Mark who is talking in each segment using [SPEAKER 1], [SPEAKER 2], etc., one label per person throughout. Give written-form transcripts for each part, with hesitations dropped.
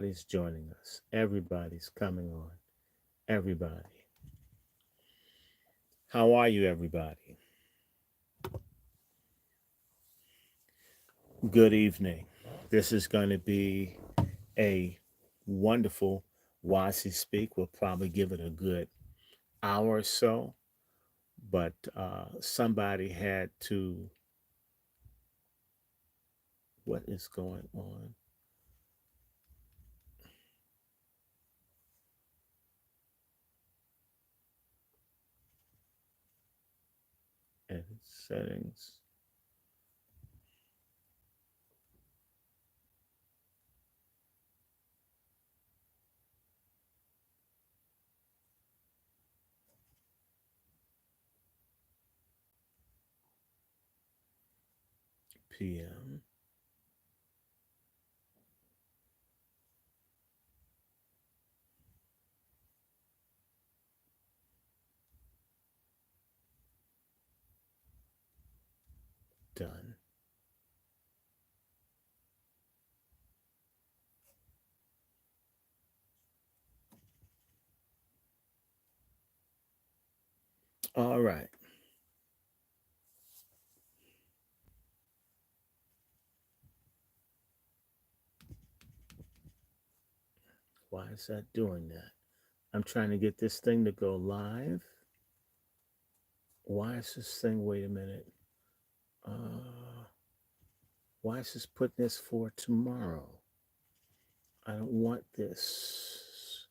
[SPEAKER 1] Everybody's joining us. Everybody's coming on. Everybody. How are you, everybody? Good evening. This is going to be a wonderful Wasi Speak. We'll probably give it a good hour or so, but somebody had to. What is going on? Edit settings. PM. Done. All right. Why is that doing that? I'm trying to get this thing to go live. Why is this thing? Wait a minute. Uh, why is this putting this for tomorrow? I don't want this.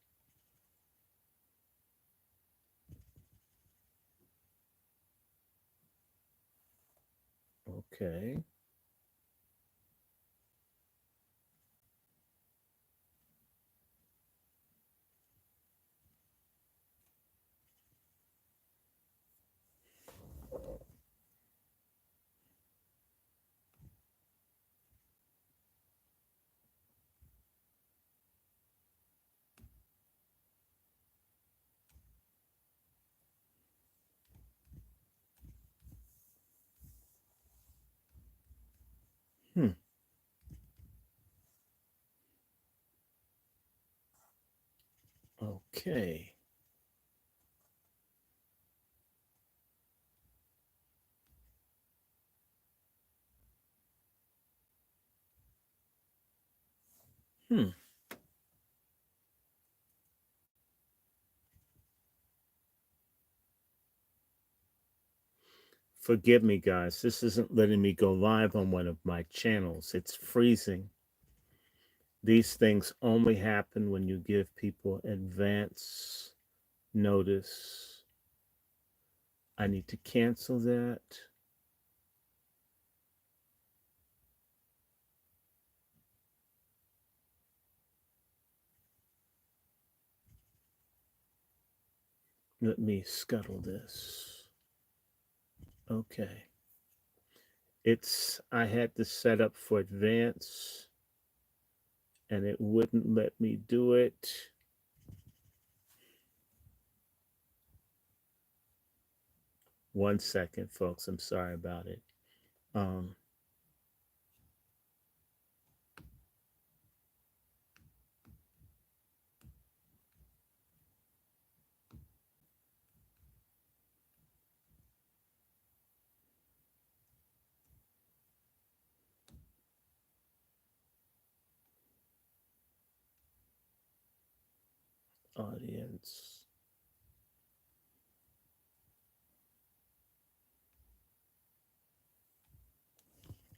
[SPEAKER 1] Okay. Hmm. Okay. Hmm. Forgive me, guys. This isn't letting me go live on one of my channels. It's freezing. These things only happen when you give people advance notice. I need to cancel that. Let me scuttle this. Okay. I had to set up for advance and it wouldn't let me do it. One second, folks. I'm sorry about it. Um, audience.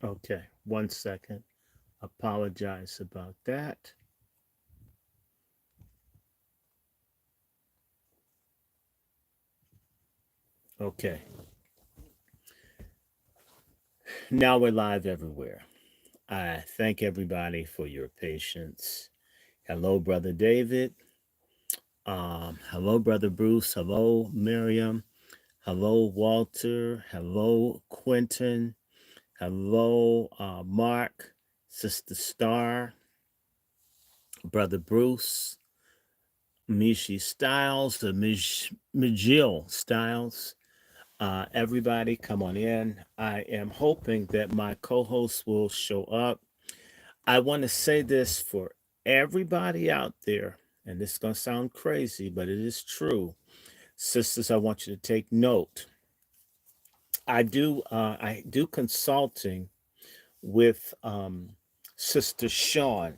[SPEAKER 1] Okay, one second. Apologize about that. Okay, now we're live everywhere. I thank everybody for your patience. Hello, Brother David. Hello, Brother Bruce. Hello, Miriam. Hello, Walter. Hello, Quentin. Hello, Mark, Sister Star, Brother Bruce, Mishi Styles, Mijil Styles. Everybody, come on in. I am hoping that my co hosts will show up. I want to say this for everybody out there, and this is going to sound crazy, but it is true. Sisters, I want you to take note. I do consulting with Sister Sean,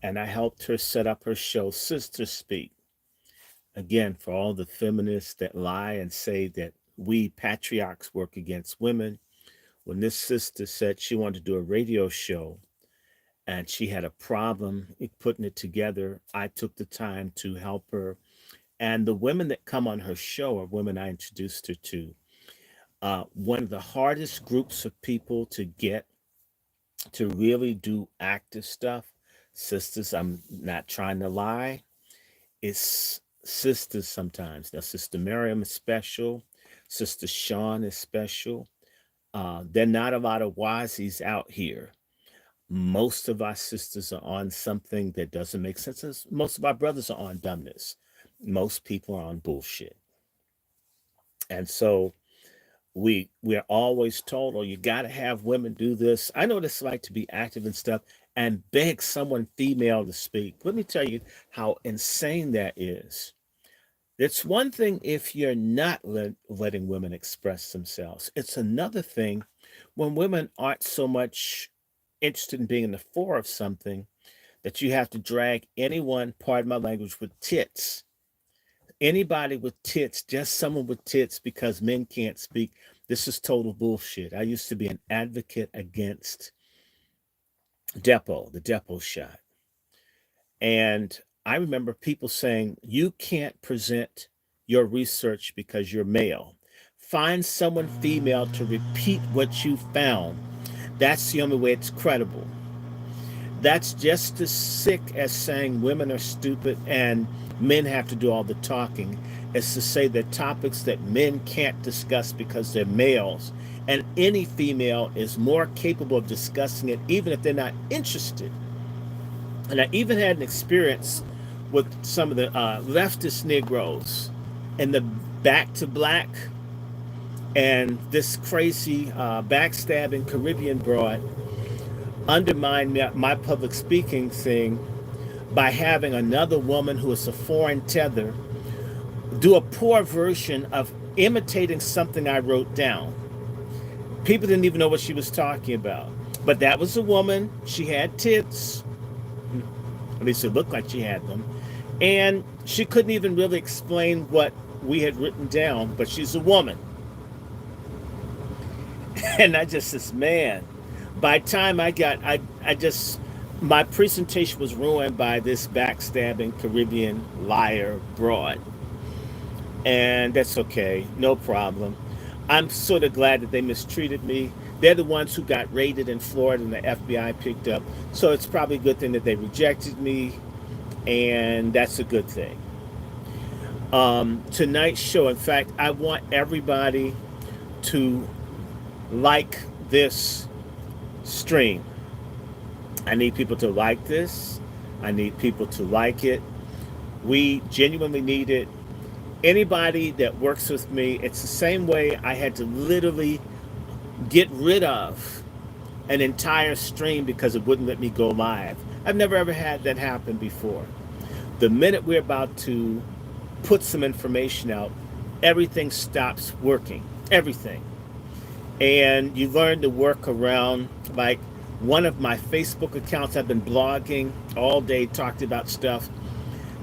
[SPEAKER 1] and I helped her set up her show, Sister Speak. Again, for all the feminists that lie and say that we patriarchs work against women, when this sister said she wanted to do a radio show and she had a problem putting it together, I took the time to help her. And the women that come on her show are women I introduced her to. One of the hardest groups of people to get to really do active stuff, sisters, I'm not trying to lie, it's sisters sometimes. Now, Sister Miriam is special, Sister Sean is special. There are not a lot of wazzies out here. Most of our sisters are on something that doesn't make sense. Most of our brothers are on dumbness. Most people are on bullshit. And so we're always told, oh, you got to have women do this. I know what it's like to be active and stuff and beg someone female to speak. Let me tell you how insane that is. It's one thing if you're not letting women express themselves. It's another thing when women aren't so much interested in being in the fore of something that you have to drag anyone, pardon my language, with tits. Anybody with tits, just someone with tits because men can't speak. This is total bullshit. I used to be an advocate against the Depo shot. And I remember people saying, you can't present your research because you're male. Find someone female to repeat what you found. That's the only way it's credible. That's just as sick as saying women are stupid and men have to do all the talking. It's to say that topics that men can't discuss because they're males, and any female is more capable of discussing it even if they're not interested. And I even had an experience with some of the leftist Negroes in the Back to Black, and this crazy backstabbing Caribbean broad undermined my public speaking thing by having another woman who is a foreign tether do a poor version of imitating something I wrote down. People didn't even know what she was talking about. But that was a woman. She had tits. At least it looked like she had them. And she couldn't even really explain what we had written down, but she's a woman. And I just says, man, by the time my presentation was ruined by this backstabbing Caribbean liar broad. And that's okay, no problem. I'm sort of glad that they mistreated me. They're the ones who got raided in Florida and the FBI picked up. So it's probably a good thing that they rejected me, and that's a good thing. Tonight's show, in fact, I want everybody to like this stream. I need people to like this. I need people to like it. We genuinely need it. Anybody that works with me, it's the same way I had to literally get rid of an entire stream because it wouldn't let me go live. I've never ever had that happen before. The minute we're about to put some information out, everything stops working. Everything. And you learn to work around, like one of my Facebook accounts, I've been blogging all day, talked about stuff.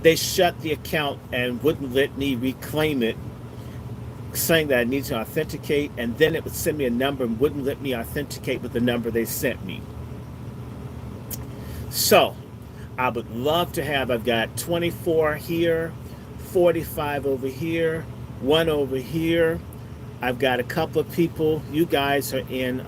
[SPEAKER 1] They shut the account and wouldn't let me reclaim it, saying that I need to authenticate, and then it would send me a number and wouldn't let me authenticate with the number they sent me. So I would love to have, I've got 24 here, 45 over here, one over here. I've got a couple of people. You guys are in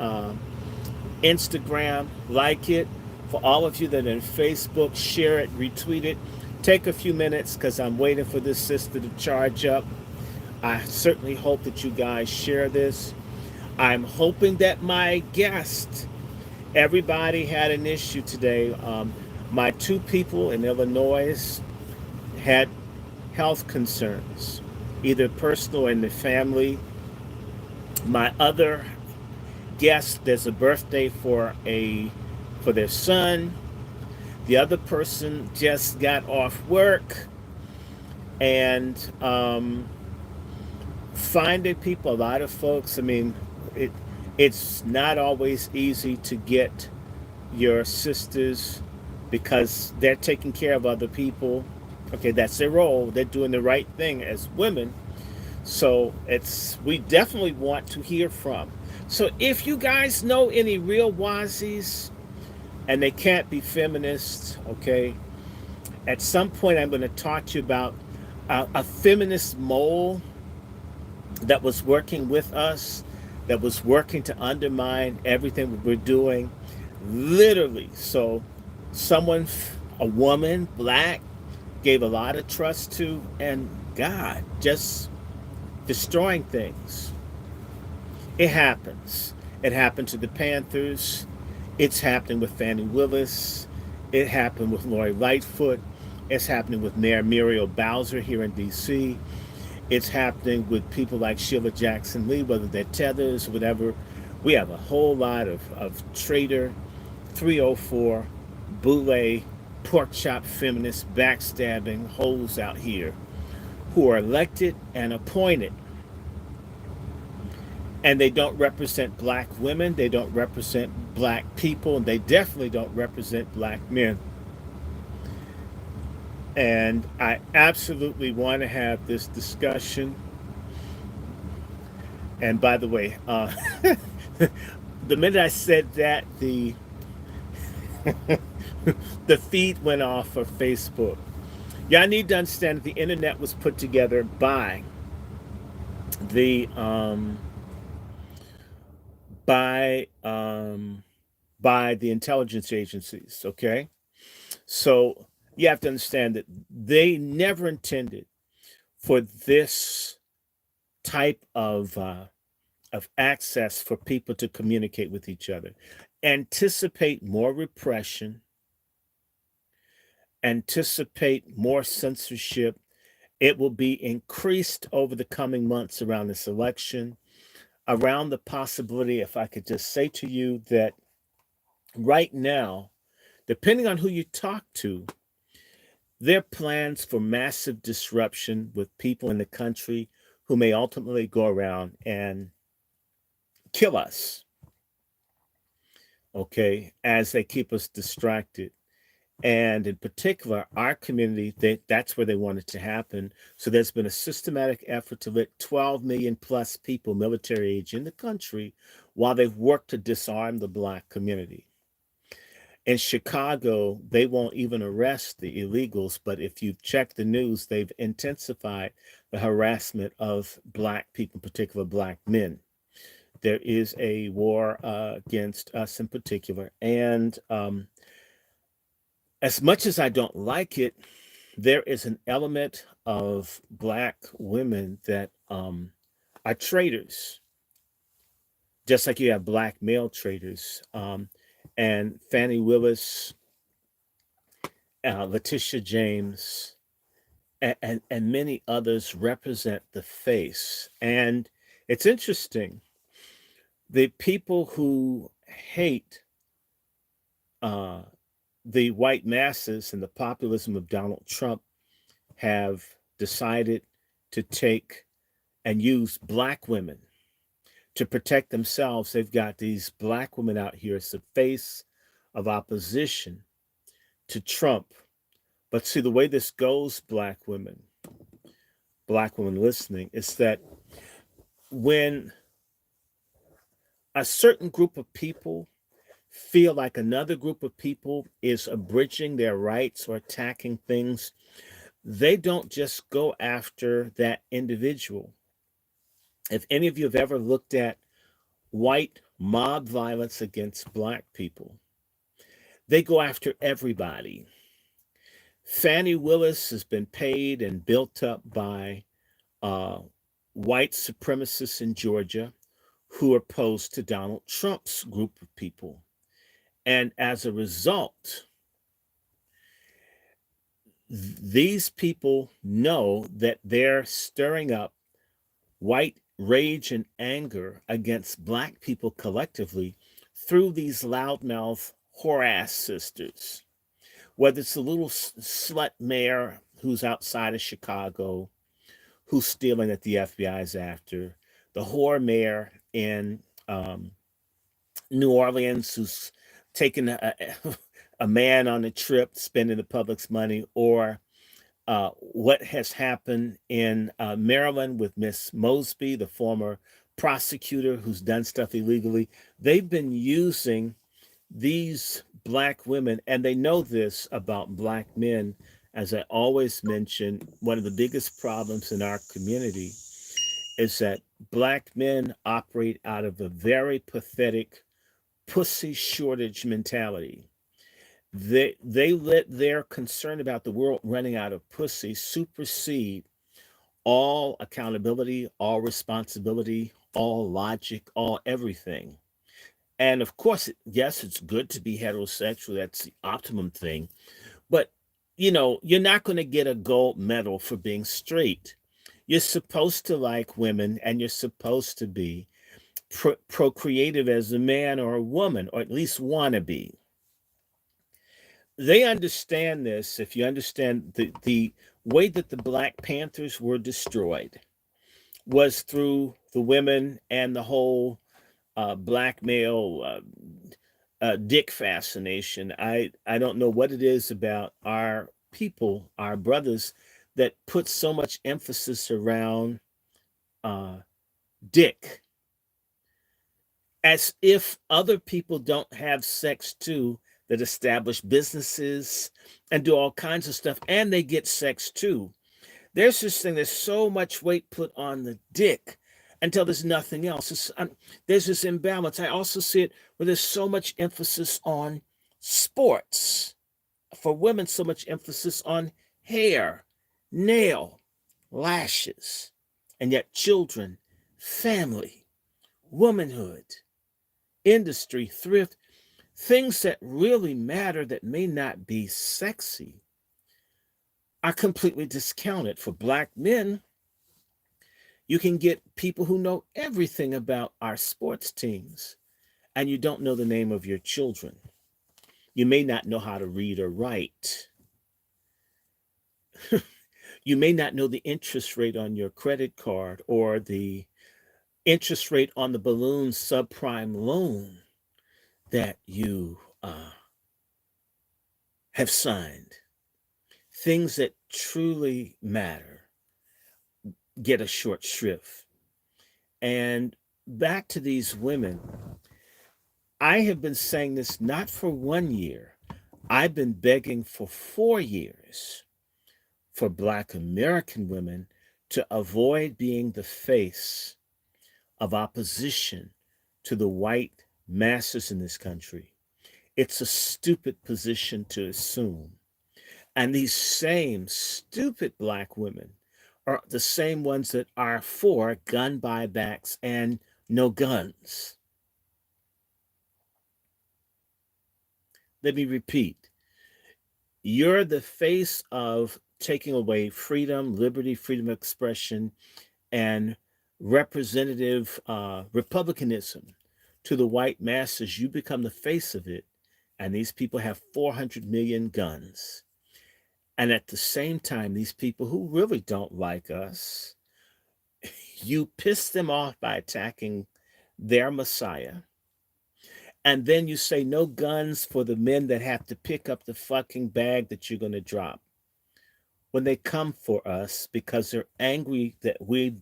[SPEAKER 1] Instagram. Like it. For all of you that are in Facebook, share it, retweet it. Take a few minutes because I'm waiting for this sister to charge up. I certainly hope that you guys share this. I'm hoping that my guest, everybody had an issue today. My two people in Illinois had health concerns, either personal or in the family. My other guest, there's a birthday for their son. The other person just got off work, and finding people, a lot of folks, I mean, it it's not always easy to get your sisters because they're taking care of other people. Okay, that's their role. They're doing the right thing as women. So it's we definitely want to hear from. So if you guys know any real wazies and they can't be feminists, okay, at some point I'm going to talk to you about a feminist mole that was working with us, that was working to undermine everything we're doing, literally. So, someone, a woman, black, gave a lot of trust to, and God just destroying things. It happens. It happened to the Panthers. It's happening with Fannie Willis. It happened with Lori Lightfoot. It's happening with Mayor Muriel Bowser here in D.C. It's happening with people like Sheila Jackson Lee, whether they're tethers, whatever. We have a whole lot of traitor, 304, boule, pork chop feminists, backstabbing holes out here who are elected and appointed. And they don't represent black women, they don't represent black people, and they definitely don't represent black men. And I absolutely want to have this discussion. And by the way, the minute I said that, the feed went off for Facebook. Y'all need to understand that the internet was put together the um, by um, by the intelligence agencies. Okay, so you have to understand that they never intended for this type of access for people to communicate with each other. Anticipate more repression, anticipate more censorship. It will be increased over the coming months around this election, around the possibility, if I could just say to you that right now, depending on who you talk to, there are plans for massive disruption with people in the country who may ultimately go around and kill us, okay, as they keep us distracted. And in particular, our community, that's where they want it to happen. So there's been a systematic effort to let 12 million plus people, military age, in the country while they've worked to disarm the black community. In Chicago, they won't even arrest the illegals, but if you check the news, they've intensified the harassment of black people, in particular black men. There is a war against us in particular. And as much as I don't like it, there is an element of black women that are traitors, just like you have black male traitors. And Fannie Willis, Letitia James, and many others represent the face. And it's interesting, the people who hate uh, the white masses and the populism of Donald Trump have decided to take and use black women to protect themselves. They've got these black women out here as the face of opposition to Trump. But see, the way this goes, black women listening, is that when a certain group of people feel like another group of people is abridging their rights or attacking things, they don't just go after that individual. If any of you have ever looked at white mob violence against black people, they go after everybody. Fannie Willis has been paid and built up by white supremacists in Georgia who are opposed to Donald Trump's group of people. And as a result, these people know that they're stirring up white rage and anger against black people collectively through these loudmouth whore-ass sisters whether it's the little slut mayor who's outside of Chicago, who's stealing that the FBI is after, the whore mayor in New Orleans who's taking a man on a trip, spending the public's money, or what has happened in Maryland with Miss Mosby, the former prosecutor who's done stuff illegally. They've been using these black women, and they know this about black men. As I always mention, one of the biggest problems in our community is that black men operate out of a very pathetic pussy shortage mentality. They let their concern about the world running out of pussy supersede all accountability, all responsibility, all logic, all everything. And of course, yes, it's good to be heterosexual. That's the optimum thing. But, you're not going to get a gold medal for being straight. You're supposed to like women, and you're supposed to be procreative as a man or a woman, or at least want to be. They understand this. If you understand the way that the Black Panthers were destroyed was through the women and the whole black male dick fascination. I don't know what it is about our people, our brothers, that put so much emphasis around dick, as if other people don't have sex too, that establish businesses and do all kinds of stuff, and they get sex too. There's this thing, there's so much weight put on the dick until there's nothing else. There's this imbalance. I also see it where there's so much emphasis on sports. For women, so much emphasis on hair, nail, lashes, and yet children, family, womanhood, industry, thrift, things that really matter that may not be sexy are completely discounted. For black men, you can get people who know everything about our sports teams, and you don't know the name of your children. You may not know how to read or write. You may not know the interest rate on your credit card or the interest rate on the balloon subprime loan that you have signed. Things that truly matter get a short shrift. And back to these women, I have been saying this not for 1 year. I've been begging for 4 years for Black American women to avoid being the face of opposition to the white masses in this country. It's a stupid position to assume. And these same stupid Black women are the same ones that are for gun buybacks and no guns. Let me repeat. You're the face of taking away freedom, liberty, freedom of expression, and representative republicanism to the white masses. You become the face of it, and these people have 400 million guns. And at the same time, these people who really don't like us, you piss them off by attacking their Messiah. And then you say no guns for the men that have to pick up the fucking bag that you're going to drop when they come for us, because they're angry that we've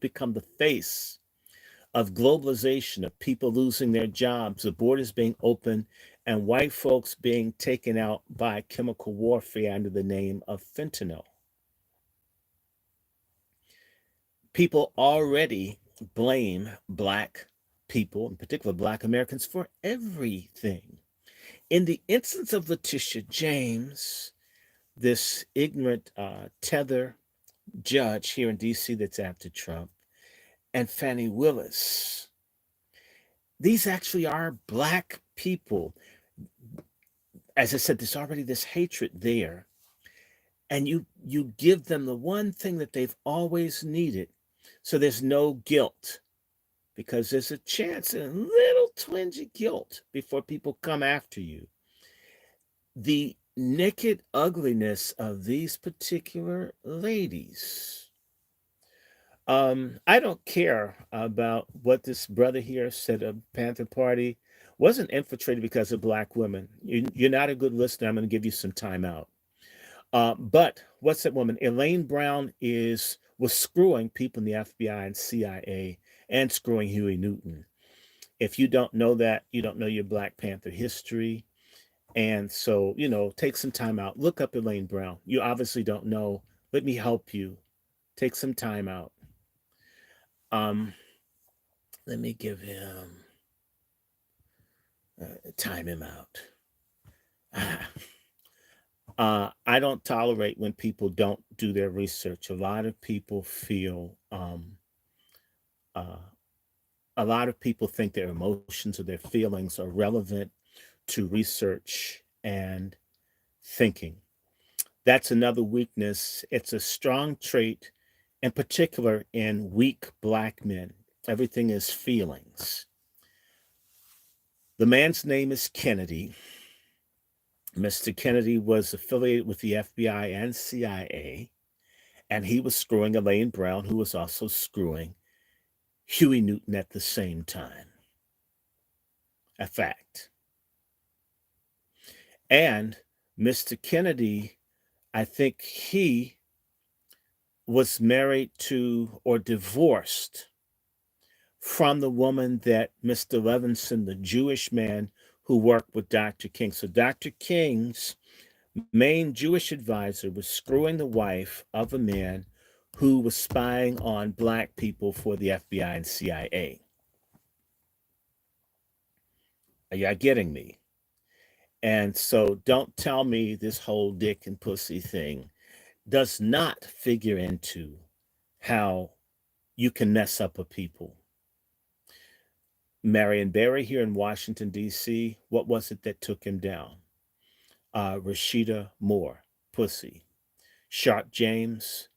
[SPEAKER 1] become the face of globalization, of people losing their jobs, the borders being open, and white folks being taken out by chemical warfare under the name of fentanyl. People already blame Black people, in particular Black Americans, for everything. In the instance of Letitia James, this ignorant tether judge here in D.C. that's after Trump, and Fannie Willis, these actually are Black people. As I said, there's already this hatred there. And you give them the one thing that they've always needed. So there's no guilt, because there's a chance, a little twinge of guilt before people come after you. The naked ugliness of these particular ladies. I don't care about what this brother here said. A Panther Party wasn't infiltrated because of black women. You're not a good listener. I'm going to give you some time out. But what's that woman? Elaine Brown was screwing people in the FBI and CIA and screwing Huey Newton. If you don't know that, you don't know your Black Panther history. And so, take some time out. Look up Elaine Brown. You obviously don't know. Let me help you. Take some time out. Um, Let me give him time him out. I don't tolerate when people don't do their research. A lot of people uh, a lot of people think their emotions or their feelings are relevant to research and thinking. That's another weakness. It's a strong trait, in particular in weak black men. Everything is feelings. The man's name is Kennedy. Mr. Kennedy was affiliated with the FBI and CIA, and he was screwing Elaine Brown, who was also screwing Huey Newton at the same time. A fact. And Mr. Kennedy, I think he was married to or divorced from the woman that Mr. Levinson, the Jewish man who worked with Dr. King. So Dr. King's main Jewish advisor was screwing the wife of a man who was spying on black people for the FBI and CIA. Are y'all getting me? And so don't tell me this whole dick and pussy thing does not figure into how you can mess up a people. Marion Barry here in Washington, D.C., what was it that took him down? Rashida Moore, pussy. Sharp James,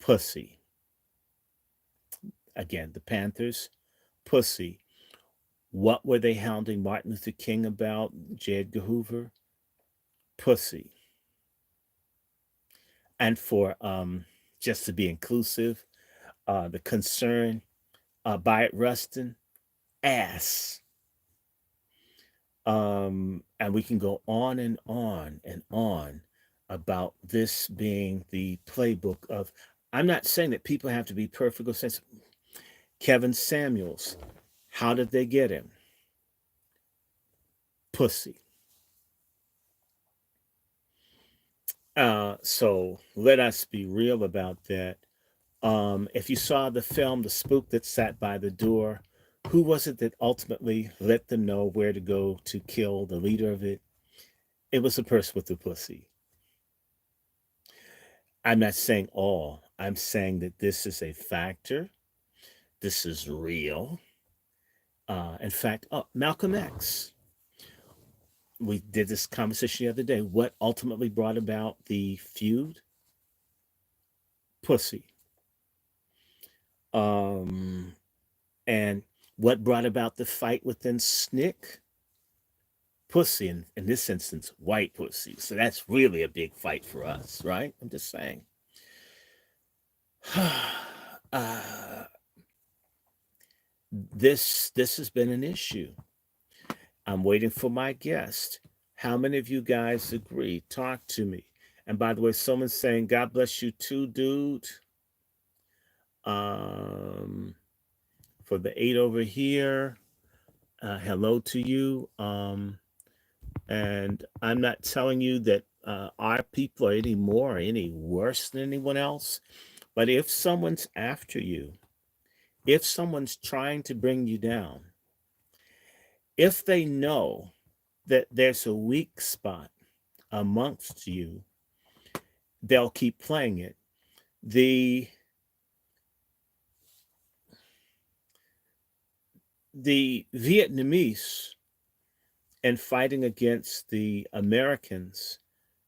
[SPEAKER 1] pussy. Again, the Panthers, pussy. What were they hounding Martin Luther King about? J. Edgar Hoover, pussy. And for just to be inclusive, the concern, Bayard Rustin, ass. And we can go on and on and on about this being the playbook of. I'm not saying that people have to be perfect or sensitive. Kevin Samuels, how did they get him? Pussy. So let us be real about that. If you saw the film, The Spook That Sat by the Door, who was it that ultimately let them know where to go to kill the leader of it? It was the person with the pussy. I'm not saying all. I'm saying that this is a factor. This is real. In fact, Malcolm X. We did this conversation the other day. What ultimately brought about the feud? Pussy. And what brought about the fight within SNCC? Pussy, in this instance, white pussy. So that's really a big fight for us, right? I'm just saying. This has been an issue. I'm waiting for my guest. How many of you guys agree? Talk to me. And by the way, someone's saying, God bless you too, dude. For the 8 over here, hello to you. And I'm not telling you that our people are any more or any worse than anyone else. But if someone's after you, if someone's trying to bring you down, if they know that there's a weak spot amongst you, they'll keep playing it. The Vietnamese, in fighting against the Americans,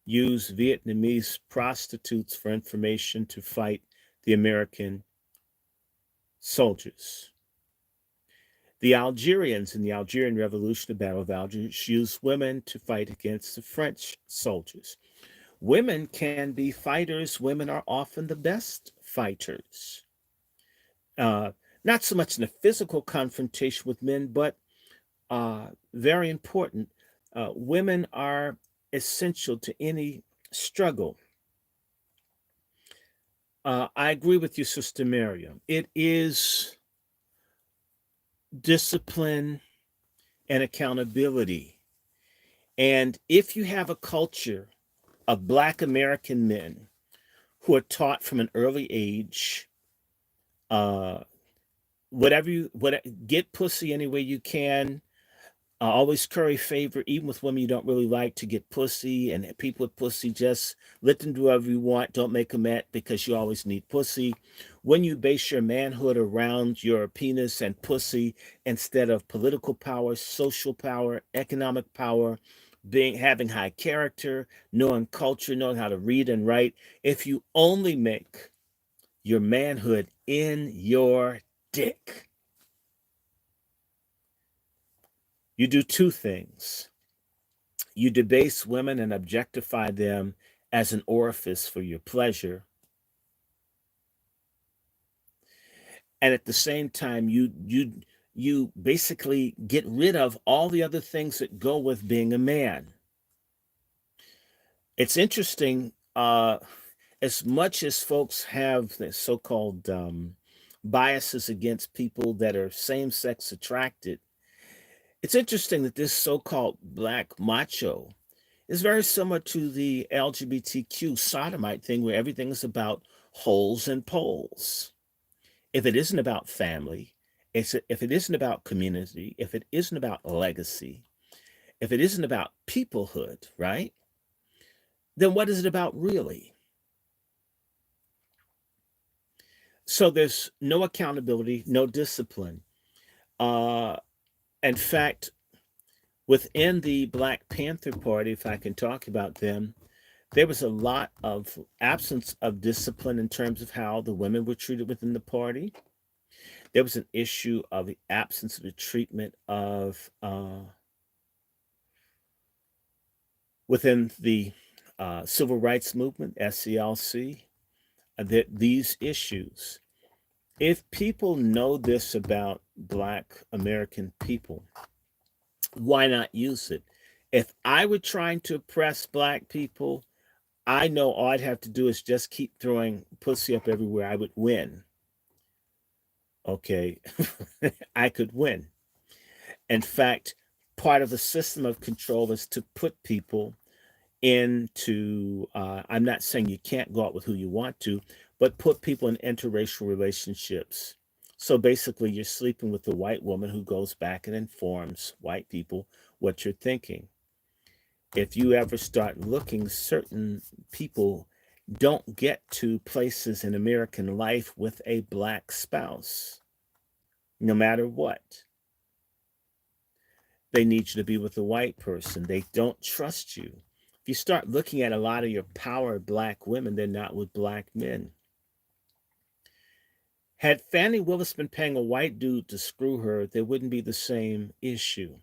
[SPEAKER 1] use Vietnamese prostitutes for information to fight the American soldiers. The Algerians in the Algerian Revolution, the Battle of Algiers, used women to fight against the French soldiers. Women can be fighters. Women are often the best fighters. Uh, Not so much in a physical confrontation with men, but very important. Women are essential to any struggle. I agree with you, Sister Miriam. It is discipline and accountability. And if you have a culture of Black American men who are taught from an early age, uh, get pussy any way you can. Always curry favor, even with women you don't really like, to get pussy. And people with pussy, just let them do whatever you want. Don't make them mad because you always need pussy. When you base your manhood around your penis and pussy instead of political power, social power, economic power, having high character, knowing culture, knowing how to read and write, if you only make your manhood in your dick, you do two things. You debase women and objectify them as an orifice for your pleasure. And at the same time, you basically get rid of all the other things that go with being a man. It's interesting, as much as folks have the so-called biases against people that are same-sex attracted, it's interesting that this so-called Black macho is very similar to the LGBTQ sodomite thing, where everything is about holes and poles. If it isn't about family, if it isn't about community, if it isn't about legacy, if it isn't about peoplehood, right? Then what is it about really? So there's no accountability, no discipline. In fact, within the Black Panther Party, if I can talk about them, there was a lot of absence of discipline in terms of how the women were treated within the party. There was an issue of the absence of the treatment of within the civil rights movement, SCLC, that these issues. If people know this about Black American people, why not use it? If I were trying to oppress Black people, I know all I'd have to do is just keep throwing pussy up everywhere. I would win. Okay, I could win. In fact, part of the system of control is to put people into, I'm not saying you can't go out with who you want to, but put people in interracial relationships. So basically, you're sleeping with a white woman who goes back and informs white people what you're thinking. If you ever start looking, certain people don't get to places in American life with a Black spouse, no matter what. They need you to be with a white person. They don't trust you. If you start looking at a lot of your power Black women, they're not with Black men. Had Fannie Willis been paying a white dude to screw her, there wouldn't be the same issue.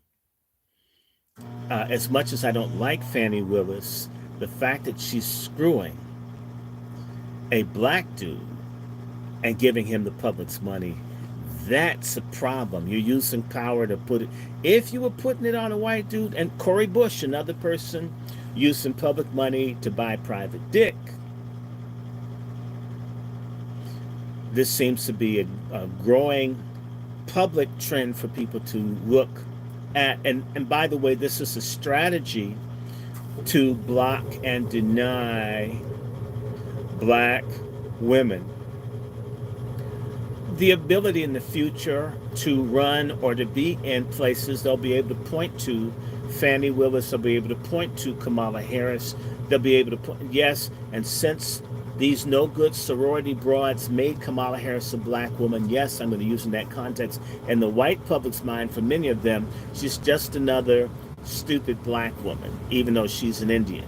[SPEAKER 1] As much as I don't like Fannie Willis, the fact that she's screwing a Black dude and giving him the public's money, that's a problem. You're using power to put it. If you were putting it on a white dude, and Cori Bush, another person, using public money to buy private dick, this seems to be a growing public trend for people to look at. And by the way, this is a strategy to block and deny Black women the ability in the future to run or to be in places. They'll be able to point to Fannie Willis. They'll be able to point to Kamala Harris. They'll be able to point, yes, and since these no good sorority broads made Kamala Harris a Black woman, yes, I'm going to use in that context. In the white public's mind, for many of them, she's just another stupid Black woman, even though she's an Indian.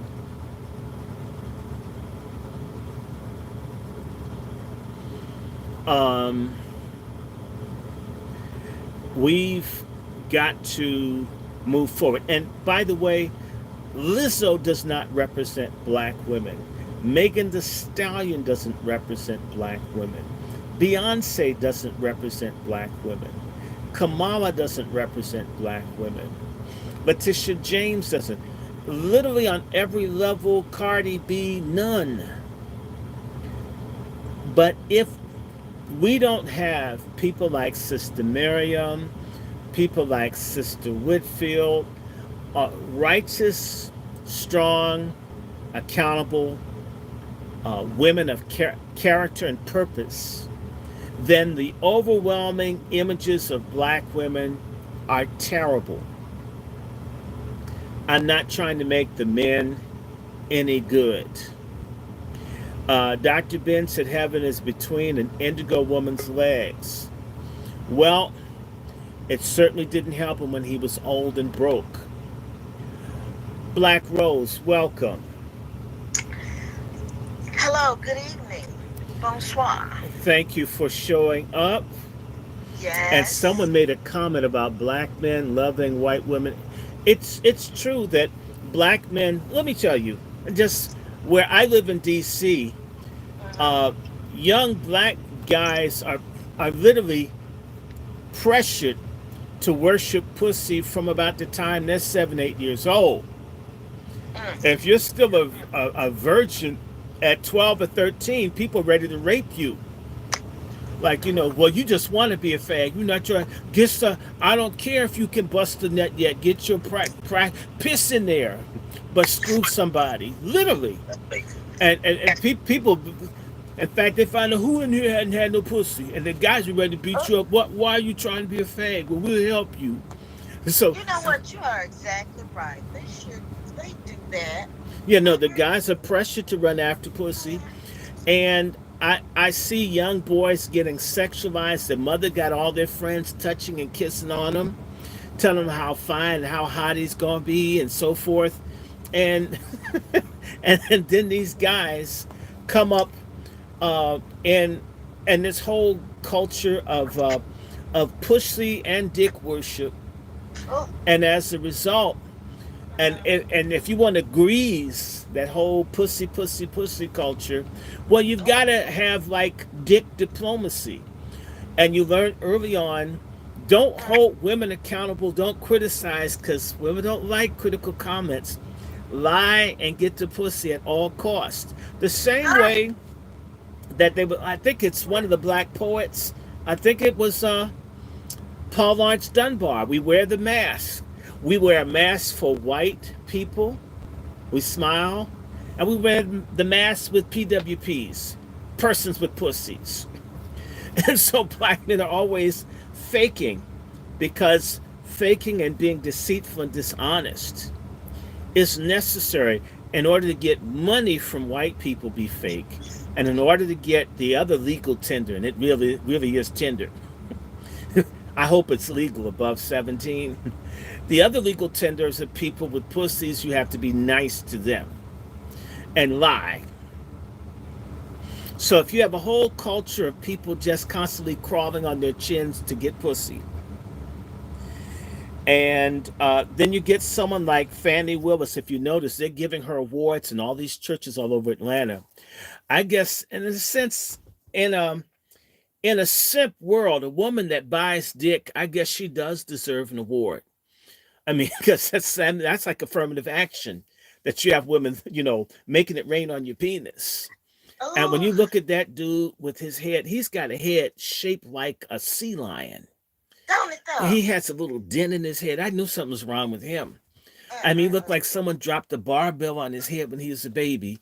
[SPEAKER 1] We've got to move forward. And by the way, Lizzo does not represent black women. Megan Thee Stallion doesn't represent black women. Beyonce doesn't represent black women. Kamala doesn't represent black women. Letitia James doesn't. Literally on every level, Cardi B, none. But if we don't have people like Sister Miriam, people like Sister Whitfield, righteous, strong, accountable women of character and purpose, then the overwhelming images of black women are terrible. I'm not trying to make the men any good. Dr. Ben said heaven is between an indigo woman's legs. Well, it certainly didn't help him when he was old and broke. Black Rose, welcome.
[SPEAKER 2] Hello, good evening. Bonsoir.
[SPEAKER 1] Thank you for showing up. And
[SPEAKER 2] Yes.
[SPEAKER 1] someone made a comment about black men loving white women. It's true that black men, let me tell you, just where I live in DC,
[SPEAKER 2] Mm-hmm.
[SPEAKER 1] uh, young black guys are literally pressured to worship pussy from about the time they're 7, 8 years old.
[SPEAKER 2] Mm.
[SPEAKER 1] If you're still a virgin at 12 or 13, people are ready to rape you. Like, well, you just want to be a fag. You're not trying. Get some. I don't care if you can bust the nut yet. Get your piss in there, but screw somebody, literally. And people, in fact, they find out who in here hadn't had no pussy, and the guys are ready to beat
[SPEAKER 2] Oh,
[SPEAKER 1] you up. What? Why are you trying to be a fag? Well, we'll help you. So,
[SPEAKER 2] you know what? You are exactly right. They should. They do that.
[SPEAKER 1] the guys are pressured to run after pussy. And I see young boys getting sexualized. Their mother got all their friends touching and kissing on them, telling them how fine and how hot he's gonna be and so forth. And and then these guys come up and this whole culture of pussy and dick worship.
[SPEAKER 2] Oh.
[SPEAKER 1] And as a result, and,
[SPEAKER 2] Mm-hmm.
[SPEAKER 1] and and if you want to grease that whole pussy pussy pussy culture, well, you've got
[SPEAKER 2] Oh.
[SPEAKER 1] to have like dick diplomacy. And you learn early on, don't
[SPEAKER 2] Mm.
[SPEAKER 1] hold women accountable, don't criticize, because women don't like critical comments. Lie and get to pussy at all costs. The same
[SPEAKER 2] Ah.
[SPEAKER 1] way that they were, I think it's one of the black poets, I think it was Paul Laurence Dunbar. We wear the mask. We wear a mask for white people. We smile. And we wear the mask with PWPs, persons with pussies. And so black men are always faking, because faking and being deceitful and dishonest is necessary in order to get money from white people. Be fake, and in order to get the other legal tender, and it really is tender. I hope it's legal above 17. The other legal tenders are people with pussies. You have to be nice to them and lie. So if you have a whole culture of people just constantly crawling on their chins to get pussy, and then you get someone like Fannie Willis. If you notice, they're giving her awards in all these churches all over Atlanta. I guess, in a sense, in a in a simp world, a woman that buys dick, I guess she does deserve an award. I mean, because that's like affirmative action, that you have women, making it rain on your penis. And when
[SPEAKER 2] Oh.
[SPEAKER 1] you look at that dude with his head, he's got a head shaped like a sea lion.
[SPEAKER 2] Don't it though?
[SPEAKER 1] He has a little dent in his head. I knew something was wrong with him. I mean, he looked like
[SPEAKER 2] Mm-mm-mm.
[SPEAKER 1] someone dropped a barbell on his head when he was a baby.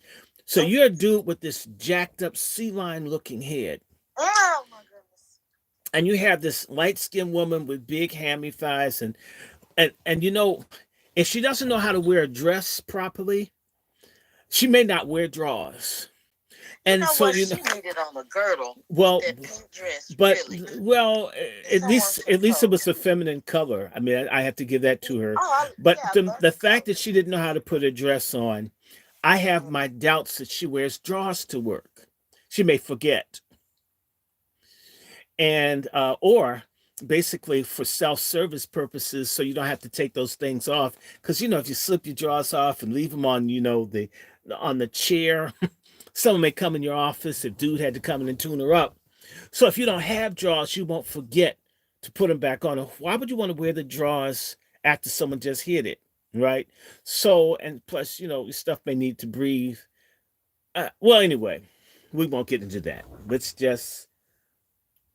[SPEAKER 1] So
[SPEAKER 2] Oh.
[SPEAKER 1] you're a dude with this jacked up sea lion looking head.
[SPEAKER 2] Oh my goodness.
[SPEAKER 1] And you have this light skinned woman with big hammy thighs, and if she doesn't know how to wear a dress properly, she may not wear drawers.
[SPEAKER 2] You
[SPEAKER 1] And
[SPEAKER 2] know
[SPEAKER 1] so
[SPEAKER 2] what? She needed on a girdle with
[SPEAKER 1] well,
[SPEAKER 2] that pink dress.
[SPEAKER 1] but
[SPEAKER 2] Really,
[SPEAKER 1] well,
[SPEAKER 2] someone should have
[SPEAKER 1] at least it
[SPEAKER 2] told
[SPEAKER 1] was
[SPEAKER 2] her.
[SPEAKER 1] a feminine color. I mean, I have to give that to her. But
[SPEAKER 2] Yeah, I love
[SPEAKER 1] the
[SPEAKER 2] the
[SPEAKER 1] fact that
[SPEAKER 2] color.
[SPEAKER 1] she didn't know how to put a dress on, I have
[SPEAKER 2] Mm-hmm.
[SPEAKER 1] my doubts that she wears drawers to work. She may forget, and or basically for self-service purposes, so you don't have to take those things off. Because if you slip your drawers off and leave them on, on the chair, someone may come in your office if dude had to come in and tune her up. So if you don't have drawers, you won't forget to put them back on. Why would you want to wear the drawers after someone just hit it, right? So, and plus, your stuff may need to breathe. Well, anyway, we won't get into that.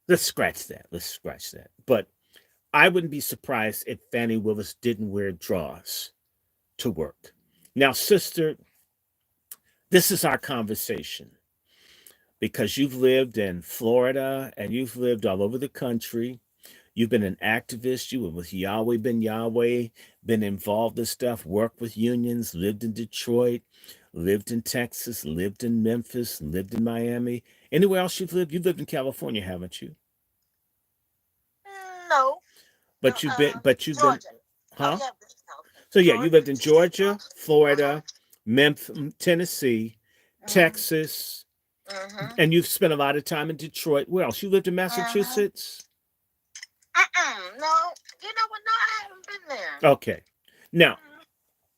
[SPEAKER 1] Let's scratch that. Let's scratch that. But I wouldn't be surprised if Fannie Willis didn't wear drawers to work. Now, sister, this is our conversation because you've lived in Florida and you've lived all over the country. You've been an activist. You were with Yahweh Ben Yahweh, been involved in stuff, worked with unions, lived in Detroit, lived in Texas, lived in Memphis, lived in Miami. Anywhere else you've lived? You've lived in California, haven't you?
[SPEAKER 2] No.
[SPEAKER 1] But you've been,
[SPEAKER 2] Georgia. Oh
[SPEAKER 1] huh?
[SPEAKER 2] yeah,
[SPEAKER 1] So yeah, you
[SPEAKER 2] Georgia.
[SPEAKER 1] lived in Georgia,
[SPEAKER 2] Uh-huh.
[SPEAKER 1] Florida, Memphis, Tennessee,
[SPEAKER 2] Mhm.
[SPEAKER 1] Texas,
[SPEAKER 2] Mhm.
[SPEAKER 1] and you've spent a lot of time in Detroit. Where else? You lived in
[SPEAKER 2] Mhm.
[SPEAKER 1] Massachusetts?
[SPEAKER 2] No. You know what? No, I haven't been there.
[SPEAKER 1] Okay. Now,
[SPEAKER 2] Mhm.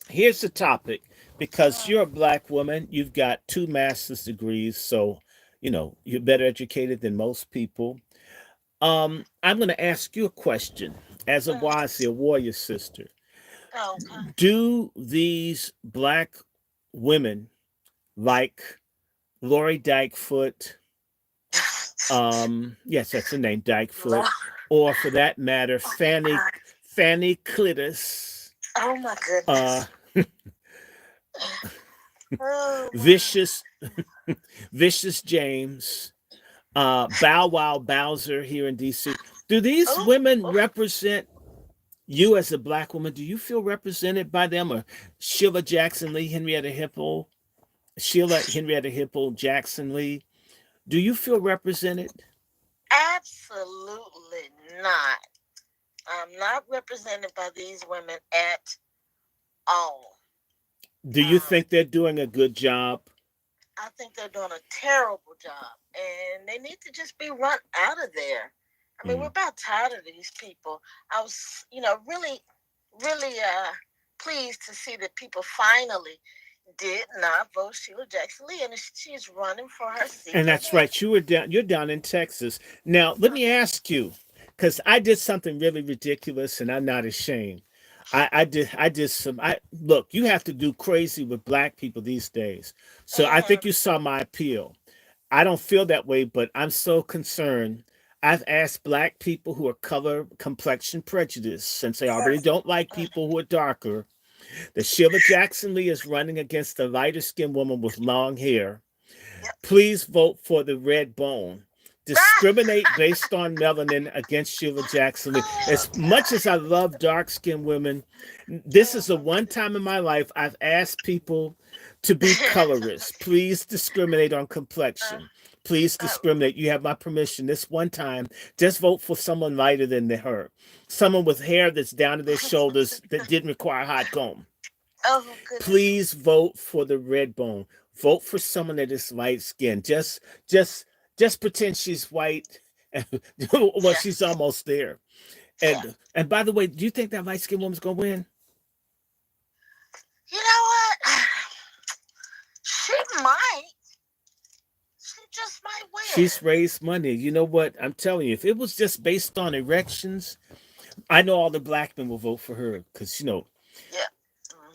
[SPEAKER 1] here's the topic because
[SPEAKER 2] Mhm.
[SPEAKER 1] you're a black woman, you've got two master's degrees, so you're better educated than most people. I'm going to ask you a question as a
[SPEAKER 2] Mhm.
[SPEAKER 1] wise, a warrior sister.
[SPEAKER 2] Okay.
[SPEAKER 1] Do these black women like Lori Dykefoot, yes, that's the name, Dykefoot,
[SPEAKER 2] Lord.
[SPEAKER 1] or for that matter,
[SPEAKER 2] Oh
[SPEAKER 1] Fanny
[SPEAKER 2] God.
[SPEAKER 1] Fanny Clitus,
[SPEAKER 2] Oh my
[SPEAKER 1] uh,
[SPEAKER 2] goodness. Oh my.
[SPEAKER 1] Vicious Vicious James, Bow Wow Bowser here in DC. Do these
[SPEAKER 2] Oh.
[SPEAKER 1] women
[SPEAKER 2] Oh.
[SPEAKER 1] represent you as a black woman? Do you feel represented by them, or Sheila Jackson Lee, Henrietta Hippo Jackson Lee? Do you feel represented?
[SPEAKER 2] Absolutely not. I'm not represented by these women at all.
[SPEAKER 1] Do you
[SPEAKER 2] Um,
[SPEAKER 1] think they're doing a good job?
[SPEAKER 2] I think they're doing a terrible job, and they need to just be run out of there. I mean, we're
[SPEAKER 1] Mm.
[SPEAKER 2] about tired of these people. I was, really, really pleased to see that people finally did not vote Sheila Jackson Lee, and she's running for her seat
[SPEAKER 1] And that's
[SPEAKER 2] again.
[SPEAKER 1] right. You're down in Texas. Now, let me ask you, because I did something really ridiculous and I'm not ashamed. I did some I look, you have to do crazy with black people these days. So I
[SPEAKER 2] Mm-hmm.
[SPEAKER 1] think you saw my appeal. I don't feel that way, but I'm so concerned. I've asked black people who are color complexion prejudiced, since they already don't like people who are darker, that Sheila Jackson Lee is running against a lighter skinned woman with long hair.
[SPEAKER 2] Yep.
[SPEAKER 1] Please vote for the red bone. Discriminate based on melanin against Sheila Jackson Lee.
[SPEAKER 2] Oh
[SPEAKER 1] As much as
[SPEAKER 2] God.
[SPEAKER 1] I love dark skinned women, this is the
[SPEAKER 2] Mhm.
[SPEAKER 1] one time in my life I've asked people to be colorist. Please discriminate on
[SPEAKER 2] uh,
[SPEAKER 1] complexion. Please
[SPEAKER 2] uh,
[SPEAKER 1] discriminate. You have my permission. This one time, just vote for someone lighter than her. Someone with hair that's down to their shoulders that didn't require a hot comb.
[SPEAKER 2] oh goodness.
[SPEAKER 1] Please vote for the red bone. Vote for someone that is light skinned. Just just pretend she's white. Well,
[SPEAKER 2] Yeah.
[SPEAKER 1] she's almost there.
[SPEAKER 2] Yeah.
[SPEAKER 1] And by the way, do you think that light skinned woman's gonna win?
[SPEAKER 2] You know what? She might. She just might
[SPEAKER 1] She's
[SPEAKER 2] win.
[SPEAKER 1] raised money. You know what? I'm telling you, if it was just based on erections, I know all the black men will vote for her because
[SPEAKER 2] Yeah.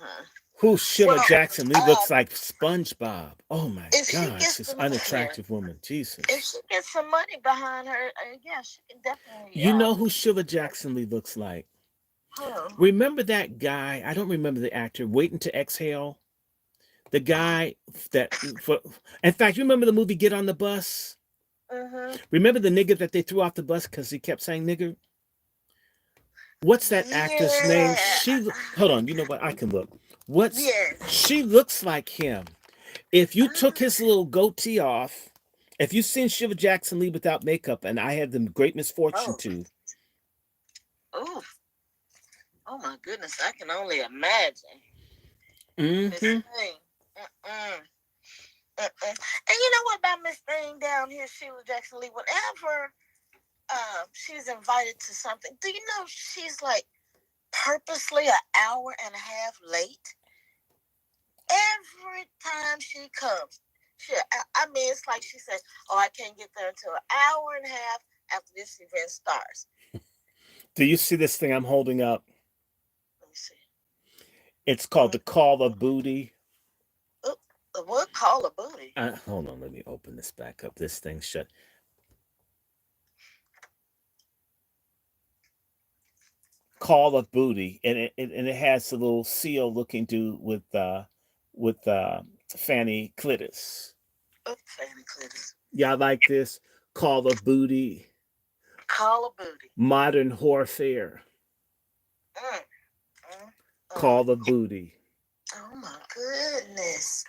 [SPEAKER 2] Hmm.
[SPEAKER 1] who Sheila
[SPEAKER 2] Well,
[SPEAKER 1] Jackson Lee looks like SpongeBob. Oh my
[SPEAKER 2] if she
[SPEAKER 1] gosh,
[SPEAKER 2] gets
[SPEAKER 1] this
[SPEAKER 2] some, yeah,
[SPEAKER 1] unattractive woman.
[SPEAKER 2] if
[SPEAKER 1] Jesus.
[SPEAKER 2] she gets some money behind her, yeah, she can definitely.
[SPEAKER 1] You know who Sheila Jackson Lee looks like?
[SPEAKER 2] Who?
[SPEAKER 1] Remember that guy? I don't remember the actor. Waiting to Exhale. The guy that, for, in fact, you remember the movie Get on the Bus?
[SPEAKER 2] Mm-hmm.
[SPEAKER 1] Remember the nigger that they threw off the bus because he kept saying nigger? What's that actor's name?
[SPEAKER 2] Yeah.
[SPEAKER 1] Hold on. You know what? I can look. What's
[SPEAKER 2] Yes.
[SPEAKER 1] she looks like him? If you took
[SPEAKER 2] Mm.
[SPEAKER 1] his little goatee off, if you've seen Shiva Jackson Lee without makeup, and I had the great misfortune
[SPEAKER 2] Oh.
[SPEAKER 1] to,
[SPEAKER 2] Oh. Oh my goodness! I can only imagine. Miss
[SPEAKER 1] mm-hmm.
[SPEAKER 2] Thing. Mm-mm. Mm-mm. And you know what about Miss Thing down here, Sheila Jackson Lee? Whenever, she's invited to something. Do you know she's like purposely an hour and a half late every time she comes? I mean, it's like she says, "Oh, I can't get there until an hour and a half after this event starts."
[SPEAKER 1] Do you see this thing I'm holding up?
[SPEAKER 2] Let me see.
[SPEAKER 1] It's called the Call of Booty.
[SPEAKER 2] Oh, what call a booty?
[SPEAKER 1] Hold on, let me open this back up. This thing's shut. Call of Booty, and it has a little seal looking dude with Fanny Clitus.
[SPEAKER 2] Oh, Fanny Clitus.
[SPEAKER 1] Y'all like this? Call of Booty.
[SPEAKER 2] Call a booty.
[SPEAKER 1] Modern Warfare.
[SPEAKER 2] Mm, mm,
[SPEAKER 1] Call of Booty.
[SPEAKER 2] Oh my goodness.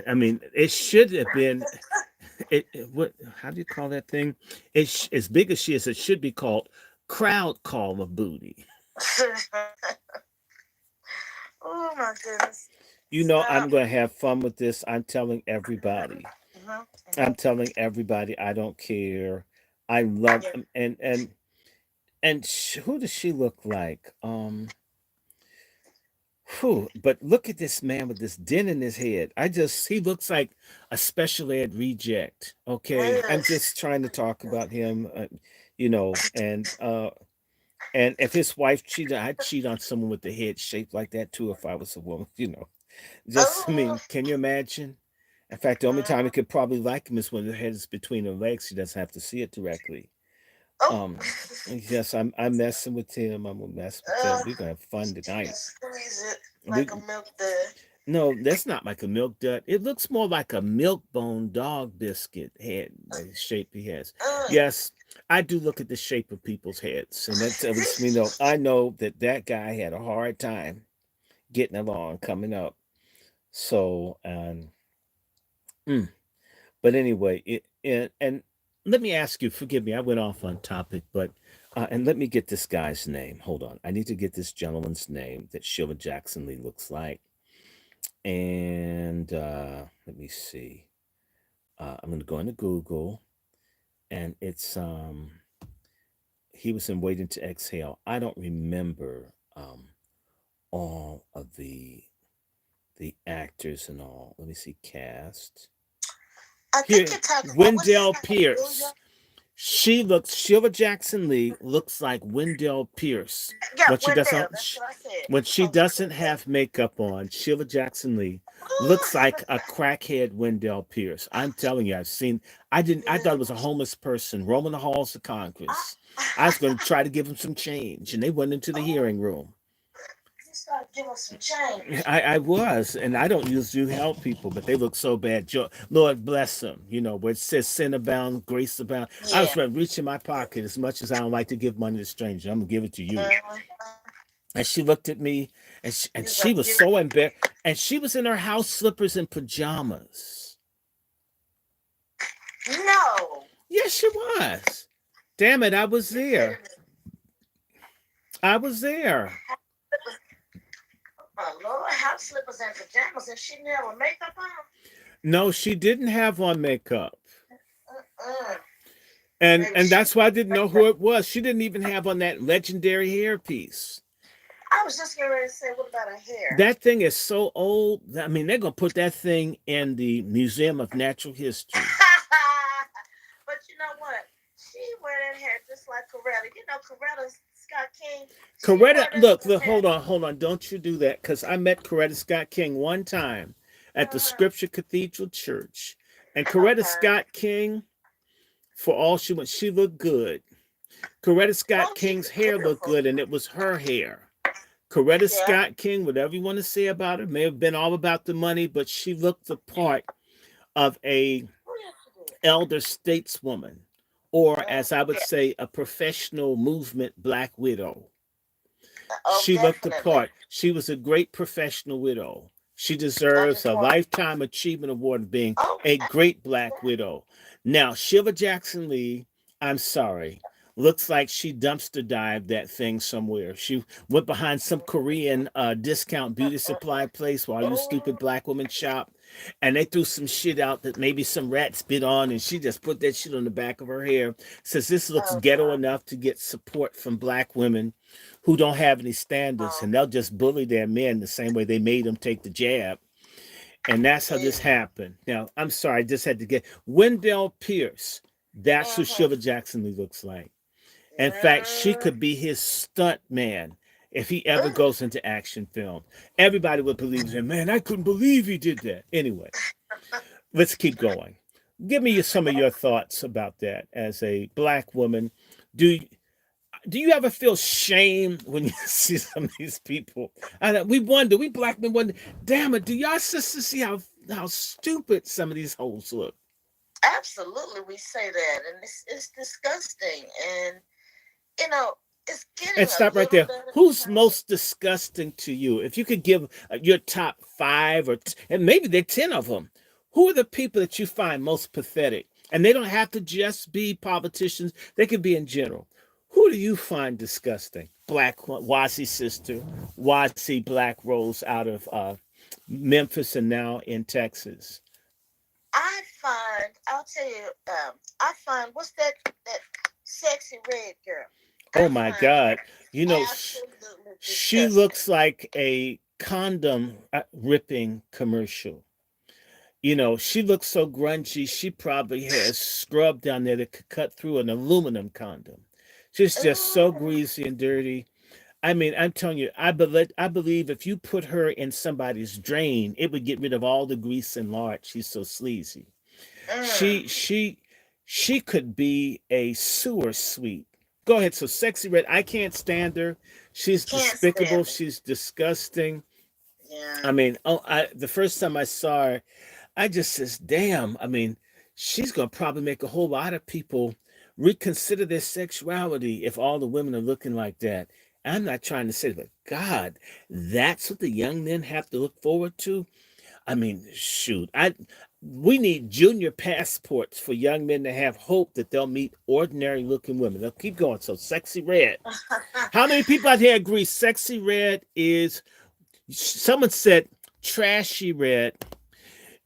[SPEAKER 1] I mean, it should have been. What? How do you call that thing? It's as big as she is. It should be called Crowd Call of Booty.
[SPEAKER 2] Oh my goodness.
[SPEAKER 1] You know, I'm going to have fun with this. I'm telling everybody. I'm telling everybody. I don't care. I love and who does she look like? Whew, but look at this man with this dent in his head. He looks like a special ed reject. Okay, I'm just trying to talk about him, you know, and if his wife cheated, I'd cheat on someone with the head shaped like that too if I was a woman, you know. Just, I mean, can you imagine? In fact, the only time he could probably like him is when the head is between her legs. She doesn't have to see it directly. Um, yes, I'm messing with him. I'm gonna mess with him. We're gonna have fun tonight.
[SPEAKER 2] Squeeze it like a milk dud.
[SPEAKER 1] No, that's not like a milk dud. It looks more like a milk bone dog biscuit head shape he has. Yes, I do look at the shape of people's heads, and that tells me no. I know that guy had a hard time getting along coming up. So, but anyway, and let me ask you. Forgive me, I went off on topic, but and let me get this guy's name. Hold on, I need to get this gentleman's name that Sheila Jackson Lee looks like. And let me see. I'm going to go into Google, and it's he was in Waiting to Exhale. I don't remember all of the actors and all. Let me see cast. Here, Wendell Pierce. Sheila Jackson Lee looks like Wendell Pierce.
[SPEAKER 2] Yeah,
[SPEAKER 1] when she
[SPEAKER 2] Wendell,
[SPEAKER 1] doesn't,
[SPEAKER 2] that's what I said.
[SPEAKER 1] when she doesn't have makeup on, Sheila Jackson Lee looks like a crackhead Wendell Pierce. I'm telling you, I thought it was a homeless person roaming the halls of Congress. I was going to try to give him some change, and they went into the hearing room.
[SPEAKER 2] Start giving some change.
[SPEAKER 1] I was, and I don't usually help people, but they look so bad. Lord bless them. You know, where it says sin abound, grace abound. Yeah. I was ready to reach in my pocket as much as I don't like to give money to strangers. I'm gonna give it to you. And she looked at me, and she was so embarrassed. And she was in her house slippers and pajamas.
[SPEAKER 2] No.
[SPEAKER 1] Yes, she was. Damn it, I was there. I was there.
[SPEAKER 2] Oh Lord, house slippers and pajamas, and she didn't have makeup on?
[SPEAKER 1] No, she didn't have on makeup. And that's why I didn't know who it was. She didn't even have on that legendary hairpiece.
[SPEAKER 2] I was just getting ready to say, what about her hair?
[SPEAKER 1] That thing is so old. I mean, they're going to put that thing in the Museum of Natural History.
[SPEAKER 2] But you know what? She wear that hair just like Coretta. You know, Coretta Scott King.
[SPEAKER 1] Coretta, look, hold on. Don't you do that, because I met Coretta Scott King one time at the Scripture Cathedral Church. And Coretta Scott King, for all she looked good. Coretta Scott King's hair looked good, and it was her hair. Coretta Scott King, whatever you want to say about her, may have been all about the money, but she looked the part of a elder stateswoman, or as I would say, a professional movement black widow. She looked the part. She was a great professional widow. She deserves a Lifetime Achievement Award of being a great black widow. Now, Sheila Jackson Lee, I'm sorry, looks like she dumpster dived that thing somewhere. She went behind some Korean discount beauty supply place while you stupid black women shop. and they threw some shit out that maybe some rat spit on, and she just put that shit on the back of her hair. Says this looks
[SPEAKER 2] Oh
[SPEAKER 1] ghetto
[SPEAKER 2] God.
[SPEAKER 1] enough to get support from black women who don't have any standards,
[SPEAKER 2] Oh
[SPEAKER 1] and they'll just bully their men the same way they made them take the jab. And that's how
[SPEAKER 2] yeah.
[SPEAKER 1] this happened. Now, I'm sorry, I just had to get Wendell Pierce. That's who
[SPEAKER 2] Mhm.
[SPEAKER 1] Sheila Jackson Lee looks like. In fact, she
[SPEAKER 2] Mm.
[SPEAKER 1] could be his stunt man if he ever
[SPEAKER 2] Ugh.
[SPEAKER 1] goes into action film. Everybody would believe him. Man, I couldn't believe he did that. Anyway, let's keep going. Give me some of
[SPEAKER 2] Okay.
[SPEAKER 1] your thoughts about that as a black woman. Do do you ever feel shame when you see some of these people? We wonder, we black men wonder, damn it, do y'all sisters see how stupid some of these hoes look?
[SPEAKER 2] Absolutely, we say that, and it's disgusting, and you know, it's getting
[SPEAKER 1] And
[SPEAKER 2] a
[SPEAKER 1] stop right
[SPEAKER 2] little
[SPEAKER 1] there.
[SPEAKER 2] better.
[SPEAKER 1] Who's most disgusting to you? If you could give your top five, and maybe there are 10 of them, who are the people that you find most pathetic? And they don't have to just be politicians, they could be in general. Who do you find disgusting? Black Wasi sister, Wasi Black Rose out of Memphis and now in Texas.
[SPEAKER 2] I'll tell you, I find what's that sexy red girl?
[SPEAKER 1] Oh
[SPEAKER 2] I
[SPEAKER 1] my
[SPEAKER 2] find
[SPEAKER 1] God.
[SPEAKER 2] her
[SPEAKER 1] You know,
[SPEAKER 2] absolutely
[SPEAKER 1] she
[SPEAKER 2] disgusting.
[SPEAKER 1] looks like a condom ripping commercial. You know, she looks so grungy. She probably has scrub down there that could cut through an aluminum condom. She's just so
[SPEAKER 2] Ooh,
[SPEAKER 1] greasy and dirty. I mean, I'm telling you, I believe if you put her in somebody's drain, it would get rid of all the grease and lard. She's so sleazy.
[SPEAKER 2] mm,
[SPEAKER 1] She she she could be a sewer sweep. Go ahead. So sexy red, I can't stand her. She's
[SPEAKER 2] can't
[SPEAKER 1] despicable.
[SPEAKER 2] stand it.
[SPEAKER 1] She's disgusting.
[SPEAKER 2] Yeah.
[SPEAKER 1] I mean, the first time I saw her, I just says, damn. I mean, she's gonna probably make a whole lot of people reconsider their sexuality if all the women are looking like that. I'm not trying to say, but God, that's what the young men have to look forward to. I mean, shoot, I we need junior passports for young men to have hope that they'll meet ordinary looking women. They'll keep going. So sexy red. How many people out here agree sexy red is someone said trashy red?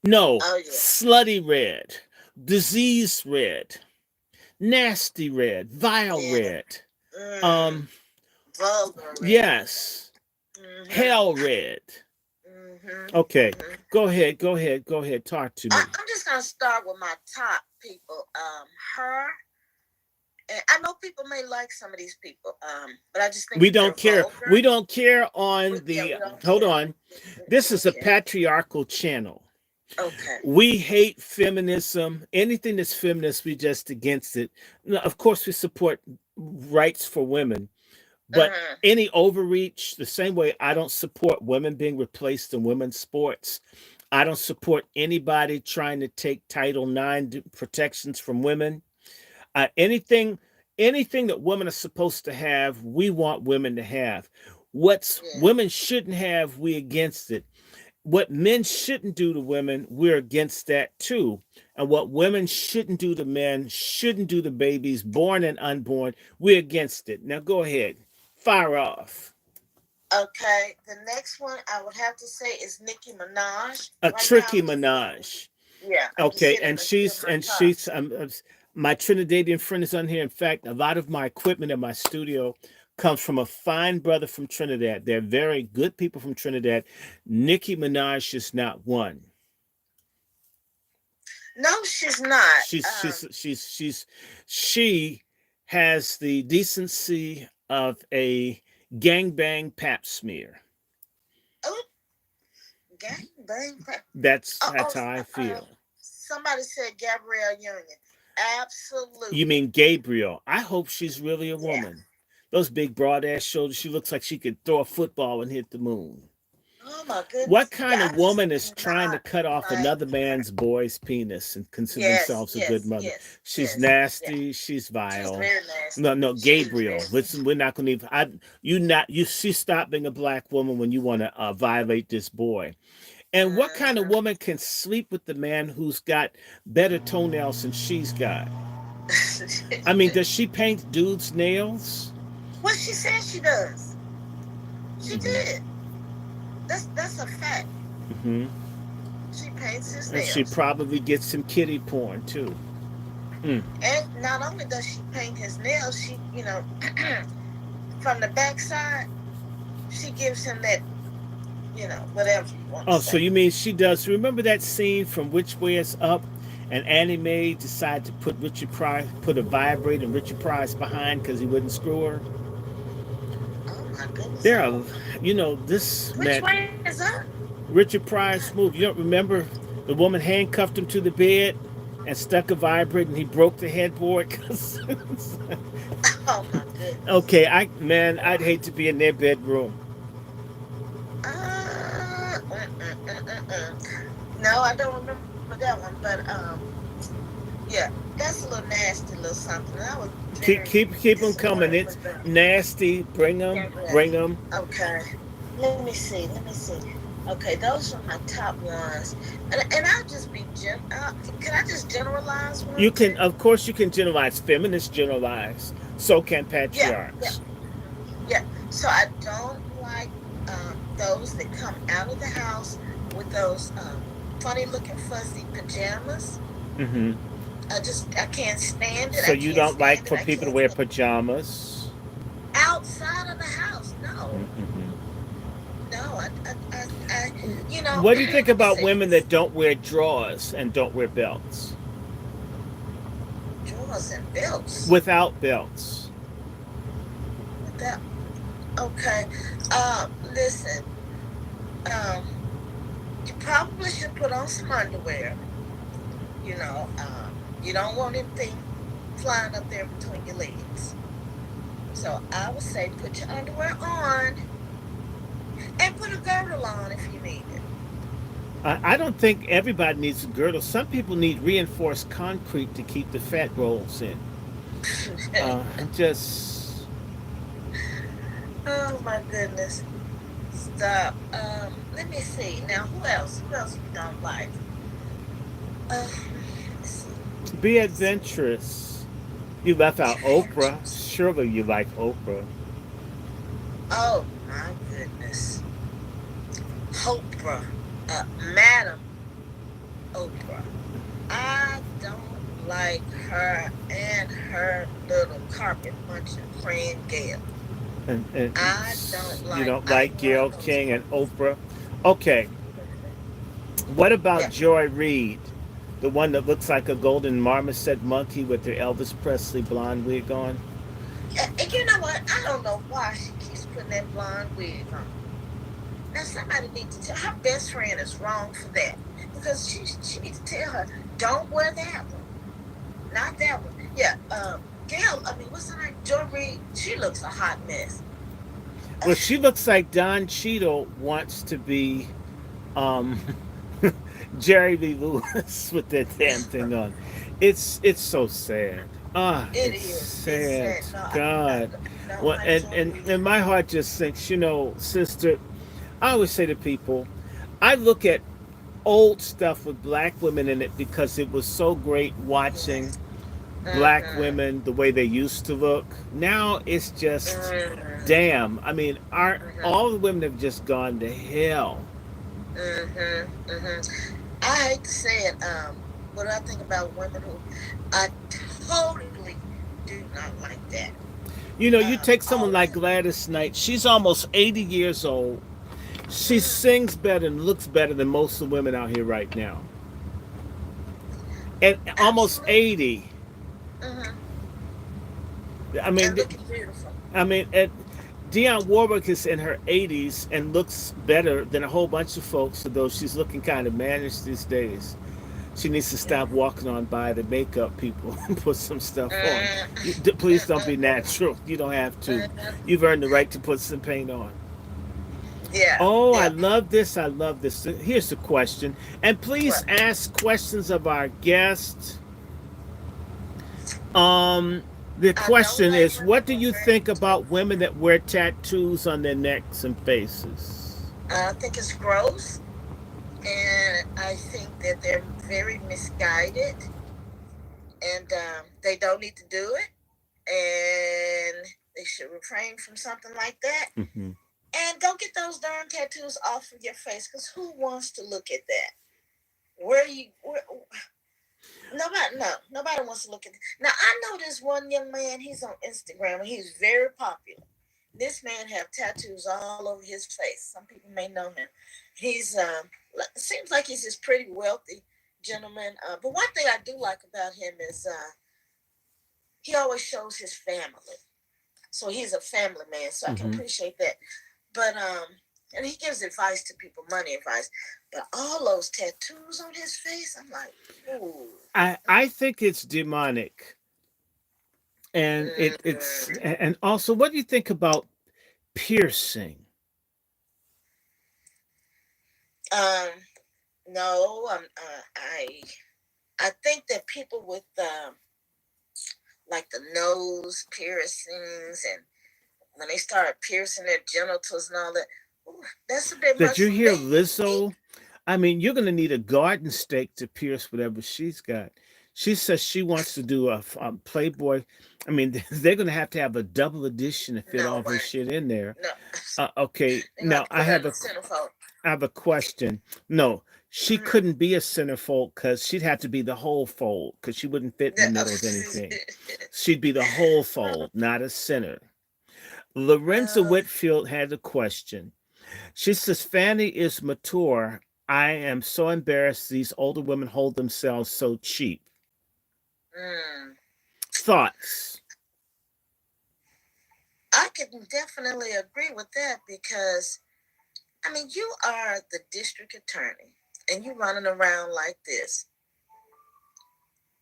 [SPEAKER 1] No,
[SPEAKER 2] Oh yeah.
[SPEAKER 1] slutty red, disease red, nasty red, vile
[SPEAKER 2] Yeah.
[SPEAKER 1] red.
[SPEAKER 2] Mm,
[SPEAKER 1] Um,
[SPEAKER 2] vulgar red.
[SPEAKER 1] yes,
[SPEAKER 2] Mhm.
[SPEAKER 1] hell red.
[SPEAKER 2] Mhm.
[SPEAKER 1] Okay,
[SPEAKER 2] Mhm.
[SPEAKER 1] go ahead, talk to me.
[SPEAKER 2] I'm just gonna start with my top people. Her, and I know people may like some of these people, but I just think
[SPEAKER 1] We
[SPEAKER 2] that they're
[SPEAKER 1] don't care. We
[SPEAKER 2] vulgar.
[SPEAKER 1] don't care on
[SPEAKER 2] Yeah,
[SPEAKER 1] the.
[SPEAKER 2] we don't
[SPEAKER 1] Hold
[SPEAKER 2] care.
[SPEAKER 1] on.
[SPEAKER 2] We
[SPEAKER 1] This is
[SPEAKER 2] don't
[SPEAKER 1] a
[SPEAKER 2] care.
[SPEAKER 1] patriarchal channel.
[SPEAKER 2] Okay.
[SPEAKER 1] We hate feminism. Anything that's feminist, we just against it. Now, of course, we support rights for women, but
[SPEAKER 2] Mhm.
[SPEAKER 1] any overreach, the same way I don't support women being replaced in women's sports. I don't support anybody trying to take Title IX protections from women. Anything anything that women are supposed to have, we want women to have. What's
[SPEAKER 2] Yeah.
[SPEAKER 1] women shouldn't have, we against it. What men shouldn't do to women, we're against that too. And what women shouldn't do to men, shouldn't do to babies, born and unborn, we're against it. Now go ahead, fire off.
[SPEAKER 2] Okay. The next one I would have to say is Nicki Minaj.
[SPEAKER 1] A
[SPEAKER 2] Right now,
[SPEAKER 1] tricky Minaj.
[SPEAKER 2] I'm just
[SPEAKER 1] Okay,
[SPEAKER 2] sitting at two of my top.
[SPEAKER 1] my Trinidadian friend is on here. In fact, a lot of my equipment in my studio comes from a fine brother from Trinidad. They're very good people from Trinidad. Nicki Minaj is not one.
[SPEAKER 2] No, she's not.
[SPEAKER 1] She's she has the decency of a gangbang pap smear.
[SPEAKER 2] Oh, gang bang.
[SPEAKER 1] That's
[SPEAKER 2] Oh,
[SPEAKER 1] that's how I
[SPEAKER 2] uh,
[SPEAKER 1] feel.
[SPEAKER 2] somebody said Gabrielle Union.
[SPEAKER 1] You
[SPEAKER 2] Absolutely.
[SPEAKER 1] mean Gabriel? I hope she's really a
[SPEAKER 2] Yeah.
[SPEAKER 1] woman. Those big broad ass shoulders. She looks like she could throw a football and hit the moon.
[SPEAKER 2] Oh my
[SPEAKER 1] What
[SPEAKER 2] goodness.
[SPEAKER 1] kind
[SPEAKER 2] Yeah,
[SPEAKER 1] of
[SPEAKER 2] I just
[SPEAKER 1] woman is trying to
[SPEAKER 2] cannot
[SPEAKER 1] cut off
[SPEAKER 2] like
[SPEAKER 1] another
[SPEAKER 2] her.
[SPEAKER 1] man's boy's penis and consider
[SPEAKER 2] Yes,
[SPEAKER 1] themselves a good
[SPEAKER 2] yes,
[SPEAKER 1] mother?
[SPEAKER 2] yes,
[SPEAKER 1] She's
[SPEAKER 2] yes. Yeah.
[SPEAKER 1] nasty. She's
[SPEAKER 2] She's
[SPEAKER 1] vile.
[SPEAKER 2] very
[SPEAKER 1] No,
[SPEAKER 2] nasty.
[SPEAKER 1] no,
[SPEAKER 2] She is very
[SPEAKER 1] Gabriel. Listen,
[SPEAKER 2] nasty.
[SPEAKER 1] we're not going to even. You not you. She stop being a black woman when you want to violate this boy. And what kind of
[SPEAKER 2] Hmm.
[SPEAKER 1] woman can sleep with the man who's got better toenails than she's got? I mean, does she paint dudes' nails?
[SPEAKER 2] What she said she does. She
[SPEAKER 1] Mm-hmm.
[SPEAKER 2] did. That's a fact.
[SPEAKER 1] Mm-hmm.
[SPEAKER 2] She paints his
[SPEAKER 1] And she
[SPEAKER 2] nails.
[SPEAKER 1] probably gets some kitty porn too. Mm.
[SPEAKER 2] And not only does she paint his nails, she, from the backside, she gives him that, whatever you want to
[SPEAKER 1] Oh, so
[SPEAKER 2] say.
[SPEAKER 1] you mean she does? Remember that scene from Which Way Is Up? And Annie Mae decided to put a vibrator in Richard Pryor's behind because he wouldn't screw her.
[SPEAKER 2] Oh my goodness,
[SPEAKER 1] There
[SPEAKER 2] I
[SPEAKER 1] are,
[SPEAKER 2] don't.
[SPEAKER 1] this
[SPEAKER 2] Which
[SPEAKER 1] man,
[SPEAKER 2] way is up?
[SPEAKER 1] Richard Pryor's move. You don't remember the woman handcuffed him to the bed and stuck a vibrator and he broke the headboard?
[SPEAKER 2] Oh my goodness.
[SPEAKER 1] Okay, I'd hate to be in their bedroom.
[SPEAKER 2] No, I don't remember that one, but yeah, that's a little nasty, little something. I was very
[SPEAKER 1] Keep them
[SPEAKER 2] disappointed
[SPEAKER 1] coming.
[SPEAKER 2] with
[SPEAKER 1] It's
[SPEAKER 2] that.
[SPEAKER 1] nasty. Bring them.
[SPEAKER 2] Yeah.
[SPEAKER 1] Bring them.
[SPEAKER 2] Okay. Let me see. Let me see. Okay, those are my top ones, and I'll just be can I just generalize one or
[SPEAKER 1] You
[SPEAKER 2] two?
[SPEAKER 1] can, of course, you can generalize. Feminists generalize. So can
[SPEAKER 2] Yeah, yeah,
[SPEAKER 1] patriarchs.
[SPEAKER 2] yeah. So I don't like those that come out of the house with those funny looking fuzzy pajamas.
[SPEAKER 1] Hmm.
[SPEAKER 2] I can't stand it.
[SPEAKER 1] So
[SPEAKER 2] I
[SPEAKER 1] you
[SPEAKER 2] can't
[SPEAKER 1] don't
[SPEAKER 2] stand
[SPEAKER 1] like
[SPEAKER 2] it.
[SPEAKER 1] for
[SPEAKER 2] I
[SPEAKER 1] people to
[SPEAKER 2] can't
[SPEAKER 1] wear
[SPEAKER 2] stand
[SPEAKER 1] pajamas.
[SPEAKER 2] outside of the house. No,
[SPEAKER 1] Hmm.
[SPEAKER 2] no.
[SPEAKER 1] What do you think
[SPEAKER 2] Let me
[SPEAKER 1] about
[SPEAKER 2] see.
[SPEAKER 1] women that don't wear drawers and don't wear belts?
[SPEAKER 2] Drawers and belts.
[SPEAKER 1] Without belts.
[SPEAKER 2] With that. Okay. Listen. Um, you probably should put on some underwear. You don't want anything flying up there between your legs. So I would say put your underwear on and put a girdle on if you need it.
[SPEAKER 1] I don't think everybody needs a girdle. Some people need reinforced concrete to keep the fat rolls in. Just
[SPEAKER 2] Oh my goodness. Stop. Let me see. Now who else? Who else you don't like? Let's see.
[SPEAKER 1] be
[SPEAKER 2] Let's see.
[SPEAKER 1] adventurous. You left out Oprah. Surely you like Oprah.
[SPEAKER 2] Oh my goodness. Oprah. Madam Oprah. I don't like her and her little carpet munching friend Gail.
[SPEAKER 1] And
[SPEAKER 2] I don't
[SPEAKER 1] you
[SPEAKER 2] like
[SPEAKER 1] don't like
[SPEAKER 2] either one
[SPEAKER 1] Gail
[SPEAKER 2] of those
[SPEAKER 1] King and
[SPEAKER 2] people.
[SPEAKER 1] Oprah. Okay, what about
[SPEAKER 2] Yeah.
[SPEAKER 1] Joy Reid? The one that looks like a golden marmoset monkey with their Elvis Presley blonde wig on.
[SPEAKER 2] Yeah. And you know what? I don't know why she keeps putting that blonde wig on. Now somebody needs to tell her best friend is wrong for that. Because she needs to tell her, don't wear that one. Not that one. Yeah. Gail, I mean, what's her name? Joy Reid. She looks a hot mess.
[SPEAKER 1] Well, she looks like Don Cheadle wants to be um, Jerry Lee Lewis with that damn thing on. It's so sad. Ah,
[SPEAKER 2] It
[SPEAKER 1] it's
[SPEAKER 2] is. It's
[SPEAKER 1] sad.
[SPEAKER 2] sad. No, I
[SPEAKER 1] God.
[SPEAKER 2] don't
[SPEAKER 1] Well,
[SPEAKER 2] like
[SPEAKER 1] and,
[SPEAKER 2] Joy
[SPEAKER 1] and
[SPEAKER 2] Reid.
[SPEAKER 1] and my heart just thinks, sister. I always say to people, I look at old stuff with black women in it because it was so great watching
[SPEAKER 2] Yes.
[SPEAKER 1] black
[SPEAKER 2] Mm-hmm.
[SPEAKER 1] women the way they used to look. Now it's just
[SPEAKER 2] Mm-hmm.
[SPEAKER 1] damn. I mean, our
[SPEAKER 2] Mm-hmm.
[SPEAKER 1] all the women have just gone to hell.
[SPEAKER 2] Mm-hmm. Mm-hmm. I hate to say it. What do I think about women who I totally do not like that.
[SPEAKER 1] You take
[SPEAKER 2] All
[SPEAKER 1] someone
[SPEAKER 2] of
[SPEAKER 1] like
[SPEAKER 2] them.
[SPEAKER 1] Gladys Knight. She's almost 80 years old. She
[SPEAKER 2] Mm-hmm.
[SPEAKER 1] sings better and looks better than most of the women out here right now. And almost
[SPEAKER 2] Absolutely.
[SPEAKER 1] 80.
[SPEAKER 2] Mm-hmm.
[SPEAKER 1] I
[SPEAKER 2] And
[SPEAKER 1] mean,
[SPEAKER 2] looking beautiful.
[SPEAKER 1] I mean, Dionne Warwick is in her 80s and looks better than a whole bunch of folks, although she's looking kind of mannish these days. She needs to
[SPEAKER 2] Yeah.
[SPEAKER 1] stop walking on by the makeup people and put some stuff on. Please don't be
[SPEAKER 2] Mm-hmm.
[SPEAKER 1] natural. You don't have to.
[SPEAKER 2] Mm-hmm.
[SPEAKER 1] You've earned the right to put some paint on.
[SPEAKER 2] Yeah.
[SPEAKER 1] Oh, I
[SPEAKER 2] Yeah.
[SPEAKER 1] love this. I love this. Here's the question. And please
[SPEAKER 2] What?
[SPEAKER 1] ask questions of our guest. Um, the
[SPEAKER 2] I don't
[SPEAKER 1] question
[SPEAKER 2] like
[SPEAKER 1] is,
[SPEAKER 2] women
[SPEAKER 1] what do
[SPEAKER 2] who
[SPEAKER 1] you
[SPEAKER 2] wear
[SPEAKER 1] think about
[SPEAKER 2] tattoos.
[SPEAKER 1] women that wear tattoos on their necks and faces?
[SPEAKER 2] I think it's gross, and I think that they're very misguided, and they don't need to do it, and they should refrain from something like that.
[SPEAKER 1] Hmm.
[SPEAKER 2] And don't get those darn tattoos off of your face, because who wants to look at that? Where you? Nobody wants to look at. Now I know this one young man. He's on Instagram and he's very popular. This man have tattoos all over his face. Some people may know him. He's seems like he's this pretty wealthy gentleman. But one thing I do like about him is he always shows his family. So he's a family man. So I can appreciate that. But and he gives advice to people, money advice. But all those tattoos on his face, I'm like, ooh.
[SPEAKER 1] I think it's demonic. And it's and also, what do you think about piercing?
[SPEAKER 2] Um, no, I think that people with like the nose piercings and when they start piercing their genitals and all that, ooh, that's a bit
[SPEAKER 1] Did
[SPEAKER 2] much
[SPEAKER 1] you
[SPEAKER 2] for
[SPEAKER 1] hear
[SPEAKER 2] me.
[SPEAKER 1] Lizzo? I mean, you're going to need a garden stake to pierce whatever she's got. She says she wants to do a Playboy. I mean, they're going to have a double edition to fit
[SPEAKER 2] No
[SPEAKER 1] all her
[SPEAKER 2] way.
[SPEAKER 1] shit in there.
[SPEAKER 2] No.
[SPEAKER 1] Okay,
[SPEAKER 2] They're gonna have
[SPEAKER 1] now
[SPEAKER 2] to put her in the centerfold.
[SPEAKER 1] I have a question. No, she
[SPEAKER 2] Mm-hmm.
[SPEAKER 1] couldn't be a centerfold because she'd have to be the whole fold because she wouldn't fit in the middle of anything. She'd be the whole fold, not a center. Lorenza
[SPEAKER 2] uh,
[SPEAKER 1] Whitfield had a question. She says, Fanny is mature. I am so embarrassed these older women hold themselves so cheap.
[SPEAKER 2] mm.
[SPEAKER 1] Thoughts?
[SPEAKER 2] I can definitely agree with that because I mean you are the district attorney and you running around like this.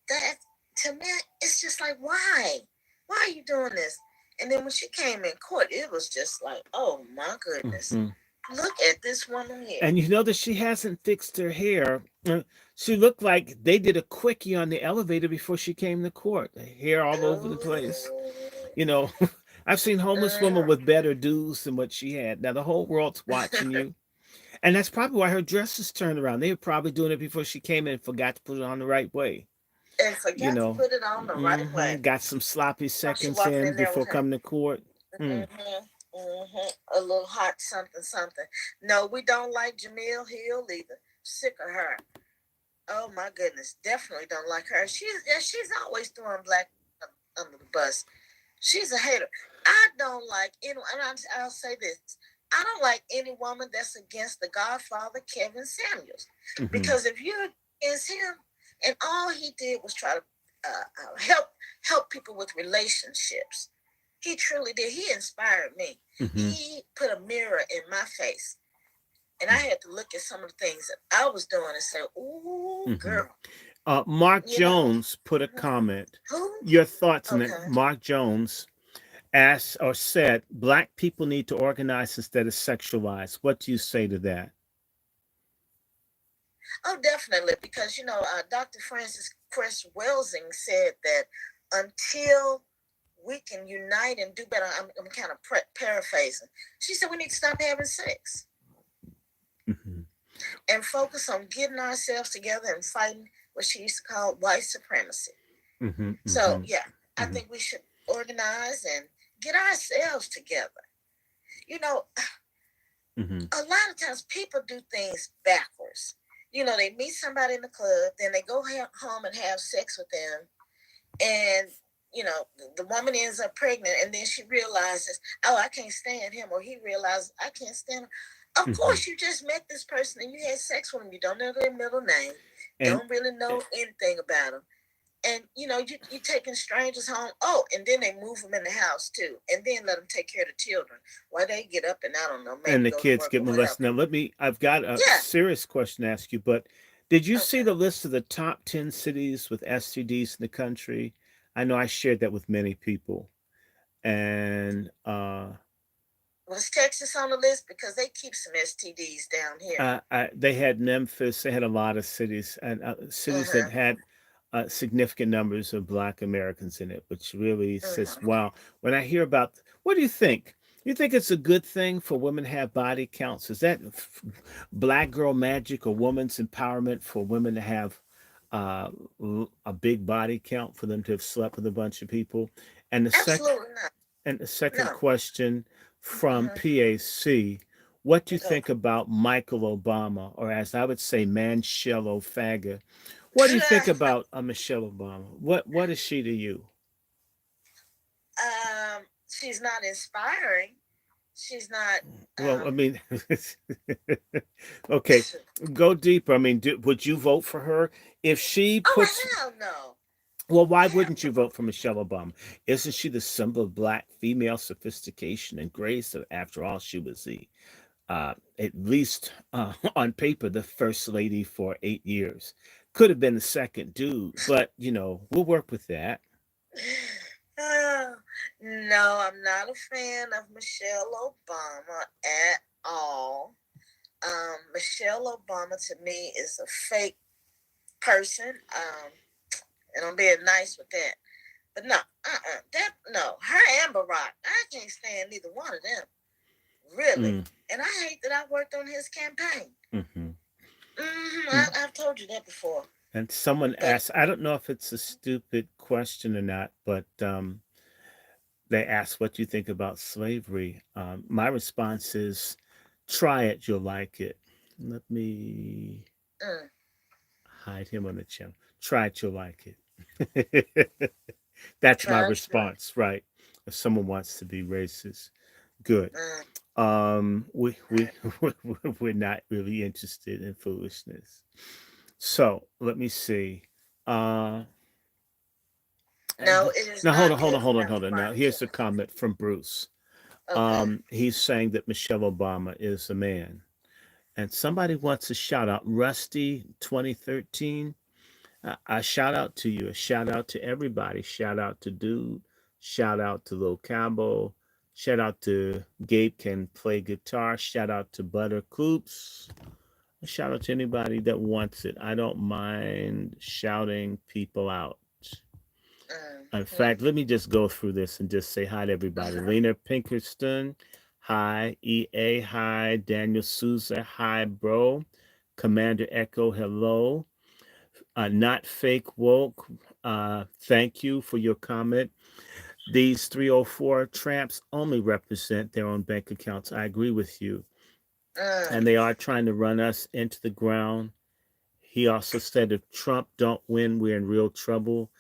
[SPEAKER 2] That to me it's just like why are you doing this? And then when she came in court, it was just like, oh my goodness,
[SPEAKER 1] Hmm.
[SPEAKER 2] look at this woman here.
[SPEAKER 1] And you know that she hasn't fixed her hair. She looked like they did a quickie on the elevator before she came to court. Hair all over the place.
[SPEAKER 2] Ooh.
[SPEAKER 1] You know, I've seen homeless women with better dues than what she had. Now the whole world's watching you. And that's probably why her dress is turned around. They were probably doing it before she came in and forgot to put it on the right way.
[SPEAKER 2] And
[SPEAKER 1] You
[SPEAKER 2] forgot to
[SPEAKER 1] know,
[SPEAKER 2] put it on the right way.
[SPEAKER 1] got some sloppy
[SPEAKER 2] So she
[SPEAKER 1] seconds
[SPEAKER 2] walking
[SPEAKER 1] in
[SPEAKER 2] in there
[SPEAKER 1] before
[SPEAKER 2] with her
[SPEAKER 1] coming to court. Mm.
[SPEAKER 2] a little hot something something. No, we don't like Jamil Hill either. Sick of her. Oh my goodness, definitely don't like her. She's always throwing black under the bus. She's a hater. I don't like anyone. I'll say this: I don't like any woman that's against the Godfather Kevin Samuels,
[SPEAKER 1] Hmm.
[SPEAKER 2] because if you're against him, and all he did was try to help people with relationships. He truly did. He inspired me.
[SPEAKER 1] Hmm.
[SPEAKER 2] He put a mirror in my face, and I had to look at some of the things that I was doing and say, "Ooh,
[SPEAKER 1] Hmm.
[SPEAKER 2] girl,
[SPEAKER 1] Mark
[SPEAKER 2] you know
[SPEAKER 1] Jones put a comment.
[SPEAKER 2] who?"
[SPEAKER 1] Your thoughts on it?
[SPEAKER 2] Okay.
[SPEAKER 1] Mark Jones asked or said, "Black people need to organize instead of sexualize." What do you say to that?
[SPEAKER 2] Oh, definitely, because Dr. Francis Chris Welsing said that until we can unite and do better, I'm kind of paraphrasing. She said we need to stop having sex
[SPEAKER 1] Hmm.
[SPEAKER 2] and focus on getting ourselves together and fighting what she used to call white supremacy.
[SPEAKER 1] Hmm.
[SPEAKER 2] So,
[SPEAKER 1] Hmm.
[SPEAKER 2] yeah, I
[SPEAKER 1] Hmm.
[SPEAKER 2] think we should organize and get ourselves together. You know,
[SPEAKER 1] Hmm.
[SPEAKER 2] a lot of times people do things backwards. They meet somebody in the club, then they go home and have sex with them, and the woman ends up pregnant, and then she realizes, oh, I can't stand him, or he realizes I can't stand him. Of
[SPEAKER 1] Hmm.
[SPEAKER 2] course, you just met this person and you had sex with them. You don't know their middle name,
[SPEAKER 1] And
[SPEAKER 2] don't really know anything about them, and you taking strangers home. Oh, and then they move them in the house too, and then let them take care of the children while they get up and I don't know, maybe
[SPEAKER 1] the
[SPEAKER 2] go to
[SPEAKER 1] kids
[SPEAKER 2] work
[SPEAKER 1] get
[SPEAKER 2] or
[SPEAKER 1] molested.
[SPEAKER 2] whatever.
[SPEAKER 1] Now, I've got a
[SPEAKER 2] Yeah.
[SPEAKER 1] serious question to ask you, but did you see
[SPEAKER 2] Okay.
[SPEAKER 1] the list of the top 10 cities with STDs in the country? I know I shared that with many people. And
[SPEAKER 2] Was Texas on the list because they keep some STDs down here?
[SPEAKER 1] they had Memphis, they had a lot of cities, and
[SPEAKER 2] Uh
[SPEAKER 1] cities that
[SPEAKER 2] huh.
[SPEAKER 1] had significant numbers of Black Americans in it, which really says,
[SPEAKER 2] Mm-hmm.
[SPEAKER 1] wow. When I hear about, what do you think? You think it's a good thing for women to have body counts? Is that black girl magic or woman's empowerment for women to have uh, a big body count for them to have slept with a bunch of people? And the second
[SPEAKER 2] Absolutely not.
[SPEAKER 1] and the second
[SPEAKER 2] No.
[SPEAKER 1] question from
[SPEAKER 2] Mm-hmm.
[SPEAKER 1] PAC. What do you
[SPEAKER 2] Okay.
[SPEAKER 1] think about Michael Obama, or as I would say, Manchelo Faggot? What do you think about Michelle Obama? What is she to you?
[SPEAKER 2] She's not inspiring. She's not.
[SPEAKER 1] Well, I
[SPEAKER 2] Um,
[SPEAKER 1] mean, okay, go deeper. I mean, would you vote for her if she
[SPEAKER 2] oh
[SPEAKER 1] puts?
[SPEAKER 2] hell no,
[SPEAKER 1] Well, why
[SPEAKER 2] hell
[SPEAKER 1] wouldn't you
[SPEAKER 2] no.
[SPEAKER 1] vote for Michelle Obama? Isn't she the symbol of black female sophistication and grace? After all, she was the at least on paper, the first lady for 8 years. Could have been the second dude, but we'll work with that.
[SPEAKER 2] Oh, no, I'm not a fan of Michelle Obama at all. Michelle Obama to me is a fake person. And I'm being nice with that. But no, that no, her and Barack, I can't stand neither one of them, really.
[SPEAKER 1] Mm,
[SPEAKER 2] And I hate that I worked on his campaign.
[SPEAKER 1] hmm
[SPEAKER 2] I've told you that before.
[SPEAKER 1] And someone
[SPEAKER 2] But
[SPEAKER 1] asked, I don't know if it's a stupid question or not, but they asked what you think about slavery. My response is, try it, you'll like it. Let me
[SPEAKER 2] mm,
[SPEAKER 1] hide him on the channel. Try it, you'll like it. That's my
[SPEAKER 2] try it.
[SPEAKER 1] response, right? If someone wants to be racist, good.
[SPEAKER 2] Mm,
[SPEAKER 1] We we're not really interested in foolishness. So let me see. Uh,
[SPEAKER 2] no, it is
[SPEAKER 1] now hold
[SPEAKER 2] not
[SPEAKER 1] on, hold on,
[SPEAKER 2] good
[SPEAKER 1] hold on,
[SPEAKER 2] enough
[SPEAKER 1] hold
[SPEAKER 2] for
[SPEAKER 1] on.
[SPEAKER 2] my
[SPEAKER 1] Now here's a
[SPEAKER 2] children.
[SPEAKER 1] comment from Bruce.
[SPEAKER 2] Okay.
[SPEAKER 1] He's saying that Michelle Obama is a man, and somebody wants a shout out. Rusty 2013. A shout out to you. A shout out to everybody. Shout out to Dude. Shout out to Lil Cabo. Shout out to Gabe can play guitar. Shout out to Butter Coops. A shout out to anybody that wants it. I don't mind shouting people out. In
[SPEAKER 2] Mm-hmm.
[SPEAKER 1] fact, let me just go through this and just say hi to everybody. Lena Pinkerston, hi. EA, hi. Daniel Souza, hi, bro. Commander Echo, hello. Not fake woke. Thank you for your comment. These 304 tramps only represent their own bank accounts. I agree with you. And they
[SPEAKER 2] Mm.
[SPEAKER 1] are trying to run us into the ground. He also said if Trump don't win, we're in real trouble.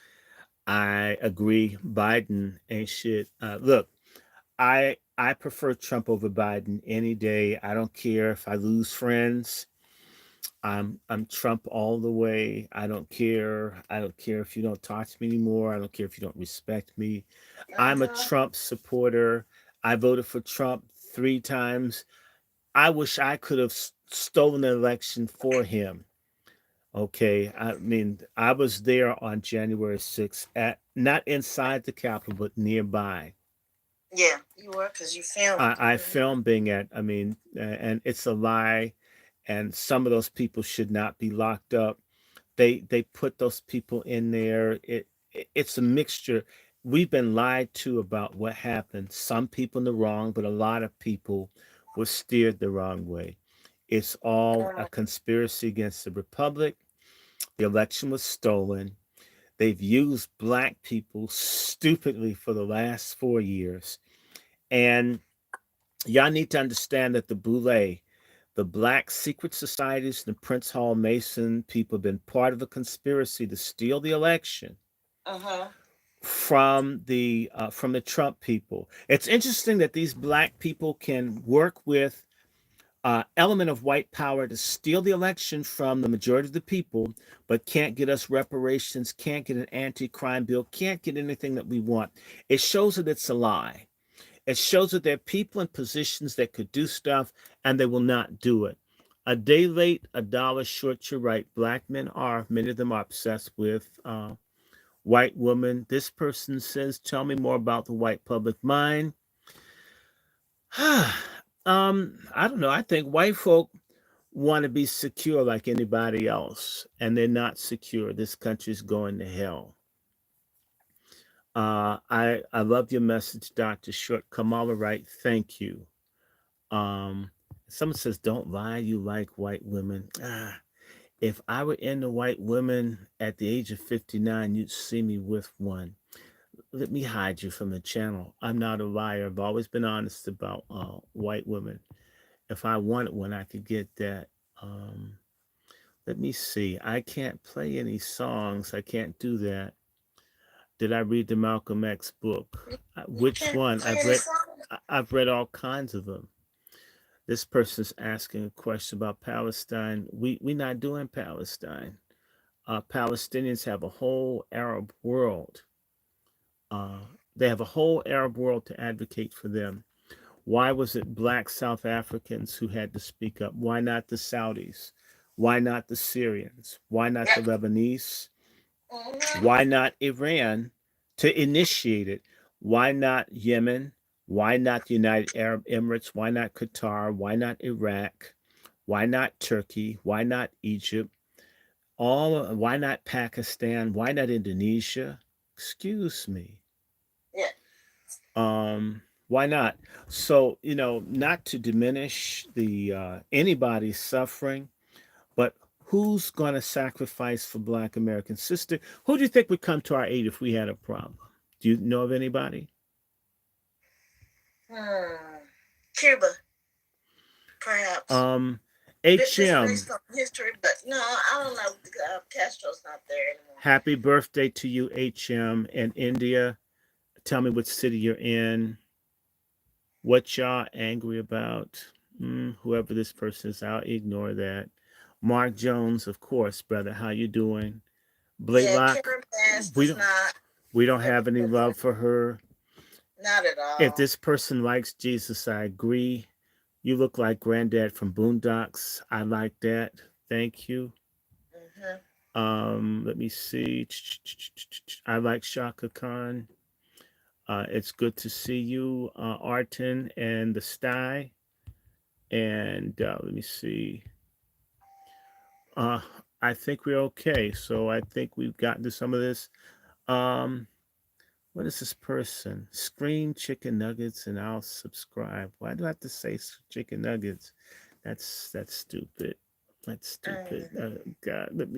[SPEAKER 1] I agree. Biden ain't shit. Look, I prefer Trump over Biden any day. I don't care if I lose friends. I'm Trump all the way. I don't care. I don't care if you don't talk to me anymore. I don't care if you don't respect me. I'm a
[SPEAKER 2] Uh-huh.
[SPEAKER 1] Trump supporter. I voted for Trump 3 times. I wish I could have stolen the election for him. Okay, I mean, I was there on January 6th, at not inside the Capitol, but nearby.
[SPEAKER 2] Yeah, you were because you filmed.
[SPEAKER 1] I filmed being at, I mean, and it's a lie, and some of those people should not be locked up. They put those people in there. It's a mixture. We've been lied to about what happened. Some people in the wrong, but a lot of people were steered the wrong way. It's all a
[SPEAKER 2] Mm.
[SPEAKER 1] conspiracy against the republic. The election was stolen. They've used black people stupidly for the last 4 years. And y'all need to understand that the Boule, the black secret societies, the Prince Hall Mason people have been part of a conspiracy to steal the election
[SPEAKER 2] Uh-huh.
[SPEAKER 1] from the Trump people. It's interesting that these black people can work with element of white power to steal the election from the majority of the people, but can't get us reparations, can't get an anti-crime bill, can't get anything that we want. It shows that it's a lie. It shows that there are people in positions that could do stuff and they will not do it. A day late, a dollar short. You're right. Black men are, many of them are obsessed with white women. This person says, tell me more about the white public mind. I don't know. I think white folk want to be secure like anybody else, and they're not secure. This country's going to hell. I love your message, Dr. Short. Kamala Wright, thank you. Um, Someone says, don't lie, you like white women. If I were into white women at the age of 59, you'd see me with one. Let me hide you from the channel. I'm not a liar. I've always been honest about white women. If I wanted one, I could get that. Um, Let me see. I can't play any songs. I can't do that. Did I read the Malcolm X book?
[SPEAKER 2] You
[SPEAKER 1] Which
[SPEAKER 2] can't
[SPEAKER 1] one?
[SPEAKER 2] play any song.
[SPEAKER 1] I've read all kinds of them. This person's asking a question about Palestine. We're not doing Palestine. Palestinians have a whole Arab world. Uh, they have a whole Arab world to advocate for them. Why was it black South Africans who had to speak up? Why not the Saudis? Why not the Syrians? Why not the
[SPEAKER 2] Yep.
[SPEAKER 1] Lebanese?
[SPEAKER 2] Mm-hmm.
[SPEAKER 1] Why not Iran to initiate it? Why not Yemen? Why not the United Arab Emirates? Why not Qatar? Why not Iraq? Why not Turkey? Why not Egypt? Why not Pakistan? Why not Indonesia? Excuse me.
[SPEAKER 2] Yeah.
[SPEAKER 1] Why not? So, not to diminish the anybody's suffering, but who's going to sacrifice for Black American sister? Who do you think would come to our aid if we had a problem? Do you know of anybody?
[SPEAKER 2] Cuba, perhaps.
[SPEAKER 1] Um,
[SPEAKER 2] This
[SPEAKER 1] HM,
[SPEAKER 2] based on history, but no, I don't know. Castro's not there anymore.
[SPEAKER 1] happy birthday to you, HM, and India. Tell me what city you're in, what y'all angry about. Whoever this person is, I'll ignore that. Mark Jones, of course, brother. How you doing?
[SPEAKER 2] Yeah,
[SPEAKER 1] Blaylock,
[SPEAKER 2] Karen Bass
[SPEAKER 1] we
[SPEAKER 2] does
[SPEAKER 1] don't
[SPEAKER 2] not.
[SPEAKER 1] we don't have any love for her.
[SPEAKER 2] Not at
[SPEAKER 1] If
[SPEAKER 2] all.
[SPEAKER 1] this person likes Jesus, I agree. You look like Granddad from Boondocks. I like that. Thank you.
[SPEAKER 2] Mm-hmm.
[SPEAKER 1] Let me see. I like Shaka Khan. It's good to see you, Arton and the Sty. And let me see. Uh, I think we're okay. So I think we've gotten to some of this. Um, what is this person? Scream chicken nuggets and I'll subscribe. Why do I have to say chicken nuggets? That's stupid. That's stupid.
[SPEAKER 2] Mm-hmm.
[SPEAKER 1] God,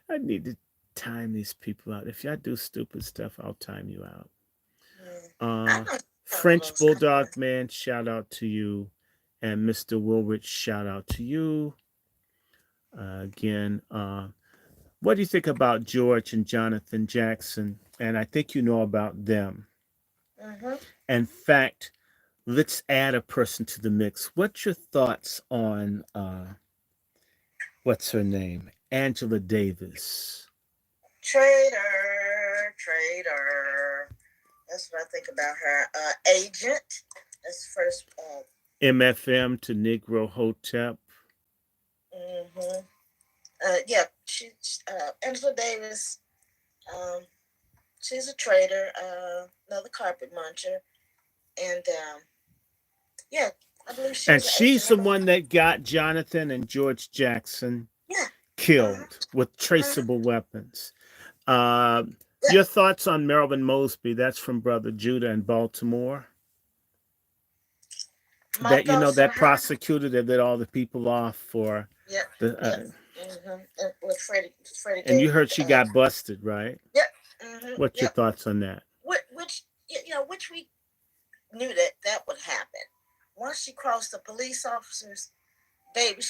[SPEAKER 1] I need to time these people out. If y'all do stupid stuff, I'll time you out.
[SPEAKER 2] Yeah. I
[SPEAKER 1] Uh,
[SPEAKER 2] know some of
[SPEAKER 1] French
[SPEAKER 2] those
[SPEAKER 1] Bulldog
[SPEAKER 2] comments.
[SPEAKER 1] Man, shout out to you. And Mr. Woolrich, shout out to you. Again, what do you think about George and Jonathan Jackson? And I think you know about them.
[SPEAKER 2] Mm-hmm.
[SPEAKER 1] In fact, let's add a person to the mix. What's your thoughts on what's her name? Angela Davis.
[SPEAKER 2] Traitor, traitor. That's what I think about her. Agent. That's the first.
[SPEAKER 1] MFM to Negro Hotep.
[SPEAKER 2] Mm-hmm. Yeah, Angela Davis. Um, she's a traitor. Another carpet muncher, and yeah, I believe she
[SPEAKER 1] And
[SPEAKER 2] was an
[SPEAKER 1] she's
[SPEAKER 2] agent.
[SPEAKER 1] the one that got Jonathan and George Jackson
[SPEAKER 2] Yeah. Uh-huh.
[SPEAKER 1] killed with
[SPEAKER 2] Uh-huh.
[SPEAKER 1] traceable weapons. Uh,
[SPEAKER 2] Yeah.
[SPEAKER 1] your thoughts on Melvin Mosby? That's from Brother Judah in Baltimore.
[SPEAKER 2] My
[SPEAKER 1] That
[SPEAKER 2] thoughts on
[SPEAKER 1] that
[SPEAKER 2] her.
[SPEAKER 1] prosecutor that let all the people off for
[SPEAKER 2] Yeah.
[SPEAKER 1] the
[SPEAKER 2] Yeah. Mm-hmm. With Freddie
[SPEAKER 1] and you
[SPEAKER 2] Davis.
[SPEAKER 1] heard she got busted, right?
[SPEAKER 2] Yep. Mm-hmm.
[SPEAKER 1] What's your
[SPEAKER 2] Yep.
[SPEAKER 1] thoughts on that?
[SPEAKER 2] Which which we knew that would happen. Once she crossed the police officers, baby,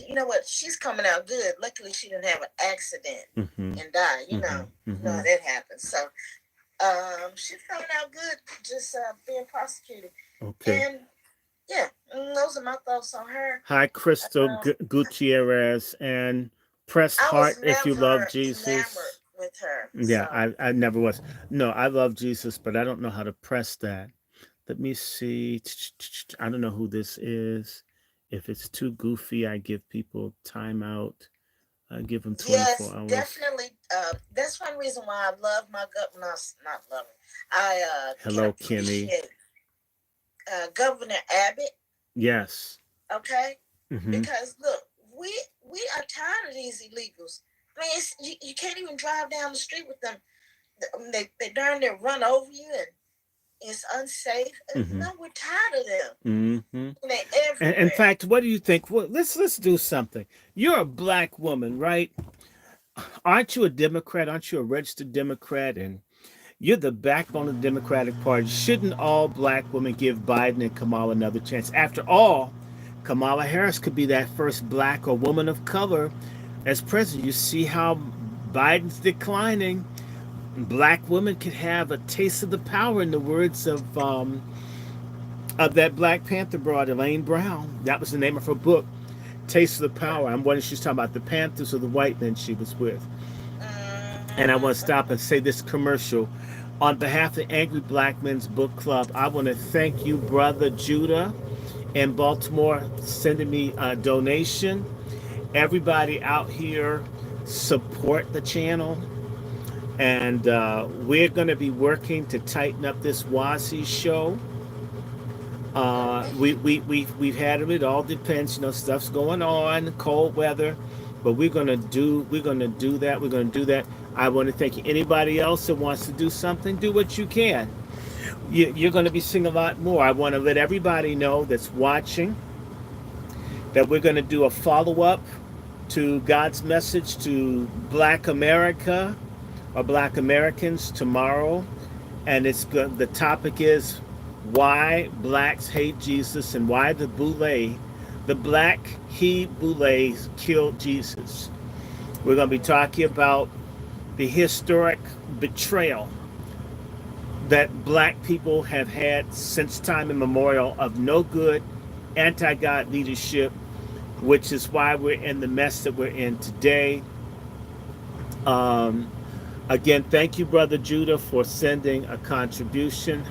[SPEAKER 2] you know what? She's coming out good. Luckily, she didn't have an accident
[SPEAKER 1] Mm-hmm.
[SPEAKER 2] and die.
[SPEAKER 1] Mm-hmm.
[SPEAKER 2] You know
[SPEAKER 1] Mm-hmm.
[SPEAKER 2] how that happens. So, she's coming out good, just being prosecuted.
[SPEAKER 1] Okay.
[SPEAKER 2] And yeah, those are my thoughts on her.
[SPEAKER 1] Hi, Crystal
[SPEAKER 2] Um,
[SPEAKER 1] Gutierrez, and press
[SPEAKER 2] I was
[SPEAKER 1] heart if you love
[SPEAKER 2] never enamored
[SPEAKER 1] Jesus.
[SPEAKER 2] with her.
[SPEAKER 1] Yeah,
[SPEAKER 2] So,
[SPEAKER 1] I never was. No, I love Jesus, but I don't know how to press that. Let me see. I don't know who this is. If it's too goofy, I give people timeout. I give them
[SPEAKER 2] yes,
[SPEAKER 1] 24 hours.
[SPEAKER 2] definitely. That's one reason why I love my gut. No, not love it. I can
[SPEAKER 1] Hello, Kenny.
[SPEAKER 2] appreciate Governor Abbott.
[SPEAKER 1] Yes.
[SPEAKER 2] Okay,
[SPEAKER 1] Mm-hmm.
[SPEAKER 2] because look, we are tired of these illegals. I mean, you can't even drive down the street with them. They darn near run over you, and it's unsafe.
[SPEAKER 1] Mm-hmm.
[SPEAKER 2] No, we're tired of them.
[SPEAKER 1] Mm-hmm.
[SPEAKER 2] And they're
[SPEAKER 1] And in
[SPEAKER 2] everywhere.
[SPEAKER 1] fact, what do you think? Well, let's do something. You're a black woman, right? Aren't you a Democrat? Aren't you a registered Democrat? And you're the backbone of the Democratic Party. Shouldn't all black women give Biden and Kamala another chance? After all, Kamala Harris could be that first black or woman of color as president. You see how Biden's declining. Black women could have a taste of the power, in the words of that Black Panther broad, Elaine Brown. That was the name of her book, Taste of the Power. I'm wondering if she's talking about the Panthers or the white men she was with. And I want to stop and say this commercial. On behalf of the Angry Black Men's Book Club, I want to thank you, Brother Judah in Baltimore, sending me a donation. Everybody out here, support the channel. And we're going to be working to tighten up this Wazzy show. We've had it. It all depends. Stuff's going on, cold weather, but we're gonna do that. We're gonna do that. I want to thank you. Anybody else that wants to do something, do what you can. You're going to be seeing a lot more. I want to let everybody know that's watching that we're going to do a follow up to God's message to Black America or Black Americans tomorrow, and the topic is why blacks hate Jesus and why the black Boulets killed Jesus. We're going to be talking about the historic betrayal that black people have had since time immemorial of no good anti-God leadership, which is why we're in the mess that we're in today. Again, thank you, Brother Judah, for sending a contribution.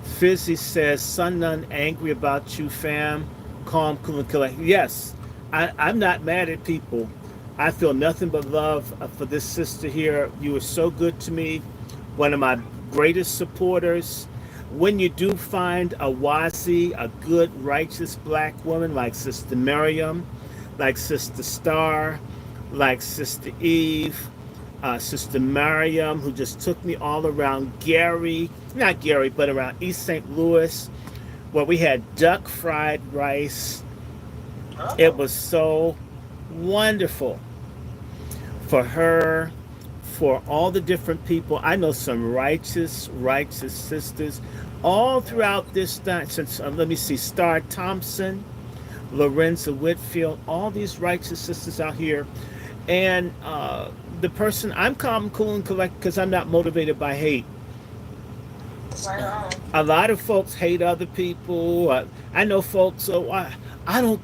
[SPEAKER 1] Fizzy says, son, none angry about you, fam. Calm, cool, and collect. Yes, I'm not mad at people. I feel nothing but love for this sister here. You were so good to me. One of my greatest supporters. When you do find a Wazi, a good, righteous black woman like Sister Miriam, like Sister Star, like Sister Eve, Sister Miriam, who just took me all around not Gary, but around East St. Louis, where we had duck fried rice. Oh. It was so wonderful. For her, for all the different people. I know some righteous sisters all throughout this time. Since, let me see, Star Thompson, Lorenza Whitfield, all these righteous sisters out here. And the person, I'm calm, cool, and collect because I'm not motivated by hate. Wow. A lot of folks hate other people. I know folks, I only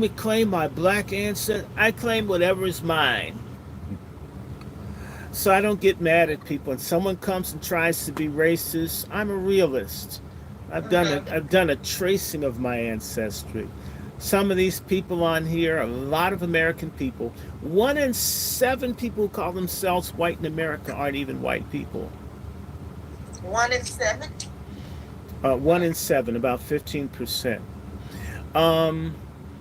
[SPEAKER 1] claim my black ancestors. I claim whatever is mine. So I don't get mad at people. When someone comes and tries to be racist, I'm a realist. I've done a tracing of my ancestry. Some of these people on here, a lot of American people, 1 in 7 people who call themselves white in America aren't even white people.
[SPEAKER 2] 1 in 7?
[SPEAKER 1] 1 in 7, about 15%.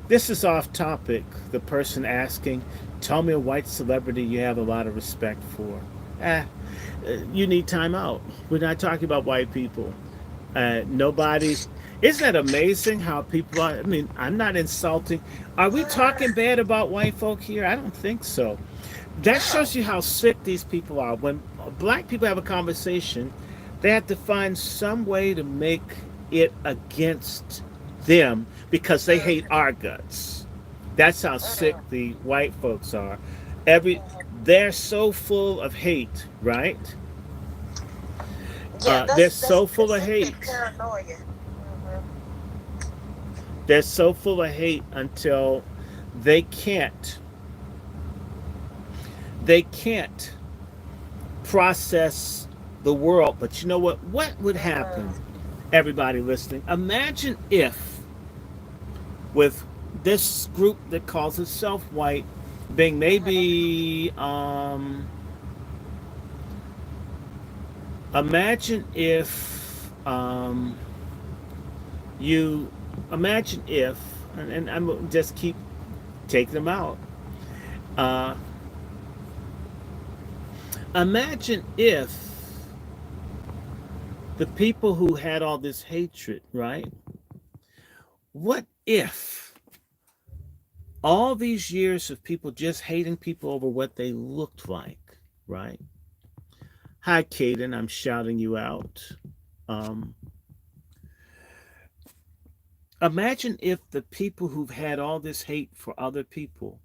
[SPEAKER 1] This is off topic. The person asking, tell me a white celebrity you have a lot of respect for. You need time out. We're not talking about white people. Nobody. Isn't that amazing how people are? I mean, I'm not insulting. Are we talking bad about white folk here? I don't think so. That shows you how sick these people are. When black people have a conversation, they have to find some way to make it against them because they hate our guts. That's how sick the white folks are. They're so full of hate, right?
[SPEAKER 2] Yeah,
[SPEAKER 1] they're so full of hate. They're so full of hate until they can't process the world. But you know what? What would happen, everybody listening? Imagine if, with this group that calls itself white, being maybe, imagine if and I'm just keep taking them out. Imagine if the people who had all this hatred, right? What if all these years of people just hating people over what they looked like, right? Hi, Caden, I'm shouting you out. Imagine if the people who've had all this hate for other people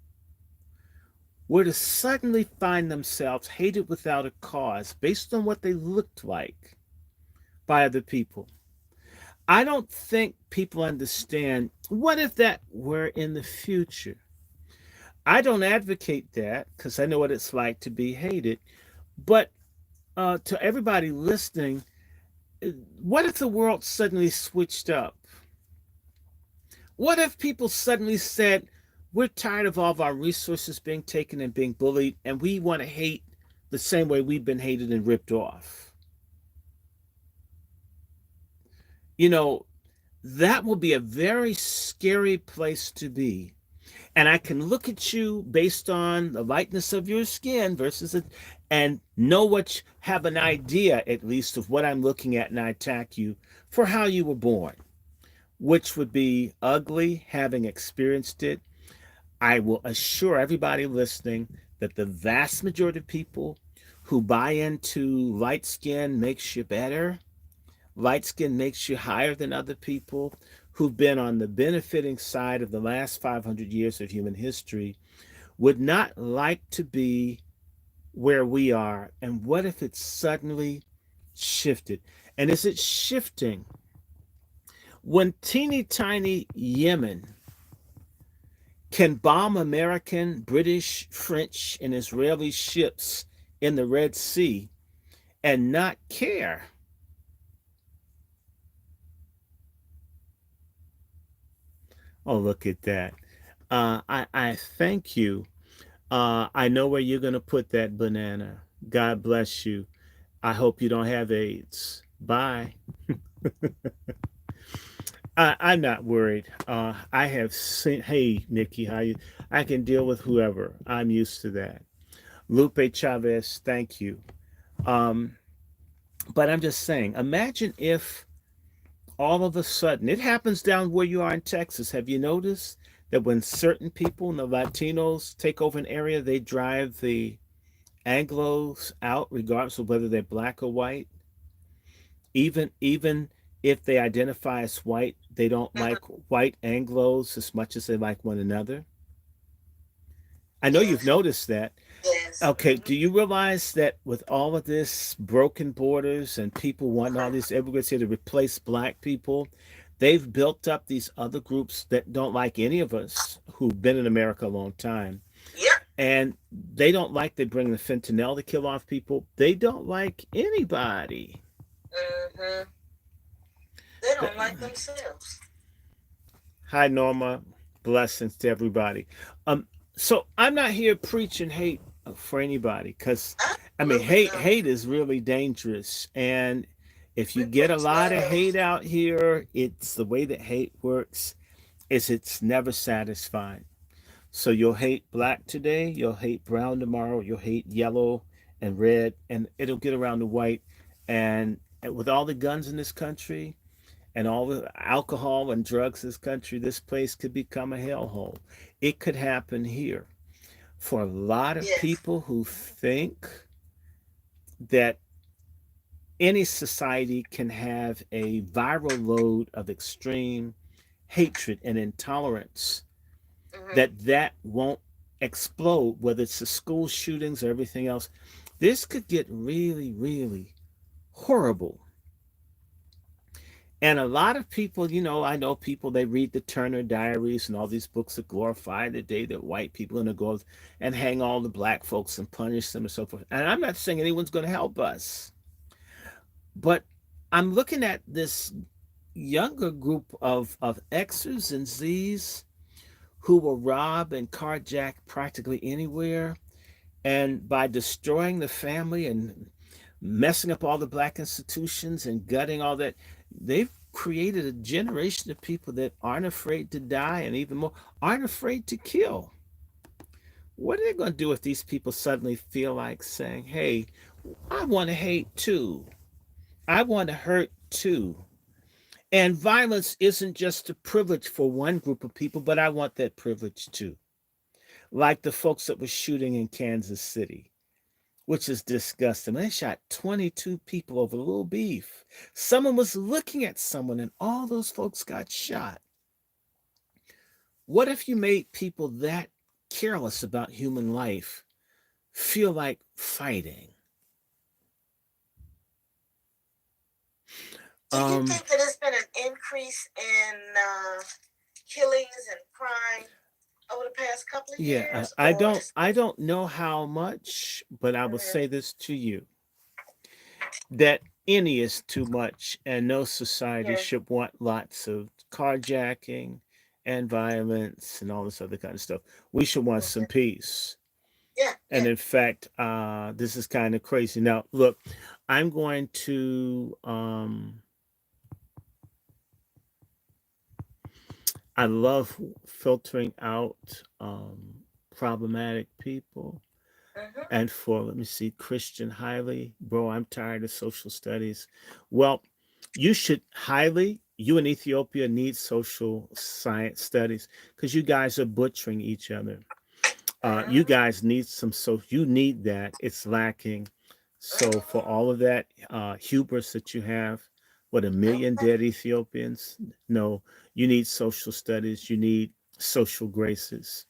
[SPEAKER 1] were to suddenly find themselves hated without a cause based on what they looked like by other people. I don't think people understand what if that were in the future. I don't advocate that because I know what it's like to be hated. But to everybody listening, what if the world suddenly switched up? What if people suddenly said, we're tired of all of our resources being taken and being bullied, and we want to hate the same way we've been hated and ripped off? You know, that will be a very scary place to be. And I can look at you based on the lightness of your skin versus it, and know what, have an idea at least of what I'm looking at, and I attack you for how you were born, which would be ugly having experienced it. I will assure everybody listening that the vast majority of people who buy into light skin makes you better, light skin makes you higher than other people who've been on the benefiting side of the last 500 years of human history would not like to be where we are. And what if it suddenly shifted? And is it shifting? When teeny tiny Yemen can bomb American, British, French, and Israeli ships in the Red Sea and not care. Oh, look at that. I thank you. I know where you're going to put that banana. God bless you. I hope you don't have AIDS. Bye. I'm not worried. I have seen. Hey, Nikki, how you? I can deal with whoever. I'm used to that. Lupe Chavez, thank you. Um, but I'm just saying. Imagine if all of a sudden it happens down where you are in Texas. Have you noticed that when certain people and the Latinos take over an area, they drive the Anglos out, regardless of whether they're black or white? Even if they identify as white, they don't like white Anglos as much as they like one another. I know you've
[SPEAKER 2] Yes.
[SPEAKER 1] noticed that.
[SPEAKER 2] Yes.
[SPEAKER 1] Okay, do you realize that with all of this broken borders and people wanting all these immigrants here to replace black people, they've built up these other groups that don't like any of us who've been in America a long time.
[SPEAKER 2] Yep.
[SPEAKER 1] And they don't like they bring the fentanyl to kill off people. They don't like anybody.
[SPEAKER 2] Mm-hmm. They don't like themselves.
[SPEAKER 1] Hi, Norma. Blessings to everybody. Um, so I'm not here preaching hate for anybody because I mean
[SPEAKER 2] Absolutely not.
[SPEAKER 1] hate is really dangerous. And if you
[SPEAKER 2] We
[SPEAKER 1] get a
[SPEAKER 2] preach
[SPEAKER 1] lot of
[SPEAKER 2] love.
[SPEAKER 1] hate out here, it's the way that hate works is it's never satisfied. So you'll hate black today, you'll hate brown tomorrow, you'll hate yellow and red, and it'll get around to white. And with all the guns in this country, and all the alcohol and drugs in this country, this place could become a hellhole. It could happen here. For a lot of
[SPEAKER 2] Yes.
[SPEAKER 1] people who think that any society can have a viral load of extreme hatred and intolerance,
[SPEAKER 2] Mm-hmm.
[SPEAKER 1] that won't explode, whether it's the school shootings or everything else, this could get really, really horrible. And a lot of people, I know people, they read the Turner Diaries and all these books that glorify the day that white people are going to go and hang all the black folks and punish them and so forth. And I'm not saying anyone's going to help us, but I'm looking at this younger group of Xers and Zs who will rob and carjack practically anywhere. And by destroying the family and messing up all the black institutions and gutting all that, they've created a generation of people that aren't afraid to die and even more aren't afraid to kill. What are they going to do if these people suddenly feel like saying, hey, I want to hate too? I want to hurt too. And violence isn't just a privilege for one group of people, but I want that privilege too. Like the folks that were shooting in Kansas City, which is disgusting. They shot 22 people over a little beef. Someone was looking at someone, and all those folks got shot. What if you made people that careless about human life feel like fighting?
[SPEAKER 2] Do you think that there's been an increase in killings and crime over the past couple of years?
[SPEAKER 1] I don't know how much, but I will say this to you, that any is too much, and no society should want lots of carjacking and violence and all this other kind of stuff. We should want some peace.
[SPEAKER 2] Yeah.
[SPEAKER 1] And in fact, this is kind of crazy. Now, look, I'm going to I love filtering out problematic people. And for, let me see, Christian Highly, bro, I'm tired of social studies. Well, you should highly, you in Ethiopia need social science studies because you guys are butchering each other. You guys need some, so you need that. It's lacking. So for all of that hubris that you have, what, 1 million dead Ethiopians? No, you need social studies. You need social graces.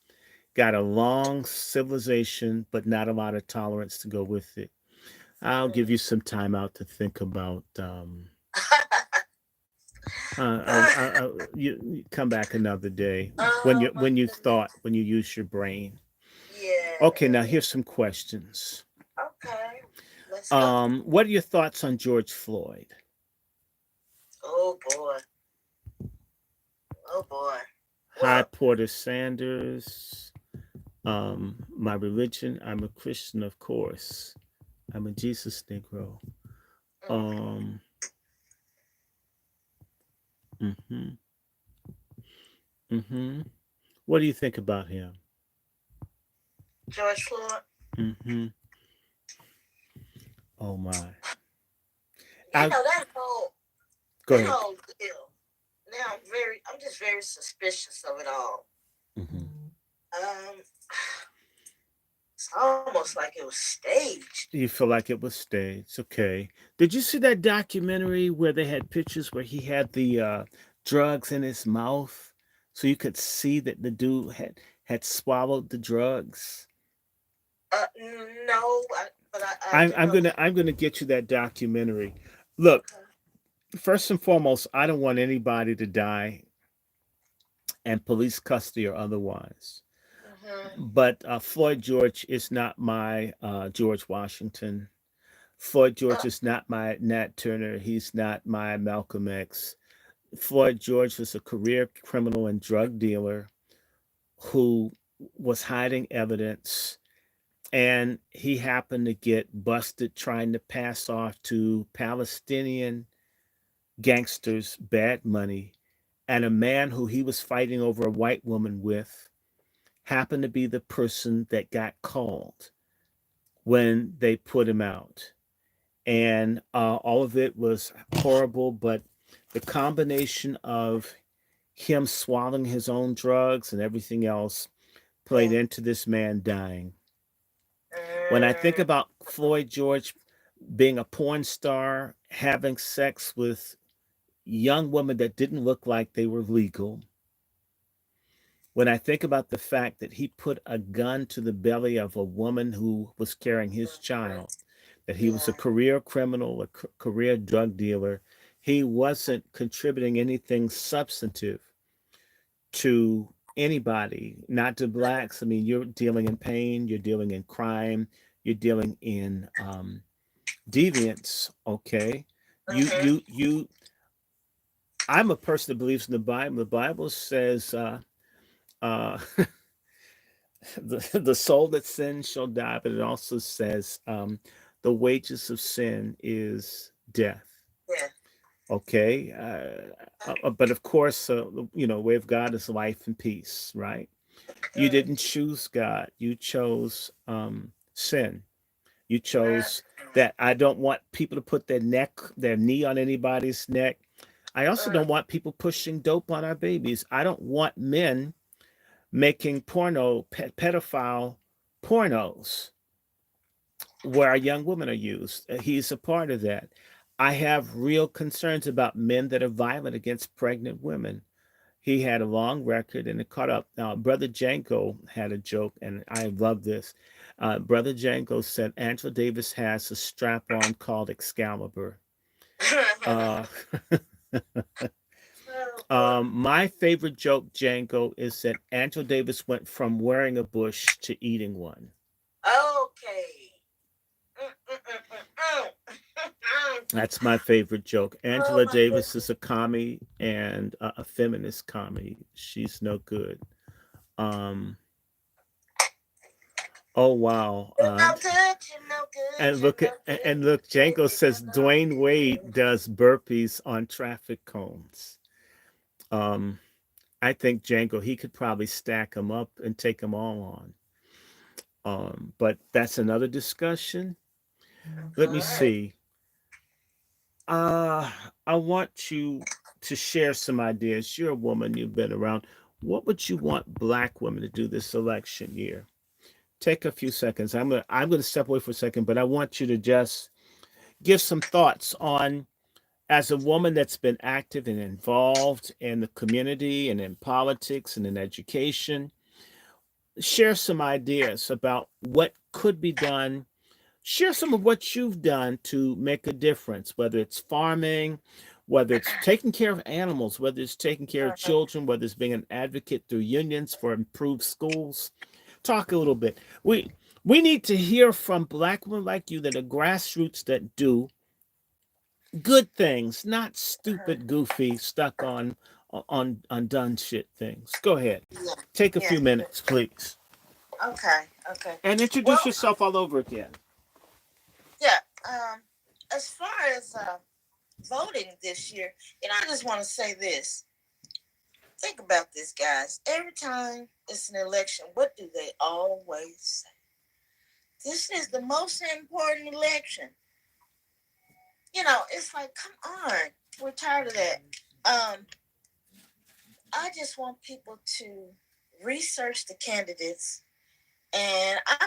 [SPEAKER 1] Got a long civilization, but not a lot of tolerance to go with it. I'll give you some time out to think about. You come back another day when you use your brain.
[SPEAKER 2] Yeah.
[SPEAKER 1] Okay, now here's some questions.
[SPEAKER 2] Okay. Let's go.
[SPEAKER 1] What are your thoughts on George Floyd?
[SPEAKER 2] Oh boy. Oh boy.
[SPEAKER 1] Hi, Porter Sanders. My religion, I'm a Christian, of course. I'm a Jesus Negro. Mm-hmm. Mm-hmm. What do you think about him?
[SPEAKER 2] George Floyd.
[SPEAKER 1] Mm-hmm. Oh my.
[SPEAKER 2] You know that whole whole deal. Now I'm just very suspicious of it all. It's almost like it was staged.
[SPEAKER 1] You feel like it was staged. Okay. Did you see that documentary where they had pictures where he had the drugs in his mouth, so you could see that the dude had swallowed the drugs?
[SPEAKER 2] No, but I
[SPEAKER 1] I'm gonna get you that documentary. Look, first and foremost, I don't want anybody to die in police custody or otherwise. But Floyd George is not my George Washington. Floyd George is not my Nat Turner. He's not my Malcolm X. Floyd George was a career criminal and drug dealer who was hiding evidence, and he happened to get busted trying to pass off to Palestinian gangsters bad money, and a man who he was fighting over a white woman with happened to be the person that got called when they put him out. And all of it was horrible, but the combination of him swallowing his own drugs and everything else played into this man dying. When I think about Floyd George being a porn star, having sex with young women that didn't look like they were legal, when I think about the fact that he put a gun to the belly of a woman who was carrying his child, that he was a career criminal, a career drug dealer, he wasn't contributing anything substantive to anybody, not to blacks. I mean, you're dealing in pain, you're dealing in crime, you're dealing in deviance. Okay, you. I'm a person that believes in the Bible. The Bible says. Uh, the soul that sins shall die, but it also says the wages of sin is death.
[SPEAKER 2] Yeah.
[SPEAKER 1] Okay, but of course, way of God is life and peace, right? You didn't choose God; you chose sin. You chose that. I don't want people to put their knee on anybody's neck. I also don't want people pushing dope on our babies. I don't want men making pedophile pornos where our young women are used. He's a part of that. I have real concerns about men that are violent against pregnant women. He had a long record and it caught up. Now, Brother Janko had a joke, and I love this. Brother Janko said Angela Davis has a strap on called Excalibur. Uh, my favorite joke, Janko, is that Angela Davis went from wearing a bush to eating one.
[SPEAKER 2] Okay.
[SPEAKER 1] That's my favorite joke.
[SPEAKER 2] Oh
[SPEAKER 1] Angela
[SPEAKER 2] my
[SPEAKER 1] Davis
[SPEAKER 2] goodness.
[SPEAKER 1] is a commie and a feminist commie. She's no good. Um, oh wow.
[SPEAKER 2] You're no good. You're no good.
[SPEAKER 1] And
[SPEAKER 2] You're
[SPEAKER 1] look
[SPEAKER 2] no
[SPEAKER 1] at
[SPEAKER 2] good.
[SPEAKER 1] and look, Django
[SPEAKER 2] You're
[SPEAKER 1] says
[SPEAKER 2] no
[SPEAKER 1] Dwayne Wade
[SPEAKER 2] good.
[SPEAKER 1] does burpees on traffic cones. Um, I think Django he could probably stack them up and take them all on. But that's another discussion. Let me
[SPEAKER 2] All
[SPEAKER 1] see. Uh, I want you to share some ideas. You're a woman. You've been around. What would you want black women to do this election year? Take a few seconds. I'm gonna step away for a second, but I want you to just give some thoughts on, as a woman that's been active and involved in the community and in politics and in education, share some ideas about what could be done. Share some of what you've done to make a difference, whether it's farming, whether it's taking care of animals, whether it's taking care of
[SPEAKER 2] right.
[SPEAKER 1] children, whether it's being an advocate through unions for improved schools. Talk a little bit. We need to hear from black women like you that are grassroots, that do good things, not stupid, goofy, stuck on done shit things. Go ahead.
[SPEAKER 2] Yeah.
[SPEAKER 1] Take a
[SPEAKER 2] Yeah.
[SPEAKER 1] few minutes, please.
[SPEAKER 2] Okay. Okay.
[SPEAKER 1] And introduce
[SPEAKER 2] Well,
[SPEAKER 1] yourself all over again.
[SPEAKER 2] yeah. As far as voting this year, I just want to say this. Think about this, guys. Every time it's an election, what do they always say? This is the most important election. It's like, come on. We're tired of that. Um, I just want people to research the candidates. And I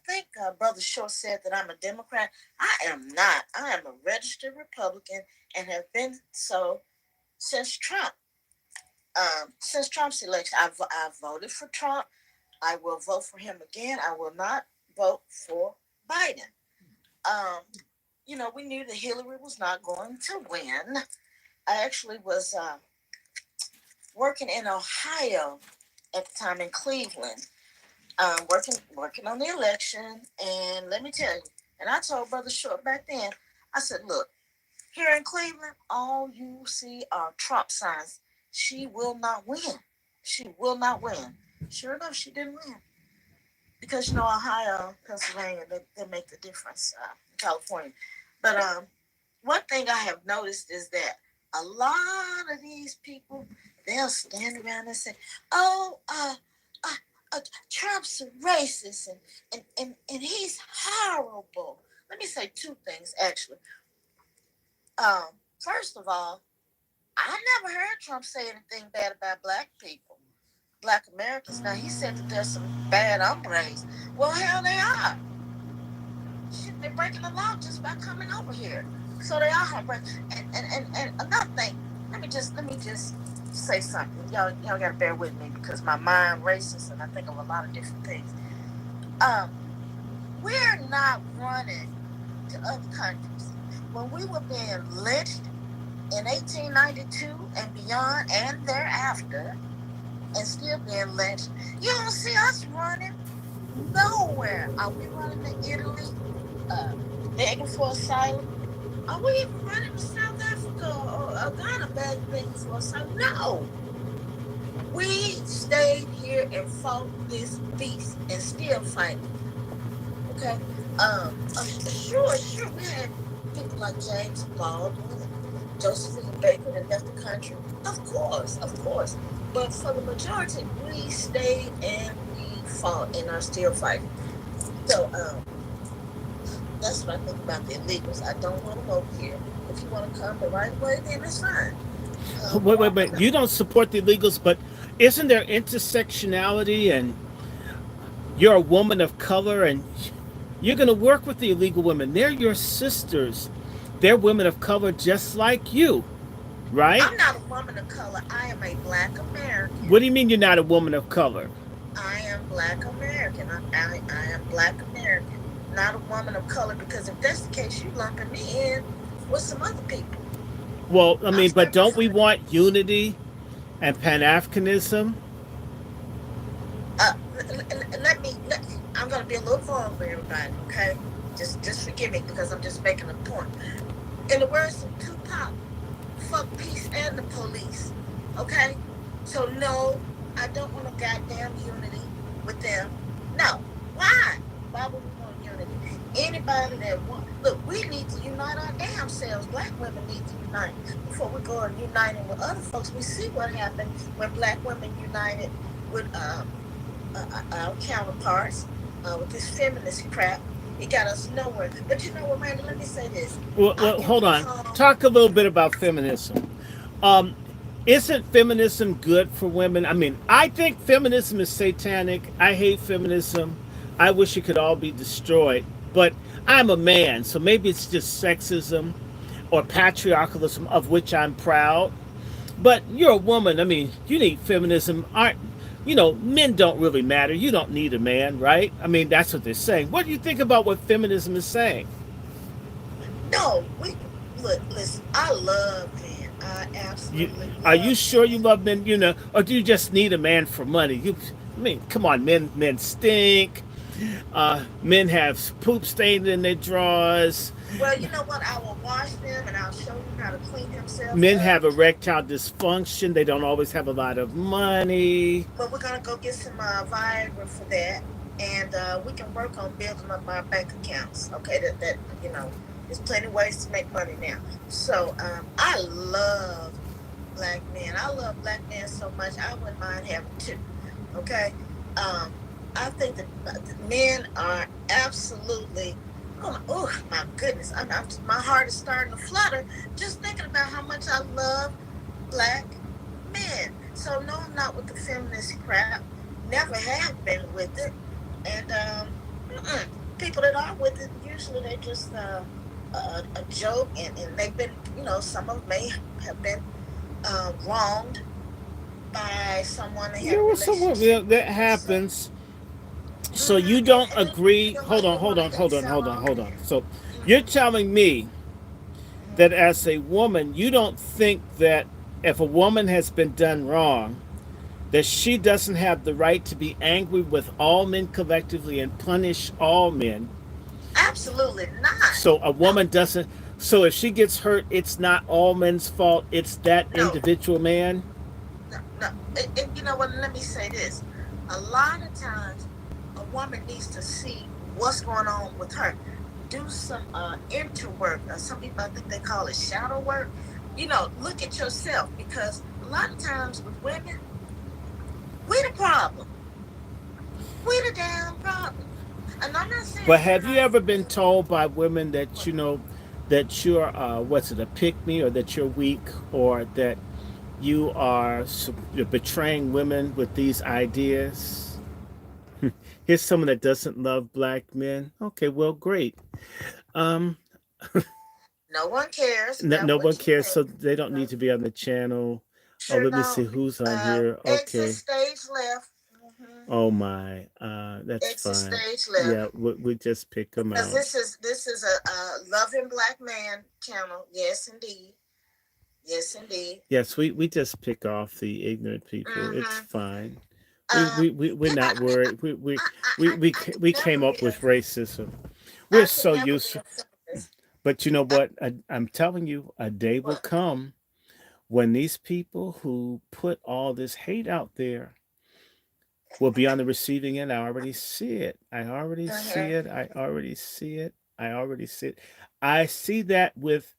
[SPEAKER 2] think Brother Short said that I'm a Democrat. I am not. I am a registered Republican and have been so since Trump. Since Trump's election, I voted for Trump. I will vote for him again. I will not vote for Biden. Um, we knew that Hillary was not going to win. I actually was working in Ohio at the time, in Cleveland, working on the election. And let me tell you, and I told Brother Short back then, I said, look, here in Cleveland, all you see are Trump signs. She will not win. She will not win. Sure enough, she didn't win. Because, Ohio, Pennsylvania, they make the difference in California. But one thing I have noticed is that a lot of these people, they'll stand around and say, oh, Trump's a racist and he's horrible. Let me say two things, actually. First of all, I never heard Trump say anything bad about black people, black Americans. Now, he said that there's some bad hombres. Well, hell, they are. Shit, they're breaking the law just by coming over here. So they are hombres. And another thing, let me just say something. Y'all gotta bear with me because my mind races and I think of a lot of different things. Um, we're not running to other countries. When we were being lynched in 1892 and beyond and thereafter, and still being lynched, you don't see us running nowhere. Are we running to Italy, uh, begging for asylum? Are we even running to South Africa or Ghana begging for asylum? No. We stayed here and fought this beast and still fighting. Okay. Sure. We had people like James Baldwin and Josephine Baker that left the country. Of course. But for the majority, we stayed and we fought and are still fighting. So that's what I think about the illegals. I don't want to vote here. If you want to come the right way, then it's fine.
[SPEAKER 1] Wait. You don't support the illegals, but isn't there intersectionality, and you're a woman of color and you're going to work with the illegal women? They're your sisters. They're women of color just like you. right?
[SPEAKER 2] I'm not a woman of color. I am a Black American.
[SPEAKER 1] What do you mean you're not a woman of color?
[SPEAKER 2] I am Black American. I am Black American, not a woman of color. Because if that's the case, you lumping me in with some other people.
[SPEAKER 1] Well, I
[SPEAKER 2] I'm
[SPEAKER 1] mean, but
[SPEAKER 2] separate
[SPEAKER 1] don't
[SPEAKER 2] from
[SPEAKER 1] we
[SPEAKER 2] it.
[SPEAKER 1] want unity and Pan Africanism?
[SPEAKER 2] Let me. I'm gonna be a little vulnerable, everybody. Okay, just forgive me because I'm just making a point. In the words of Tupac, fuck peace and the police. Okay? So no, I don't want a goddamn unity with them. No. Why? Why would we want unity? Anybody that want look, we need to unite our damn selves. Black women need to unite before we go and uniting with other folks. We see what happened when black women united with our counterparts with this feminist crap. It got us nowhere. But you know what, Randy? Let me say this. I
[SPEAKER 1] Well,
[SPEAKER 2] can
[SPEAKER 1] hold on.
[SPEAKER 2] recall.
[SPEAKER 1] Talk a little bit about feminism. Um, isn't feminism good for women? I mean, I think feminism is satanic. I hate feminism. I wish it could all be destroyed. But I'm a man, so maybe it's just sexism or patriarchalism, of which I'm proud. But you're a woman. I mean, you need feminism. Aren't men don't really matter. You don't need a man, right? I mean, that's what they're saying. What do you think about what feminism is saying?
[SPEAKER 2] No, we look. Listen, I love men. I
[SPEAKER 1] You,
[SPEAKER 2] absolutely
[SPEAKER 1] are you
[SPEAKER 2] love
[SPEAKER 1] sure you
[SPEAKER 2] men.
[SPEAKER 1] love men? Or do you just need a man for money? I mean, come on, men stink. Men have poop stains in their drawers.
[SPEAKER 2] Well, you know what? I will wash them and I'll show them how to clean themselves
[SPEAKER 1] Men
[SPEAKER 2] up.
[SPEAKER 1] have erectile dysfunction. They don't always have a lot of money.
[SPEAKER 2] But we're gonna go get some Viagra for that, and we can work on building up our bank accounts. Okay, that there's plenty of ways to make money now. So I love black men. I love black men so much. I wouldn't mind having two. Okay, I think that the men are absolutely. Oh my goodness! My heart is starting to flutter just thinking about how much I love black men. So no, I'm not with the feminist crap. Never have been with it. And people that are with it, usually they just a joke, and they've been, some of them may have been wronged by someone they had
[SPEAKER 1] There
[SPEAKER 2] a
[SPEAKER 1] was someone
[SPEAKER 2] relationship
[SPEAKER 1] that
[SPEAKER 2] with. So,
[SPEAKER 1] happens. So you don't
[SPEAKER 2] and then you
[SPEAKER 1] agree?
[SPEAKER 2] feel
[SPEAKER 1] Hold
[SPEAKER 2] like
[SPEAKER 1] on,
[SPEAKER 2] they
[SPEAKER 1] hold
[SPEAKER 2] want to
[SPEAKER 1] on, hold on,
[SPEAKER 2] sell
[SPEAKER 1] hold on,
[SPEAKER 2] off.
[SPEAKER 1] hold on. So you're
[SPEAKER 2] Mm-hmm,
[SPEAKER 1] telling me
[SPEAKER 2] mm-hmm.
[SPEAKER 1] that as a woman, you don't think that if a woman has been done wrong, that she doesn't have the right to be angry with all men collectively and punish all men.
[SPEAKER 2] Absolutely not.
[SPEAKER 1] So a
[SPEAKER 2] No,
[SPEAKER 1] woman doesn't. So if she gets hurt, it's not all men's fault. It's that
[SPEAKER 2] no,
[SPEAKER 1] individual man.
[SPEAKER 2] no. And you know what? Let me say this. A lot of times, a woman needs to see what's going on with her. Do some inner work. Some people, I think they call it shadow work. Look at yourself, because a lot of times with women, we the problem. We the damn problem. And I'm not saying
[SPEAKER 1] But have you
[SPEAKER 2] everybody.
[SPEAKER 1] ever been told by women that
[SPEAKER 2] What?
[SPEAKER 1] that you're what's it, a pick me, or that you're weak, or that you are you're betraying women with these ideas? Here's someone that doesn't love black men. Okay, well, great. Um,
[SPEAKER 2] No one cares about
[SPEAKER 1] no one
[SPEAKER 2] what you
[SPEAKER 1] cares,
[SPEAKER 2] think.
[SPEAKER 1] so they don't need
[SPEAKER 2] No,
[SPEAKER 1] to be on the channel. Oh,
[SPEAKER 2] sure
[SPEAKER 1] let me see
[SPEAKER 2] don't.
[SPEAKER 1] who's on here.
[SPEAKER 2] Exit
[SPEAKER 1] Okay.
[SPEAKER 2] stage left.
[SPEAKER 1] Oh my, that's
[SPEAKER 2] Exit
[SPEAKER 1] fine.
[SPEAKER 2] stage
[SPEAKER 1] Yeah,
[SPEAKER 2] left.
[SPEAKER 1] we just pick them
[SPEAKER 2] Because
[SPEAKER 1] out.
[SPEAKER 2] this is a loving black man channel. Yes, indeed. Yes, indeed.
[SPEAKER 1] Yes, we just pick off the ignorant people. It's
[SPEAKER 2] Mm-hmm.
[SPEAKER 1] fine. We're
[SPEAKER 2] Yeah,
[SPEAKER 1] not worried.
[SPEAKER 2] I could
[SPEAKER 1] We came
[SPEAKER 2] never be
[SPEAKER 1] up
[SPEAKER 2] a
[SPEAKER 1] with racism. We're
[SPEAKER 2] I could
[SPEAKER 1] so
[SPEAKER 2] never be
[SPEAKER 1] used
[SPEAKER 2] a
[SPEAKER 1] to.
[SPEAKER 2] feminist.
[SPEAKER 1] But you know
[SPEAKER 2] I,
[SPEAKER 1] what? I'm telling you, a day will
[SPEAKER 2] what?
[SPEAKER 1] come when these people who put all this hate out there will be on the receiving end. I already see it. I already see
[SPEAKER 2] Uh-huh.
[SPEAKER 1] it. I already see it. I already see it. I see that with.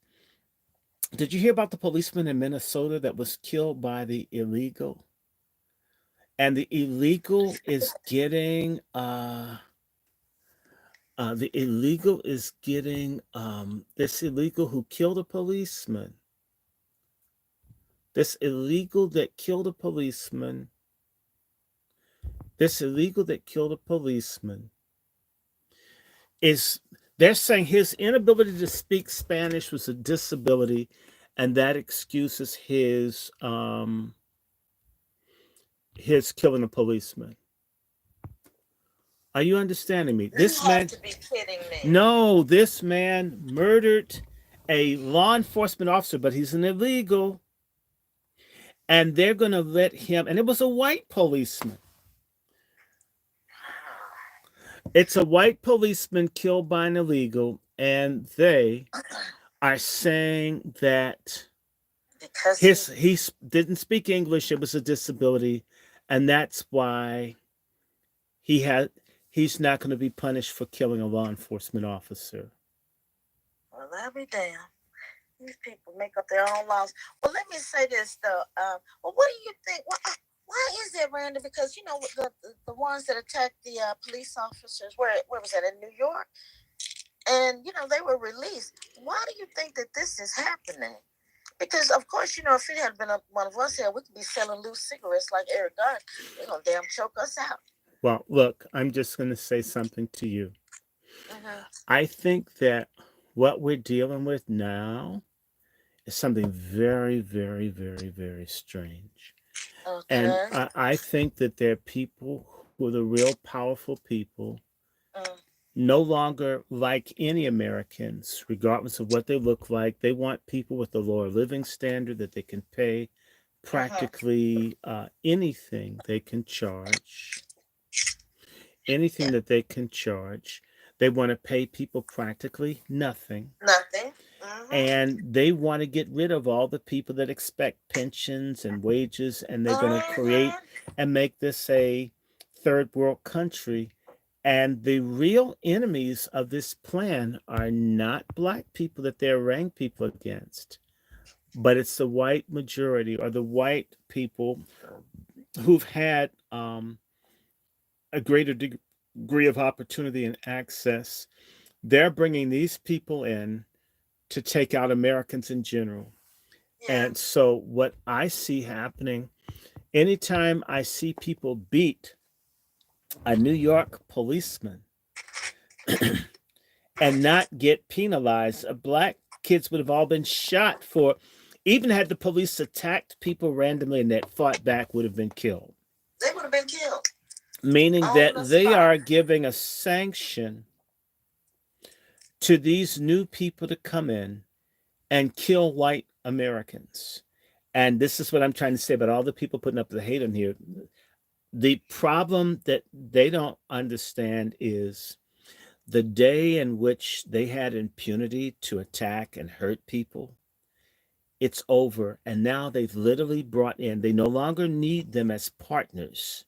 [SPEAKER 1] Did you hear about the policeman in Minnesota that was killed by the illegal? And the illegal is getting the illegal is getting this illegal who killed a policeman. This illegal that killed a policeman. This illegal that killed a policeman is they're saying his inability to speak Spanish was a disability, and that excuses his killing a policeman. Are you understanding me?
[SPEAKER 2] You
[SPEAKER 1] This
[SPEAKER 2] have
[SPEAKER 1] man,
[SPEAKER 2] to be kidding me.
[SPEAKER 1] no, this man murdered a law enforcement officer, but he's an illegal, and they're going to let him, and it was a white policeman. It's a white policeman killed by an illegal, and they are saying that
[SPEAKER 2] Because
[SPEAKER 1] he didn't speak English, it was a disability, and that's why he had he's not going to be punished for killing a law enforcement officer.
[SPEAKER 2] well, I'll be damned. These people make up their own laws. Well, let me say this though. Well, what do you think? Why is that, Randy? Because the ones that attacked the police officers, where was that, in New York? And they were released. Why do you think that this is happening? Because of course, if it had been one of us here, we could be selling loose cigarettes like Eric Garner. They're gonna damn choke us out.
[SPEAKER 1] Well, look, I'm just going to say something to you.
[SPEAKER 2] Mm-hmm.
[SPEAKER 1] I think that what we're dealing with now is something very, very, very, very strange. And
[SPEAKER 2] Okay.
[SPEAKER 1] I think that there are people who are the real powerful people,
[SPEAKER 2] Mm.
[SPEAKER 1] no longer like any Americans, regardless of what they look like. They want people with a lower living standard that they can pay
[SPEAKER 2] Mm-hmm.
[SPEAKER 1] practically anything they can charge. Anything that they can charge. They want to pay people practically nothing.
[SPEAKER 2] Nothing. Mm-hmm.
[SPEAKER 1] And they want to get rid of all the people that expect pensions and wages, and they're going to create
[SPEAKER 2] Mm-hmm.
[SPEAKER 1] and make this a third world country. And the real enemies of this plan are not black people that they're arraying people against, but it's the white majority, or the white people who've had a greater degree of opportunity and access. They're bringing these people in to take out Americans in general.
[SPEAKER 2] Yeah.
[SPEAKER 1] And so, what I see happening anytime I see people beat a New York policeman and not get penalized, black kids would have all been shot for, even had the police attacked people randomly and that fought back, would have been killed.
[SPEAKER 2] They would have been killed
[SPEAKER 1] Meaning
[SPEAKER 2] on
[SPEAKER 1] that
[SPEAKER 2] the
[SPEAKER 1] they
[SPEAKER 2] spot.
[SPEAKER 1] are giving a sanction to these new people to come in and kill white Americans. And this is what I'm trying to say about all the people putting up the hate on here. The problem that they don't understand is the day in which they had impunity to attack and hurt people, it's over. And now they've literally brought in, they no longer need them as partners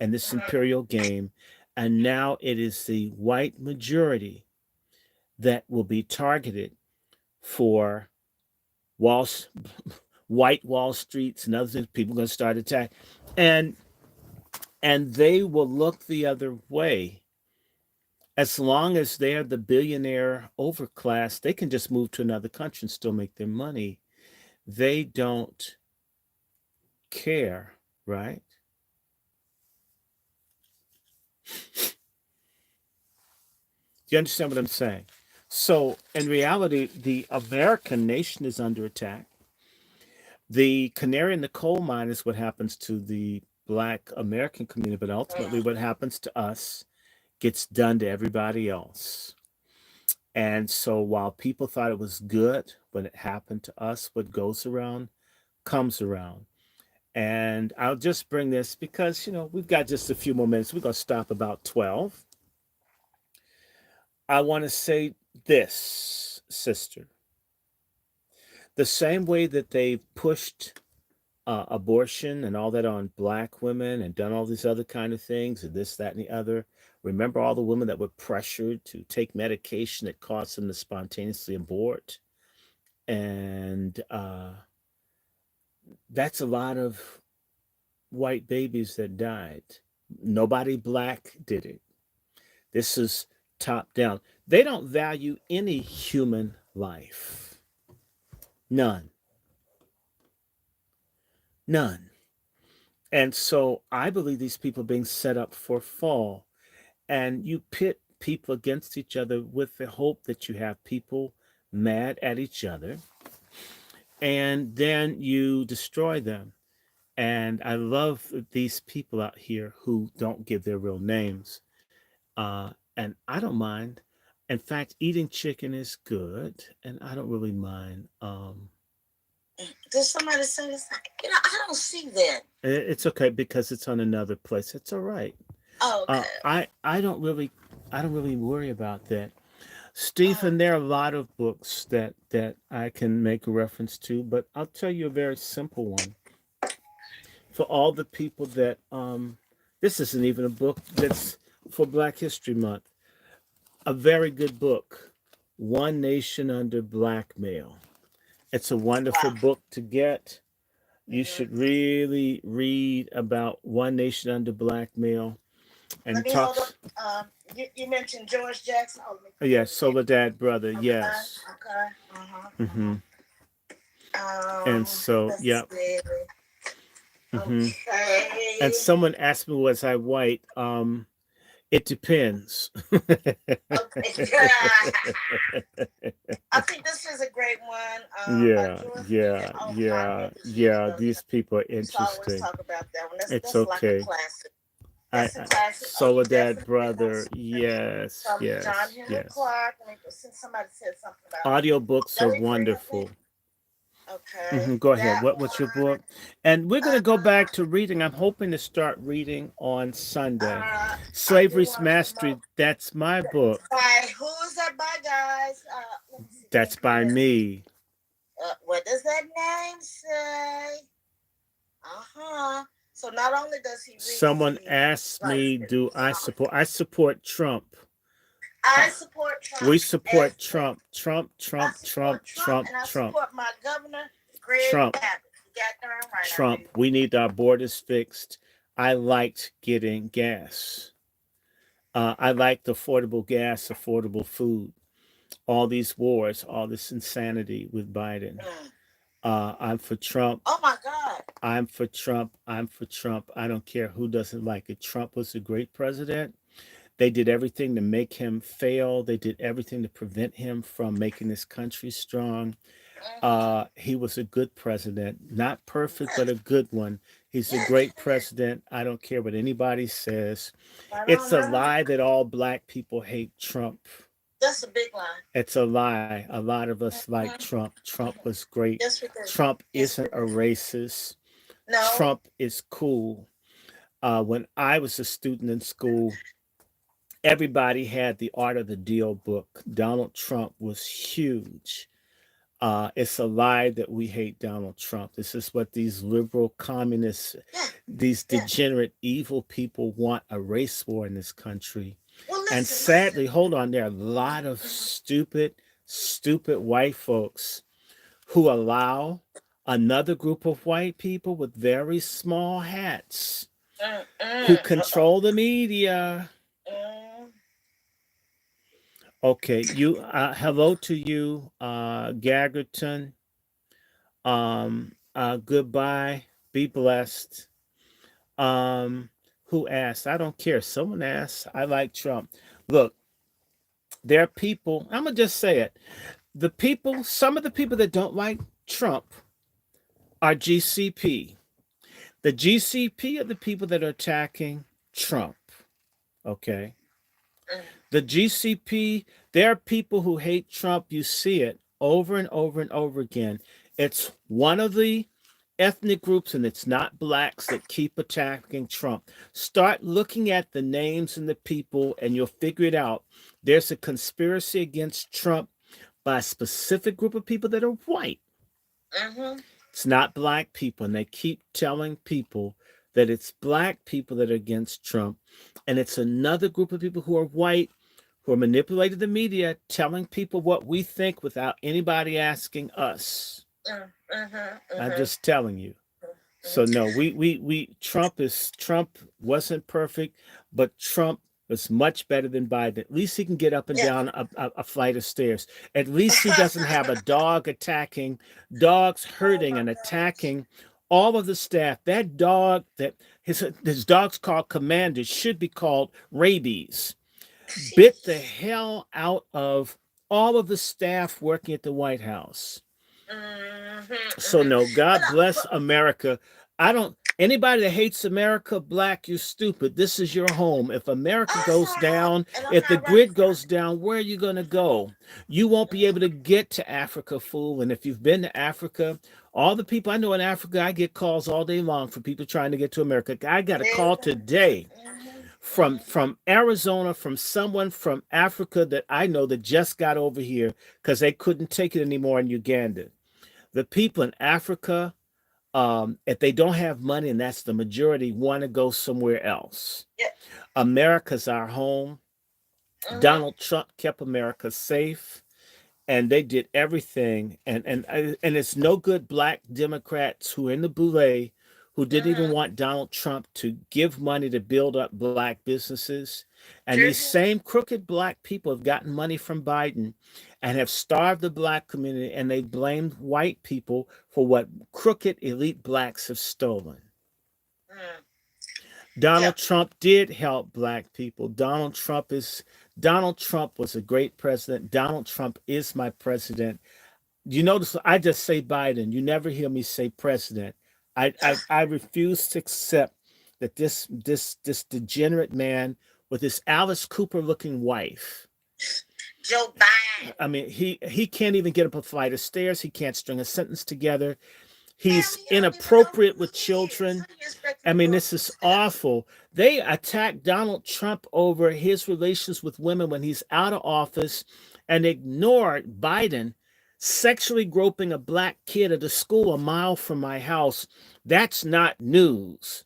[SPEAKER 1] in this
[SPEAKER 2] Mm-hmm.
[SPEAKER 1] imperial game. And now it is the white majority that will be targeted for Wall, white Wall Streets and other things. People are going to start attacking. And they will look the other way. As long as they're the billionaire overclass, they can just move to another country and still make their money. They don't care, right? Do you understand what I'm saying? So, in reality, the American nation is under attack. The canary in the coal mine is what happens to the black American community, but ultimately, what happens to us gets done to everybody else. And so while people thought it was good when it happened to us, what goes around comes around. And I'll just bring this because, we've got just a few more minutes. We're going to stop about 12. I want to say this, sister. The same way that they've pushed abortion and all that on black women and done all these other kind of things and this, that, and the other. Remember all the women that were pressured to take medication that caused them to spontaneously abort? And that's a lot of white babies that died. Nobody black did it. This is top down. They don't value any human life. None. None. And so I believe these people are being set up for fall. And you pit people against each other with the hope that you have people mad at each other. and then you destroy them. And I love these people out here who don't give their real names. And I don't mind. In fact, eating chicken is good, and I don't really mind.
[SPEAKER 2] Did somebody say this? I don't see that.
[SPEAKER 1] It's okay because it's on another place. It's all right.
[SPEAKER 2] Oh, okay.
[SPEAKER 1] I don't really worry about that. Stephen, there are a lot of books that I can make a reference to, but I'll tell you a very simple one. For all the people that this isn't even a book that's for Black History Month. A very good book, One Nation Under Blackmail. It's a wonderful
[SPEAKER 2] Wow.
[SPEAKER 1] book to get. You
[SPEAKER 2] Mm-hmm.
[SPEAKER 1] should really read about One Nation Under Blackmail
[SPEAKER 2] Let
[SPEAKER 1] and
[SPEAKER 2] me hold
[SPEAKER 1] talks.
[SPEAKER 2] up. You mentioned George Jackson. Oh, let me
[SPEAKER 1] Yes, Soledad brother.
[SPEAKER 2] okay.
[SPEAKER 1] Yes.
[SPEAKER 2] Okay. Uh-huh.
[SPEAKER 1] Mm-hmm.
[SPEAKER 2] Uh-huh.
[SPEAKER 1] And so,
[SPEAKER 2] Let's
[SPEAKER 1] yep.
[SPEAKER 2] see.
[SPEAKER 1] Mm-hmm.
[SPEAKER 2] Okay.
[SPEAKER 1] And someone asked me, was I white? It depends.
[SPEAKER 2] Okay. I think this is a great one. By
[SPEAKER 1] Yeah,
[SPEAKER 2] George.
[SPEAKER 1] yeah,
[SPEAKER 2] Oh my
[SPEAKER 1] yeah,
[SPEAKER 2] goodness, we
[SPEAKER 1] yeah.
[SPEAKER 2] love
[SPEAKER 1] These people are
[SPEAKER 2] to always
[SPEAKER 1] interesting.
[SPEAKER 2] talk about that one.
[SPEAKER 1] It's
[SPEAKER 2] That's like a
[SPEAKER 1] okay.
[SPEAKER 2] classic.
[SPEAKER 1] I,
[SPEAKER 2] That's a
[SPEAKER 1] I
[SPEAKER 2] classic. Oh, you
[SPEAKER 1] Soledad
[SPEAKER 2] definitely
[SPEAKER 1] brother. Yes,
[SPEAKER 2] from John
[SPEAKER 1] yes,
[SPEAKER 2] Henry
[SPEAKER 1] yes.
[SPEAKER 2] Clark. And since somebody said something about
[SPEAKER 1] Audiobooks are
[SPEAKER 2] let me bring up that.
[SPEAKER 1] wonderful.
[SPEAKER 2] Okay,
[SPEAKER 1] Go ahead.
[SPEAKER 2] that
[SPEAKER 1] What's your
[SPEAKER 2] one.
[SPEAKER 1] book? And we're going to go
[SPEAKER 2] Uh,
[SPEAKER 1] back to reading. I'm hoping to start reading on Sunday.
[SPEAKER 2] I do
[SPEAKER 1] Slavery's
[SPEAKER 2] want to
[SPEAKER 1] Mastery.
[SPEAKER 2] promote.
[SPEAKER 1] That's my book.
[SPEAKER 2] By who is that by, guys? Let me see. Let me
[SPEAKER 1] That's
[SPEAKER 2] pull
[SPEAKER 1] by
[SPEAKER 2] that.
[SPEAKER 1] me.
[SPEAKER 2] What does that name say? Uh-huh. So not only does he read,
[SPEAKER 1] Someone
[SPEAKER 2] he
[SPEAKER 1] asked
[SPEAKER 2] writes
[SPEAKER 1] me,
[SPEAKER 2] it.
[SPEAKER 1] do I support? I support Trump.
[SPEAKER 2] I
[SPEAKER 1] Uh,
[SPEAKER 2] support Trump.
[SPEAKER 1] we
[SPEAKER 2] As
[SPEAKER 1] support Trump. Trump,
[SPEAKER 2] I
[SPEAKER 1] Trump, Trump,
[SPEAKER 2] support Trump,
[SPEAKER 1] Trump,
[SPEAKER 2] and I
[SPEAKER 1] Trump,
[SPEAKER 2] support my governor, Greg
[SPEAKER 1] Trump,
[SPEAKER 2] Abbott. You got darn right I
[SPEAKER 1] Trump.
[SPEAKER 2] do.
[SPEAKER 1] We need our borders fixed. I liked getting gas. I liked affordable gas, affordable food. All these wars, all this insanity with Biden.
[SPEAKER 2] Mm.
[SPEAKER 1] I'm for Trump.
[SPEAKER 2] Oh my God.
[SPEAKER 1] I'm for Trump. I'm for Trump. I don't care who doesn't like it. Trump was a great president. They did everything to make him fail. They did everything to prevent him from making this country strong.
[SPEAKER 2] Mm-hmm.
[SPEAKER 1] He was a good president, not perfect, but a good one. He's a great president. I don't care what anybody says.
[SPEAKER 2] Right
[SPEAKER 1] It's
[SPEAKER 2] on,
[SPEAKER 1] a
[SPEAKER 2] right on.
[SPEAKER 1] lie that all black people hate Trump.
[SPEAKER 2] That's a big line.
[SPEAKER 1] It's a lie. A lot of us like
[SPEAKER 2] Mm-hmm.
[SPEAKER 1] Trump. Trump
[SPEAKER 2] Mm-hmm.
[SPEAKER 1] was great.
[SPEAKER 2] Yes, we do.
[SPEAKER 1] Trump
[SPEAKER 2] Yes, we
[SPEAKER 1] isn't a
[SPEAKER 2] do.
[SPEAKER 1] racist.
[SPEAKER 2] No.
[SPEAKER 1] Trump is cool. When I was a student in school, everybody had the Art of the Deal book. Donald Trump was huge. It's a lie that we hate Donald Trump. This is what these liberal communists,
[SPEAKER 2] Yeah.
[SPEAKER 1] these
[SPEAKER 2] Yeah.
[SPEAKER 1] degenerate, evil people want, a race war in this country.
[SPEAKER 2] Well,
[SPEAKER 1] And
[SPEAKER 2] listen, listen.
[SPEAKER 1] sadly, hold on, there are a lot of stupid, stupid white folks who allow another group of white people with very small hats who
[SPEAKER 2] Uh-oh.
[SPEAKER 1] control the media.
[SPEAKER 2] Mm.
[SPEAKER 1] Okay, you hello to you, Gaggerton. Goodbye. Be blessed. Who asked? I don't care. Someone asked. I like Trump. Look, there are people, I'm gonna just say it. Some of the people that don't like Trump are GCP. The GCP are the people that are attacking Trump. Okay.
[SPEAKER 2] Mm.
[SPEAKER 1] The GCP, there are people who hate Trump. You see it over and over and over again. It's one of the ethnic groups, and it's not blacks, that keep attacking Trump. Start looking at the names and the people, and you'll figure it out. There's a conspiracy against Trump by a specific group of people that are white.
[SPEAKER 2] Mm-hmm.
[SPEAKER 1] It's not black people, and they keep telling people that it's black people that are against Trump, and it's another group of people who are white who are manipulating the media, telling people what we think without anybody asking us.
[SPEAKER 2] Mm-hmm.
[SPEAKER 1] I'm
[SPEAKER 2] Mm-hmm.
[SPEAKER 1] just telling you. So no, we Trump wasn't perfect, but Trump was much better than Biden. At least he can get up and
[SPEAKER 2] Yeah.
[SPEAKER 1] down a flight of stairs. At least he doesn't have a dog attacking, dogs
[SPEAKER 2] Oh
[SPEAKER 1] hurting
[SPEAKER 2] my
[SPEAKER 1] and
[SPEAKER 2] gosh.
[SPEAKER 1] attacking all of the staff. That dog that his dog's called Commander should be called Rabies. Bit the hell out of all of the staff working at the White House. So no, God bless
[SPEAKER 2] But
[SPEAKER 1] America. I don't anybody that hates America, black, you're stupid. This is your home. If America
[SPEAKER 2] that's
[SPEAKER 1] goes
[SPEAKER 2] our house,
[SPEAKER 1] down,
[SPEAKER 2] and I'm
[SPEAKER 1] if the
[SPEAKER 2] not running
[SPEAKER 1] grid
[SPEAKER 2] from
[SPEAKER 1] goes down, where are you gonna go? You won't be able to get to Africa, fool. And if you've been to Africa, all the people I know in Africa, I get calls all day long for people trying to get to America. I got a call
[SPEAKER 2] it.
[SPEAKER 1] today from Arizona from someone from Africa that I know that just got over here because they couldn't take it anymore in Uganda. The people in Africa, if they don't have money, and that's the majority, want to go somewhere else.
[SPEAKER 2] Yeah.
[SPEAKER 1] America's our home. Donald Trump kept America safe, and they did everything. And it's no good black Democrats who are in the boule who didn't even want Donald Trump to give money to build up black businesses. And these same crooked black people have gotten money from Biden and have starved the black community, and they blamed white people for what crooked elite blacks have stolen. Donald Trump did help black people. Donald Trump was a great president. Donald Trump is my president. You notice I just say Biden. You never hear me say president. I refuse to accept that this degenerate man with this Alice Cooper looking wife.
[SPEAKER 2] Joe Biden.
[SPEAKER 1] I mean, he can't even get up a flight of stairs. He can't string a sentence together. He's inappropriate with children. I mean, this is awful. They attacked Donald Trump over his relations with women when he's out of office and ignored Biden sexually groping a black kid at a school a mile from my house. That's not news.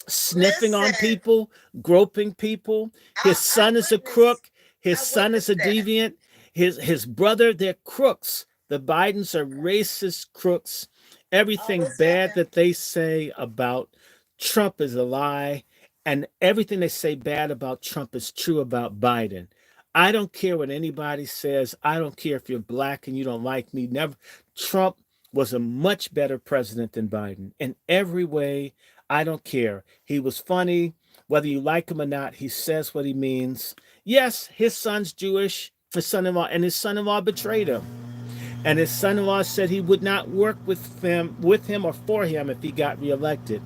[SPEAKER 1] Sniffing on people, groping people. His son is a crook. His son is a deviant. His brother, they're crooks. The Bidens are racist crooks. Everything bad that they say about Trump is a lie, and everything they say bad about Trump is true about Biden. I don't care what anybody says. I don't care if you're black and you don't like me. Never. Trump was a much better president than Biden in every way. I don't care. He was funny, whether you like him or not. He says what he means. Yes, his son's Jewish, his son-in-law, and his son-in-law betrayed him. And his son-in-law said he would not work with him or for him if he got reelected.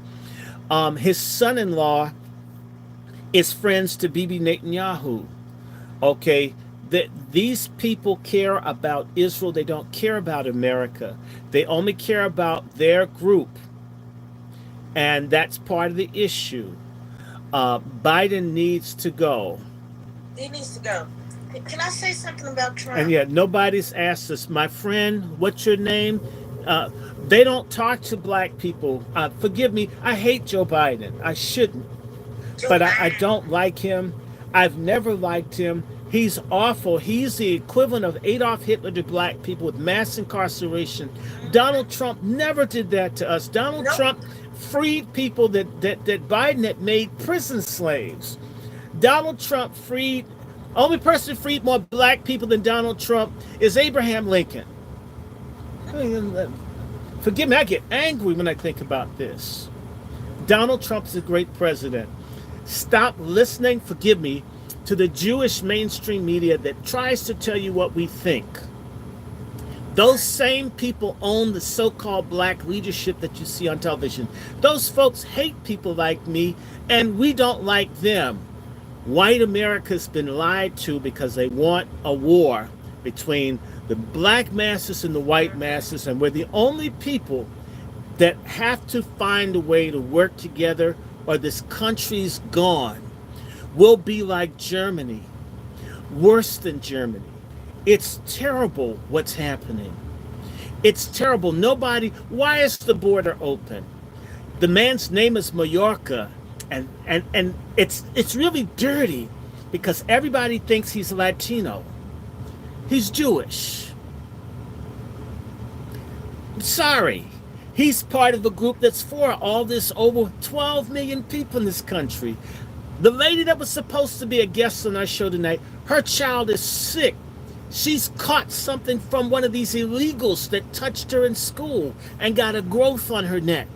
[SPEAKER 1] His son-in-law is friends to Bibi Netanyahu. Okay, these people care about Israel. They don't care about America. They only care about their group. And that's part of the issue. Biden needs to go.
[SPEAKER 2] He needs to go. Can I say something about Trump?
[SPEAKER 1] And yet nobody's asked us, my friend, what's your name? They don't talk to black people. Forgive me, I hate Joe Biden. I shouldn't. But I don't like him. I've never liked him. He's awful. He's the equivalent of Adolf Hitler to black people with mass incarceration. Donald Trump never did that to us. Donald Trump freed people that Biden had made prison slaves. Donald Trump freed, only person who freed more black people than Donald Trump is Abraham Lincoln. Forgive me, I get angry when I think about this. Donald Trump is a great president. Stop listening, forgive me, to the Jewish mainstream media that tries to tell you what we think. Those same people own the so-called black leadership that you see on television. Those folks hate people like me, and we don't like them. White America's been lied to because they want a war between the black masses and the white masses, and we're the only people that have to find a way to work together or this country's gone. We'll be like Germany, worse than Germany. It's terrible what's happening. It's terrible. Why is the border open? The man's name is Mallorca, and it's really dirty because everybody thinks he's Latino. He's Jewish. Sorry. He's part of a group that's for all this over 12 million people in this country. The lady that was supposed to be a guest on our show tonight, her child is sick. She's caught something from one of these illegals that touched her in school and got a growth on her neck.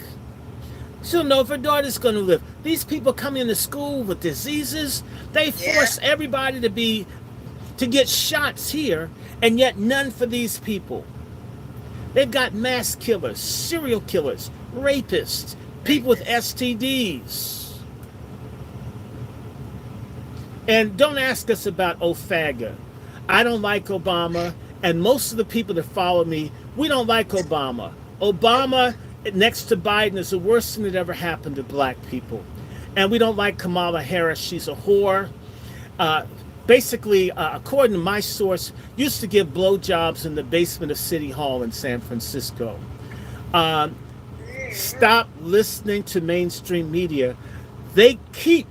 [SPEAKER 1] She'll know if her daughter's going to live. These people come into school with diseases. They force everybody to get shots here, and yet none for these people. They've got mass killers, serial killers, rapists, people with
[SPEAKER 2] Rapist.
[SPEAKER 1] STDs. And don't ask us about Ofaga. I don't like Obama, and most of the people that follow me, we don't like Obama. Obama, next to Biden, is the worst thing that ever happened to black people. And we don't like Kamala Harris. She's a whore. Uh, Basically, according to my source, used to give blowjobs in the basement of City Hall in San Francisco. Uh, Stop listening to mainstream media. They keep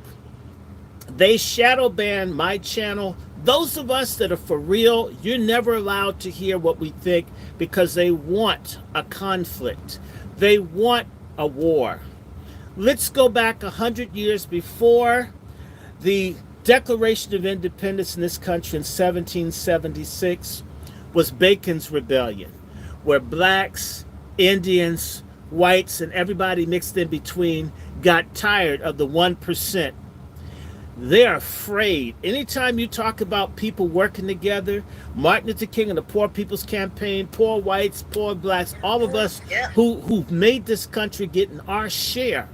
[SPEAKER 1] they shadow ban my channel. Those of us that are for real, you're never allowed to hear what we think because they want a conflict. They want a war. Let's go back 100 years before the Declaration of Independence in this country in 1776 was Bacon's Rebellion, where blacks, Indians, whites, and everybody mixed in between got tired of the 1%. They're afraid. Anytime you talk about people working together, Martin Luther King and the Poor People's Campaign, poor whites, poor blacks, all of us
[SPEAKER 2] Yeah.
[SPEAKER 1] who made this country getting our share.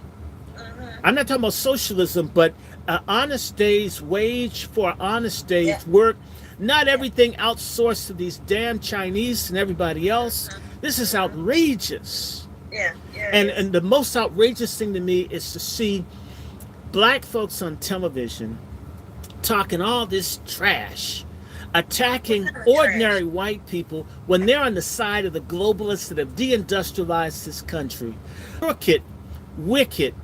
[SPEAKER 2] Mm-hmm.
[SPEAKER 1] I'm not talking about socialism, but an honest day's wage for an honest
[SPEAKER 2] Yeah.
[SPEAKER 1] day's work. Not
[SPEAKER 2] Yeah.
[SPEAKER 1] everything outsourced to these damn Chinese and everybody else. This is
[SPEAKER 2] Mm-hmm.
[SPEAKER 1] outrageous.
[SPEAKER 2] Yeah. Yeah.
[SPEAKER 1] And
[SPEAKER 2] It is.
[SPEAKER 1] and the most outrageous thing to me is to see black folks on television talking all this trash,
[SPEAKER 2] What
[SPEAKER 1] attacking
[SPEAKER 2] kind of
[SPEAKER 1] ordinary
[SPEAKER 2] trash?
[SPEAKER 1] white people when they're on the side of the globalists that have deindustrialized this country. Crooked, wicked,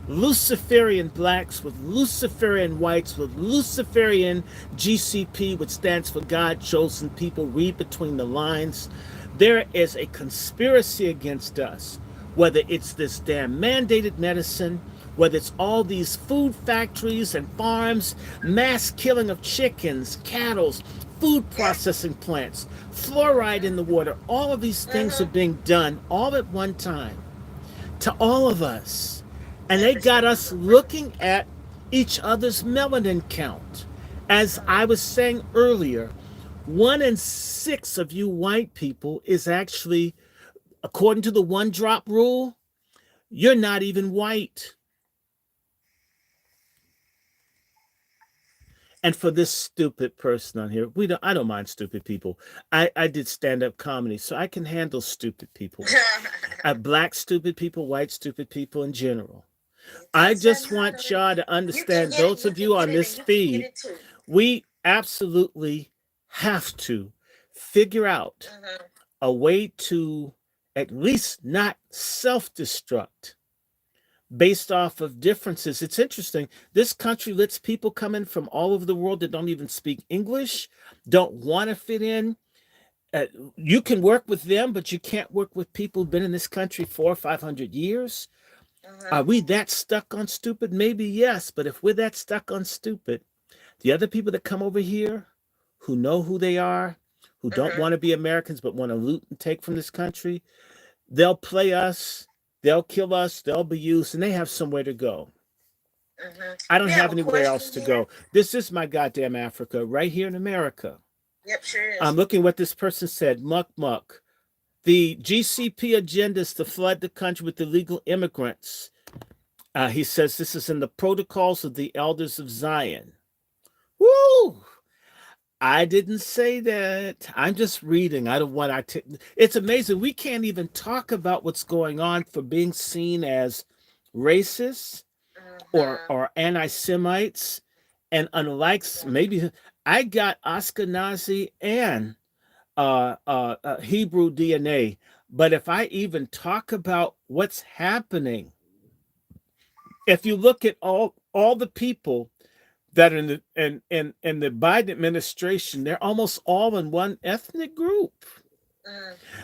[SPEAKER 1] Luciferian blacks with Luciferian whites with Luciferian GCP, which stands for God Chosen People. Read between the lines. There is a conspiracy against us, whether it's this damn mandated medicine, whether it's all these food factories and farms, mass killing of chickens, cattle, food
[SPEAKER 2] Yeah.
[SPEAKER 1] processing plants, fluoride in the water. All of these things are
[SPEAKER 2] Mm-hmm.
[SPEAKER 1] being done all at one time to all of us. And they
[SPEAKER 2] Every
[SPEAKER 1] got
[SPEAKER 2] single
[SPEAKER 1] us
[SPEAKER 2] one.
[SPEAKER 1] looking at each other's melanin count. As I was saying earlier, 1 in 6 of you white people is actually, according to the 1 drop rule, you're not even white. And for this stupid person on here, I don't mind stupid people. I did stand-up comedy, so I can handle stupid people. Black stupid people, white stupid people in general.
[SPEAKER 2] It
[SPEAKER 1] I
[SPEAKER 2] doesn't
[SPEAKER 1] just want
[SPEAKER 2] matter.
[SPEAKER 1] y'all to
[SPEAKER 2] You can
[SPEAKER 1] understand,
[SPEAKER 2] get it.
[SPEAKER 1] those
[SPEAKER 2] You
[SPEAKER 1] of
[SPEAKER 2] can
[SPEAKER 1] you
[SPEAKER 2] get
[SPEAKER 1] on
[SPEAKER 2] it, and
[SPEAKER 1] this
[SPEAKER 2] you can get
[SPEAKER 1] feed,
[SPEAKER 2] it too.
[SPEAKER 1] we absolutely have to figure out
[SPEAKER 2] Mm-hmm.
[SPEAKER 1] a way to at least not self-destruct based off of differences. It's interesting. This country lets people come in from all over the world that don't even speak English, don't want to fit in. Uh, you can work with them, but you can't work with people who've been in this country 400 or 500 years.
[SPEAKER 2] Mm-hmm.
[SPEAKER 1] Are we that stuck on stupid? Maybe yes, but if we're that stuck on stupid, the other people that come over here who know who they are, who don't
[SPEAKER 2] Mm-hmm.
[SPEAKER 1] want to be Americans but want to loot and take from this country, they'll play us, they'll kill us, they'll be used, and they have somewhere to go.
[SPEAKER 2] Mm-hmm.
[SPEAKER 1] I don't
[SPEAKER 2] We have
[SPEAKER 1] have
[SPEAKER 2] a
[SPEAKER 1] anywhere else
[SPEAKER 2] question
[SPEAKER 1] to
[SPEAKER 2] here.
[SPEAKER 1] go. This is my goddamn Africa, right here in America.
[SPEAKER 2] Yep, sure
[SPEAKER 1] I'm
[SPEAKER 2] is.
[SPEAKER 1] looking what this person said. Muck muck. The GCP agenda is to flood the country with illegal immigrants. He says this is in the protocols of the elders of Zion. Woo! I didn't say that. I'm just reading. I don't want to. It's amazing. We can't even talk about what's going on for being seen as racist
[SPEAKER 2] Mm-hmm.
[SPEAKER 1] or anti-Semites and unlikes.
[SPEAKER 2] Mm-hmm.
[SPEAKER 1] Maybe I got Ashkenazi and Hebrew DNA. But if I even talk about what's happening, if you look at all the people that are in in the Biden administration, they're almost all in one ethnic group.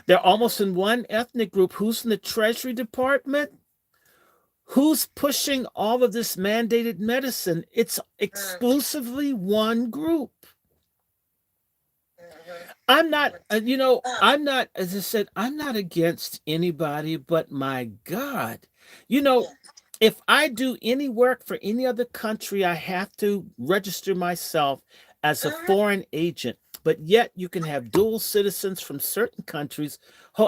[SPEAKER 1] They're
[SPEAKER 2] Mm-hmm.
[SPEAKER 1] almost in one ethnic group. Who's in the Treasury Department? Who's pushing all of this mandated medicine? It's exclusively one group. I'm not, I'm not, as I said, I'm not against anybody, but my God, you know,
[SPEAKER 2] Yeah.
[SPEAKER 1] if I do any work for any other country, I have to register myself as a
[SPEAKER 2] Mm-hmm.
[SPEAKER 1] foreign agent. but yet you can have dual citizens from certain countries,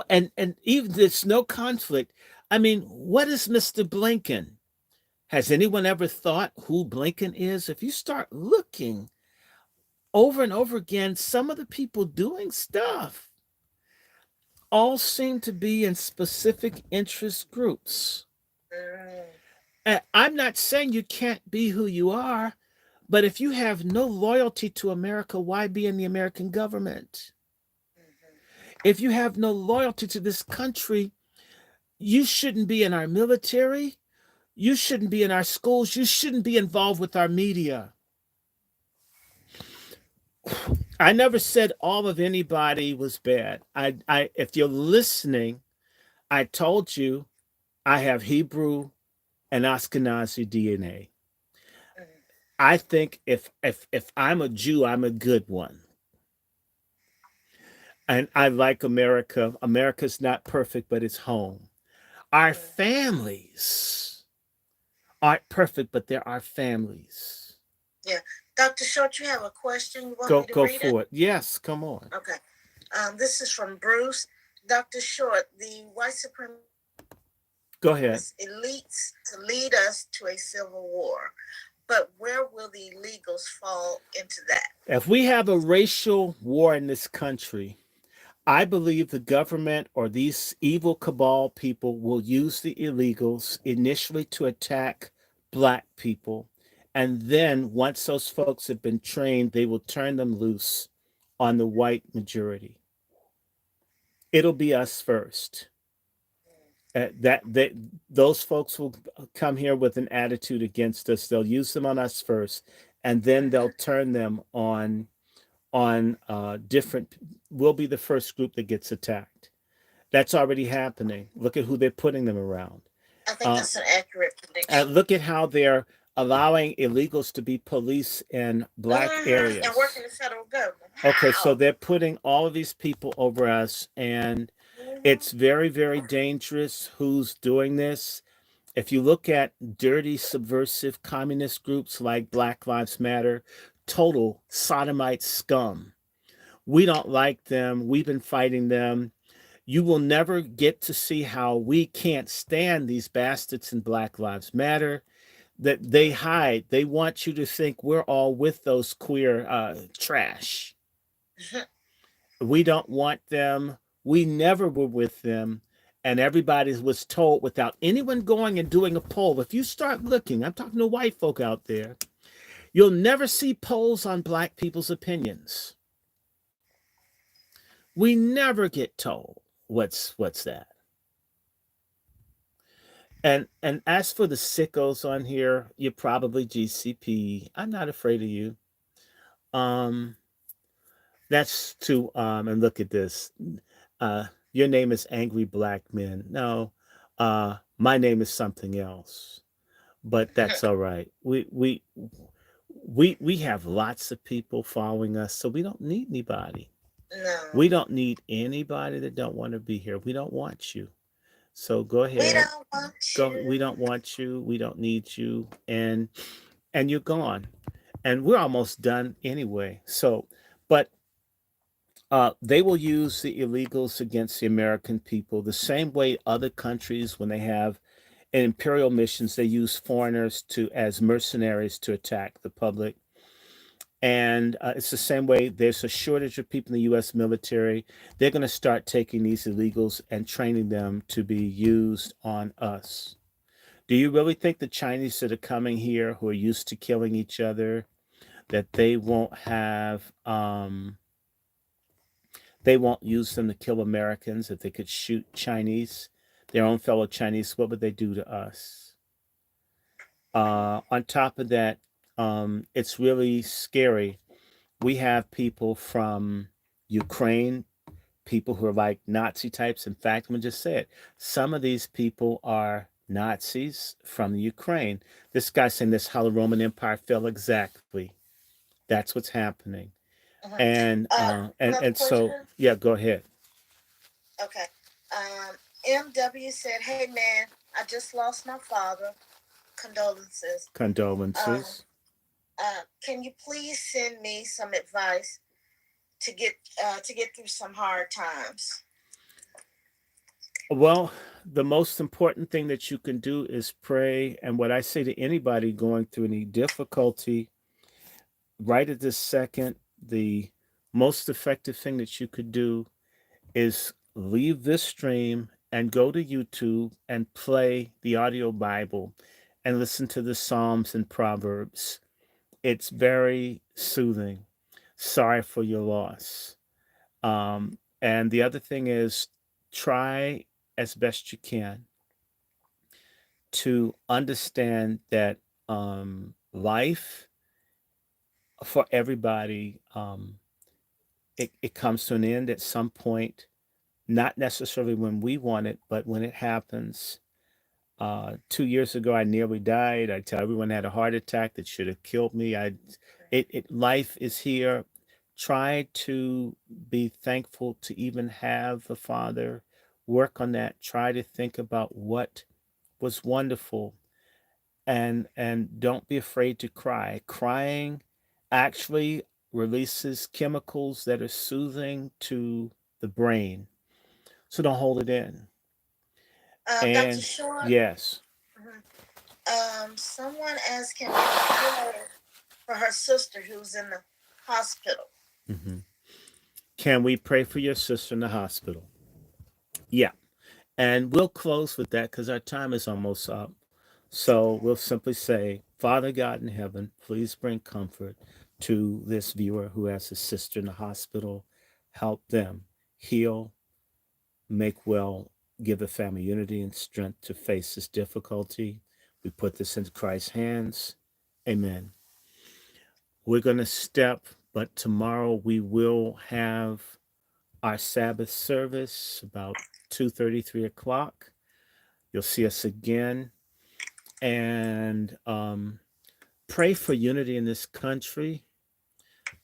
[SPEAKER 1] and even there's no conflict. I mean, what is Mr. Blinken? Has anyone ever thought who Blinken is? If you start looking over and over again, some of the people doing stuff all seem to be in specific interest groups. And I'm not saying you can't be who you are, but if you have no loyalty to America, why be in the American government? If you have no loyalty to this country, you shouldn't be in our military. You shouldn't be in our schools. You shouldn't be involved with our media. I never said all of anybody was bad. If you're listening, I told you I have Hebrew and Ashkenazi DNA. I think if I'm a Jew, I'm a good one. And I like America. America's not perfect, but it's home. Our families aren't perfect, but there are families.
[SPEAKER 2] Yeah. Dr. Short, you have a question? You want
[SPEAKER 1] Go
[SPEAKER 2] me to
[SPEAKER 1] go
[SPEAKER 2] read
[SPEAKER 1] for
[SPEAKER 2] it?
[SPEAKER 1] it. Yes, come on.
[SPEAKER 2] Okay. This is from Bruce. Dr. Short, the white supremacist
[SPEAKER 1] Go ahead.
[SPEAKER 2] elites to lead us to a civil war. But where will the illegals fall into that?
[SPEAKER 1] If we have a racial war in this country, I believe the government or these evil cabal people will use the illegals initially to attack black people. And then once those folks have been trained, they will turn them loose on the white majority. It'll be us first. That those folks will come here with an attitude against us. They'll use them on us first, and then they'll turn them on different. We'll be the first group that gets attacked. That's already happening. Look at who they're putting them around.
[SPEAKER 2] I think that's an accurate prediction.
[SPEAKER 1] Look at how they're allowing illegals to be police in black areas.
[SPEAKER 2] And working the federal government.
[SPEAKER 1] Okay, so they're putting all of these people over us, and it's very, very dangerous who's doing this. If you look at dirty, subversive communist groups like Black Lives Matter, total sodomite scum. We don't like them. We've been fighting them. You will never get to see how we can't stand these bastards in Black Lives Matter. That they hide. They want you to think we're all with those queer trash. We don't want them. We never were with them. And everybody was told without anyone going and doing a poll. If you start looking, I'm talking to white folk out there, you'll never see polls on black people's opinions. We never get told what's that. And as for the sickos on here, you're probably GCP. I'm not afraid of you. That's to and look at this. Your name is Angry Black Men. No, my name is something else. But that's all right. We have lots of people following us, so we don't need anybody.
[SPEAKER 2] No.
[SPEAKER 1] We don't need anybody that don't want to be here. We don't want you. So go ahead.
[SPEAKER 2] We don't want you.
[SPEAKER 1] We don't want you. We don't need you. And you're gone. And we're almost done anyway. So, but they will use the illegals against the American people the same way other countries, when they have imperial missions, they use foreigners as mercenaries to attack the public. And it's the same way. There's a shortage of people in the U.S. military. They're going to start taking these illegals and training them to be used on us. Do you really think the Chinese that are coming here, who are used to killing each other, that they won't use them to kill Americans? If they could shoot Chinese, their own fellow Chinese, what would they do to us? On top of that, it's really scary. We have people from Ukraine, people who are like Nazi types. In fact, I'm going to just say it. Some of these people are Nazis from the Ukraine. This guy's saying this how the Roman Empire fell. Exactly. That's what's happening. And so, yeah, go ahead.
[SPEAKER 2] Okay. MW said, "Hey man, I just lost my father. Condolences.
[SPEAKER 1] Condolences.
[SPEAKER 2] Can you please send me some advice to get to get through some hard times?
[SPEAKER 1] Well, the most important thing that you can do is pray. And what I say to anybody going through any difficulty, right at this second, the most effective thing that you could do is leave this stream and go to YouTube and play the audio Bible and listen to the Psalms and Proverbs. It's very soothing. Sorry for your loss. And the other thing is try as best you can to understand that life for everybody, it comes to an end at some point, not necessarily when we want it, but when it happens. 2 years ago, I nearly died. I tell everyone I had a heart attack that should have killed me. Life is here. Try to be thankful to even have a father. Work on that. Try to think about what was wonderful, and don't be afraid to cry. Crying actually releases chemicals that are soothing to the brain. So don't hold it in.
[SPEAKER 2] Dr.
[SPEAKER 1] And
[SPEAKER 2] Short,
[SPEAKER 1] yes.
[SPEAKER 2] someone asked, can we pray for her sister who's in the hospital?
[SPEAKER 1] hmm Can we pray for your sister in the hospital? Yeah. And we'll close with that because our time is almost up. So we'll simply say, Father God in heaven, please bring comfort to this viewer who has a sister in the hospital. Help them heal, make well, give the family unity and strength to face this difficulty. We put this into Christ's hands. Amen. We're going to step, but tomorrow we will have our Sabbath service about 2:30, 3 o'clock. You'll see us again. And pray for unity in this country.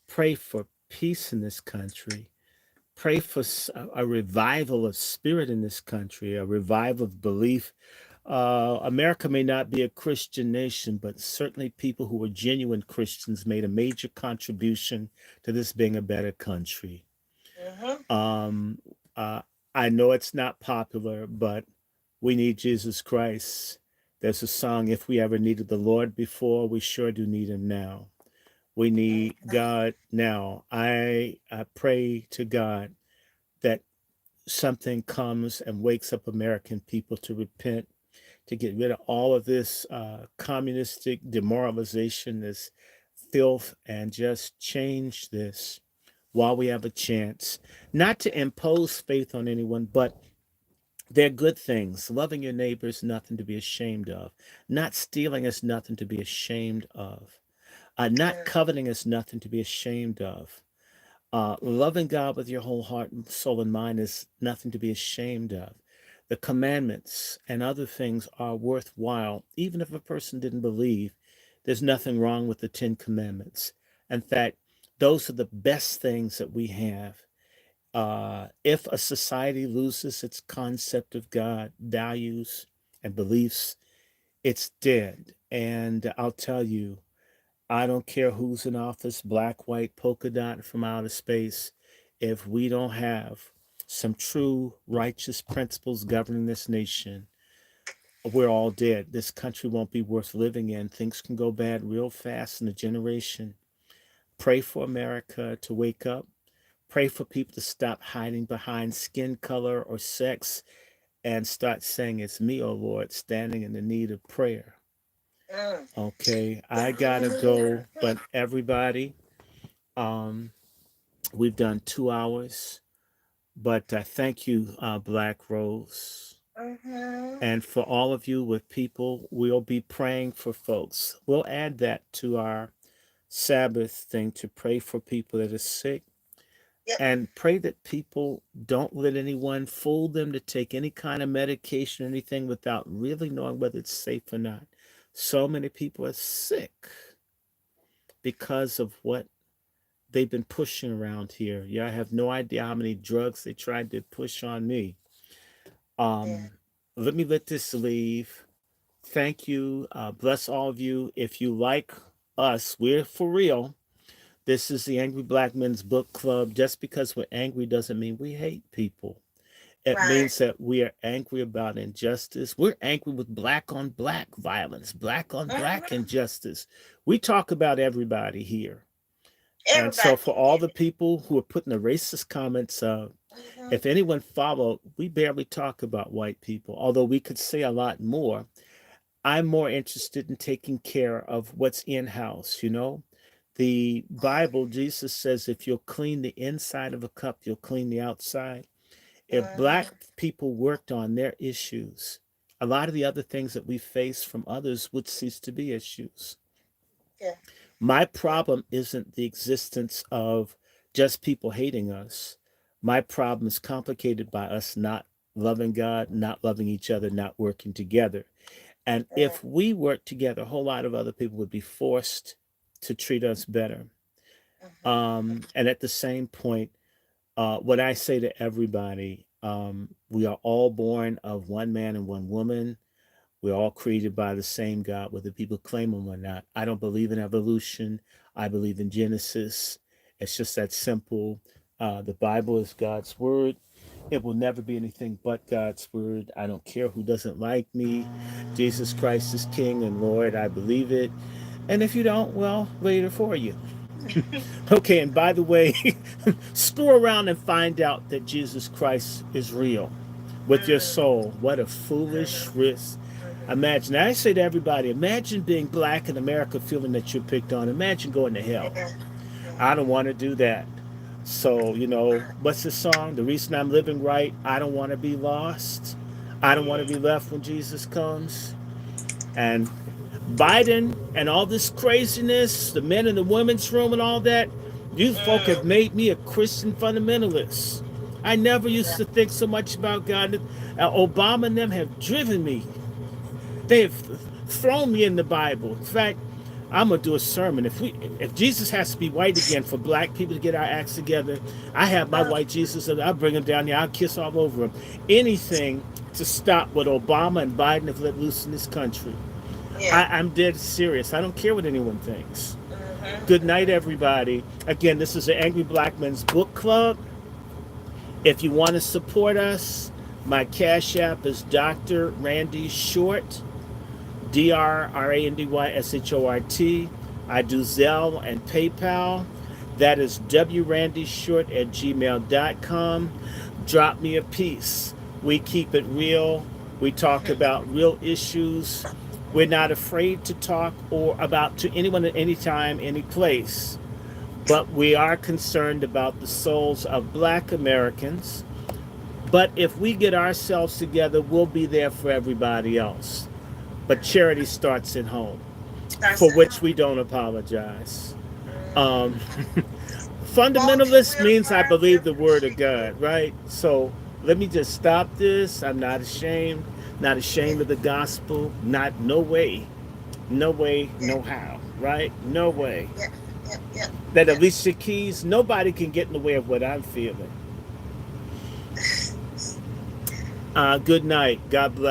[SPEAKER 1] Pray for peace in this country. Pray for a revival of spirit in this country, a revival of belief. America may not be a Christian nation, but certainly people who were genuine Christians made a major contribution to this being a better country.
[SPEAKER 2] Mm-hmm.
[SPEAKER 1] Um, uh, I know it's not popular, but we need Jesus Christ. There's a song, If We Ever Needed the Lord Before, we sure do need him now. We need God now. I pray to God that something comes and wakes up American people to repent, to get rid of all of this communistic demoralization, this filth, and just change this while we have a chance. Not to impose faith on anyone, but they're good things. Loving your neighbor is nothing to be ashamed of. Not stealing is nothing to be ashamed of. Not coveting is nothing to be ashamed of. Loving God with your whole heart and soul and mind is nothing to be ashamed of. The commandments and other things are worthwhile, even if a person didn't believe. There's nothing wrong with the Ten Commandments. In fact, those are the best things that we have. If a society loses its concept of God, values, and beliefs, it's dead. And I'll tell you, I don't care who's in office, black, white, polka dot, from outer space. If we don't have some true righteous principles governing this nation, we're all dead. This country won't be worth living in. Things can go bad real fast in a generation. Pray for America to wake up. Pray for people to stop hiding behind skin color or sex and start saying, It's me, oh Lord, standing in the need of prayer.
[SPEAKER 2] Mm.
[SPEAKER 1] Okay, I gotta go, but everybody, um, we've done 2 hours, but thank you, Black Rose.
[SPEAKER 2] Mm-hmm.
[SPEAKER 1] And for all of you with people, we'll be praying for folks. We'll add that to our Sabbath thing to pray for people that are sick
[SPEAKER 2] Yep.
[SPEAKER 1] and pray that people don't let anyone fool them to take any kind of medication or anything without really knowing whether it's safe or not. So many people are sick because of what they've been pushing around here. Yeah, I have no idea how many drugs they tried to push on me.
[SPEAKER 2] Yeah.
[SPEAKER 1] Um, Let me let this leave. Thank you. Bless all of you. If you like us, we're for real. This is the Angry Black Men's Book Club. Just because we're angry doesn't mean we hate people. It
[SPEAKER 2] Right.
[SPEAKER 1] means that we are angry about injustice. We're angry with black on black violence, black on black
[SPEAKER 2] Mm-hmm.
[SPEAKER 1] injustice. We talk about everybody here. And so,
[SPEAKER 2] Everybody
[SPEAKER 1] for
[SPEAKER 2] can
[SPEAKER 1] all
[SPEAKER 2] get
[SPEAKER 1] the
[SPEAKER 2] it.
[SPEAKER 1] people who are putting the racist comments,
[SPEAKER 2] Mm-hmm.
[SPEAKER 1] if anyone followed, we barely talk about white people, although we could say a lot more. I'm more interested in taking care of what's in house, you know? The Bible, Jesus says, if you'll clean the inside of a cup, you'll clean the outside. If
[SPEAKER 2] Mm-hmm.
[SPEAKER 1] black people worked on their issues, a lot of the other things that we face from others would cease to be issues.
[SPEAKER 2] Yeah.
[SPEAKER 1] My
[SPEAKER 2] Yeah.
[SPEAKER 1] problem isn't the existence of just people hating us. My problem is complicated by us not loving God, not loving each other, not working together. And
[SPEAKER 2] Mm-hmm.
[SPEAKER 1] if we work together, a whole lot of other people would be forced to treat us better. And at the same point, what I say to everybody, we are all born of one man and one woman. We're all created by the same God, whether people claim him or not. I don't believe in evolution. I believe in Genesis. It's just that simple. The Bible is God's word. It will never be anything but God's word. I don't care who doesn't like me. Jesus Christ is King and Lord. I believe it. And if you don't, well, later for you. Okay, and by the way, screw around and find out that Jesus Christ is real with your
[SPEAKER 2] Mm-hmm.
[SPEAKER 1] soul. What a foolish risk.
[SPEAKER 2] Mm-hmm.
[SPEAKER 1] Imagine, I say to everybody, imagine being black in America feeling that you're picked on. Imagine going to hell.
[SPEAKER 2] Yeah. Yeah.
[SPEAKER 1] I don't want to do that. So, what's the song? The reason I'm living right, I don't want to be lost. I don't want to be
[SPEAKER 2] Mm-hmm.
[SPEAKER 1] left when Jesus comes. And Biden and all this craziness, the men in the women's room and all that, you folk have
[SPEAKER 2] Mm.
[SPEAKER 1] made me a Christian fundamentalist. I never used
[SPEAKER 2] Yeah.
[SPEAKER 1] to think so much about God. Obama and them have driven me. They have thrown me in the Bible. In fact, I'm gonna do a sermon. If Jesus has to be white again for black people to get our acts together, I have my
[SPEAKER 2] Oh,
[SPEAKER 1] white Jesus and I'll bring him down here. I'll kiss all over him. Anything to stop what Obama and Biden have let loose in this country.
[SPEAKER 2] yeah.
[SPEAKER 1] I'm dead serious. I don't care what anyone thinks. Good
[SPEAKER 2] Mm-hmm.
[SPEAKER 1] night, everybody. Again, this is the Angry Black Men's Book Club. If you want to support us, my Cash App is Dr. Randy Short, DrRandyShort. I do Zelle and PayPal. That is WRandyShort@gmail.com. Drop me a piece. We keep it real. We talk about real issues. We're not afraid to talk or about to anyone at any time, any place. But we are concerned about the souls of black Americans. But if we get ourselves together, we'll be there for everybody else. But charity starts at home,
[SPEAKER 2] Starts
[SPEAKER 1] for
[SPEAKER 2] at
[SPEAKER 1] which
[SPEAKER 2] home.
[SPEAKER 1] we don't apologize.
[SPEAKER 2] Mm-hmm.
[SPEAKER 1] Um,
[SPEAKER 2] Multi
[SPEAKER 1] fundamentalist
[SPEAKER 2] will
[SPEAKER 1] means I
[SPEAKER 2] learn
[SPEAKER 1] believe the word of
[SPEAKER 2] appreciate you.
[SPEAKER 1] God, right? So let me just stop this. I'm not ashamed, not
[SPEAKER 2] Yeah.
[SPEAKER 1] ashamed of the gospel. Not, no way, no way,
[SPEAKER 2] Yeah.
[SPEAKER 1] no how, right? No way.
[SPEAKER 2] Yeah. Yeah. Yeah.
[SPEAKER 1] That
[SPEAKER 2] Yeah.
[SPEAKER 1] Alicia Keys, nobody can get in the way of what I'm feeling. Good night. God bless.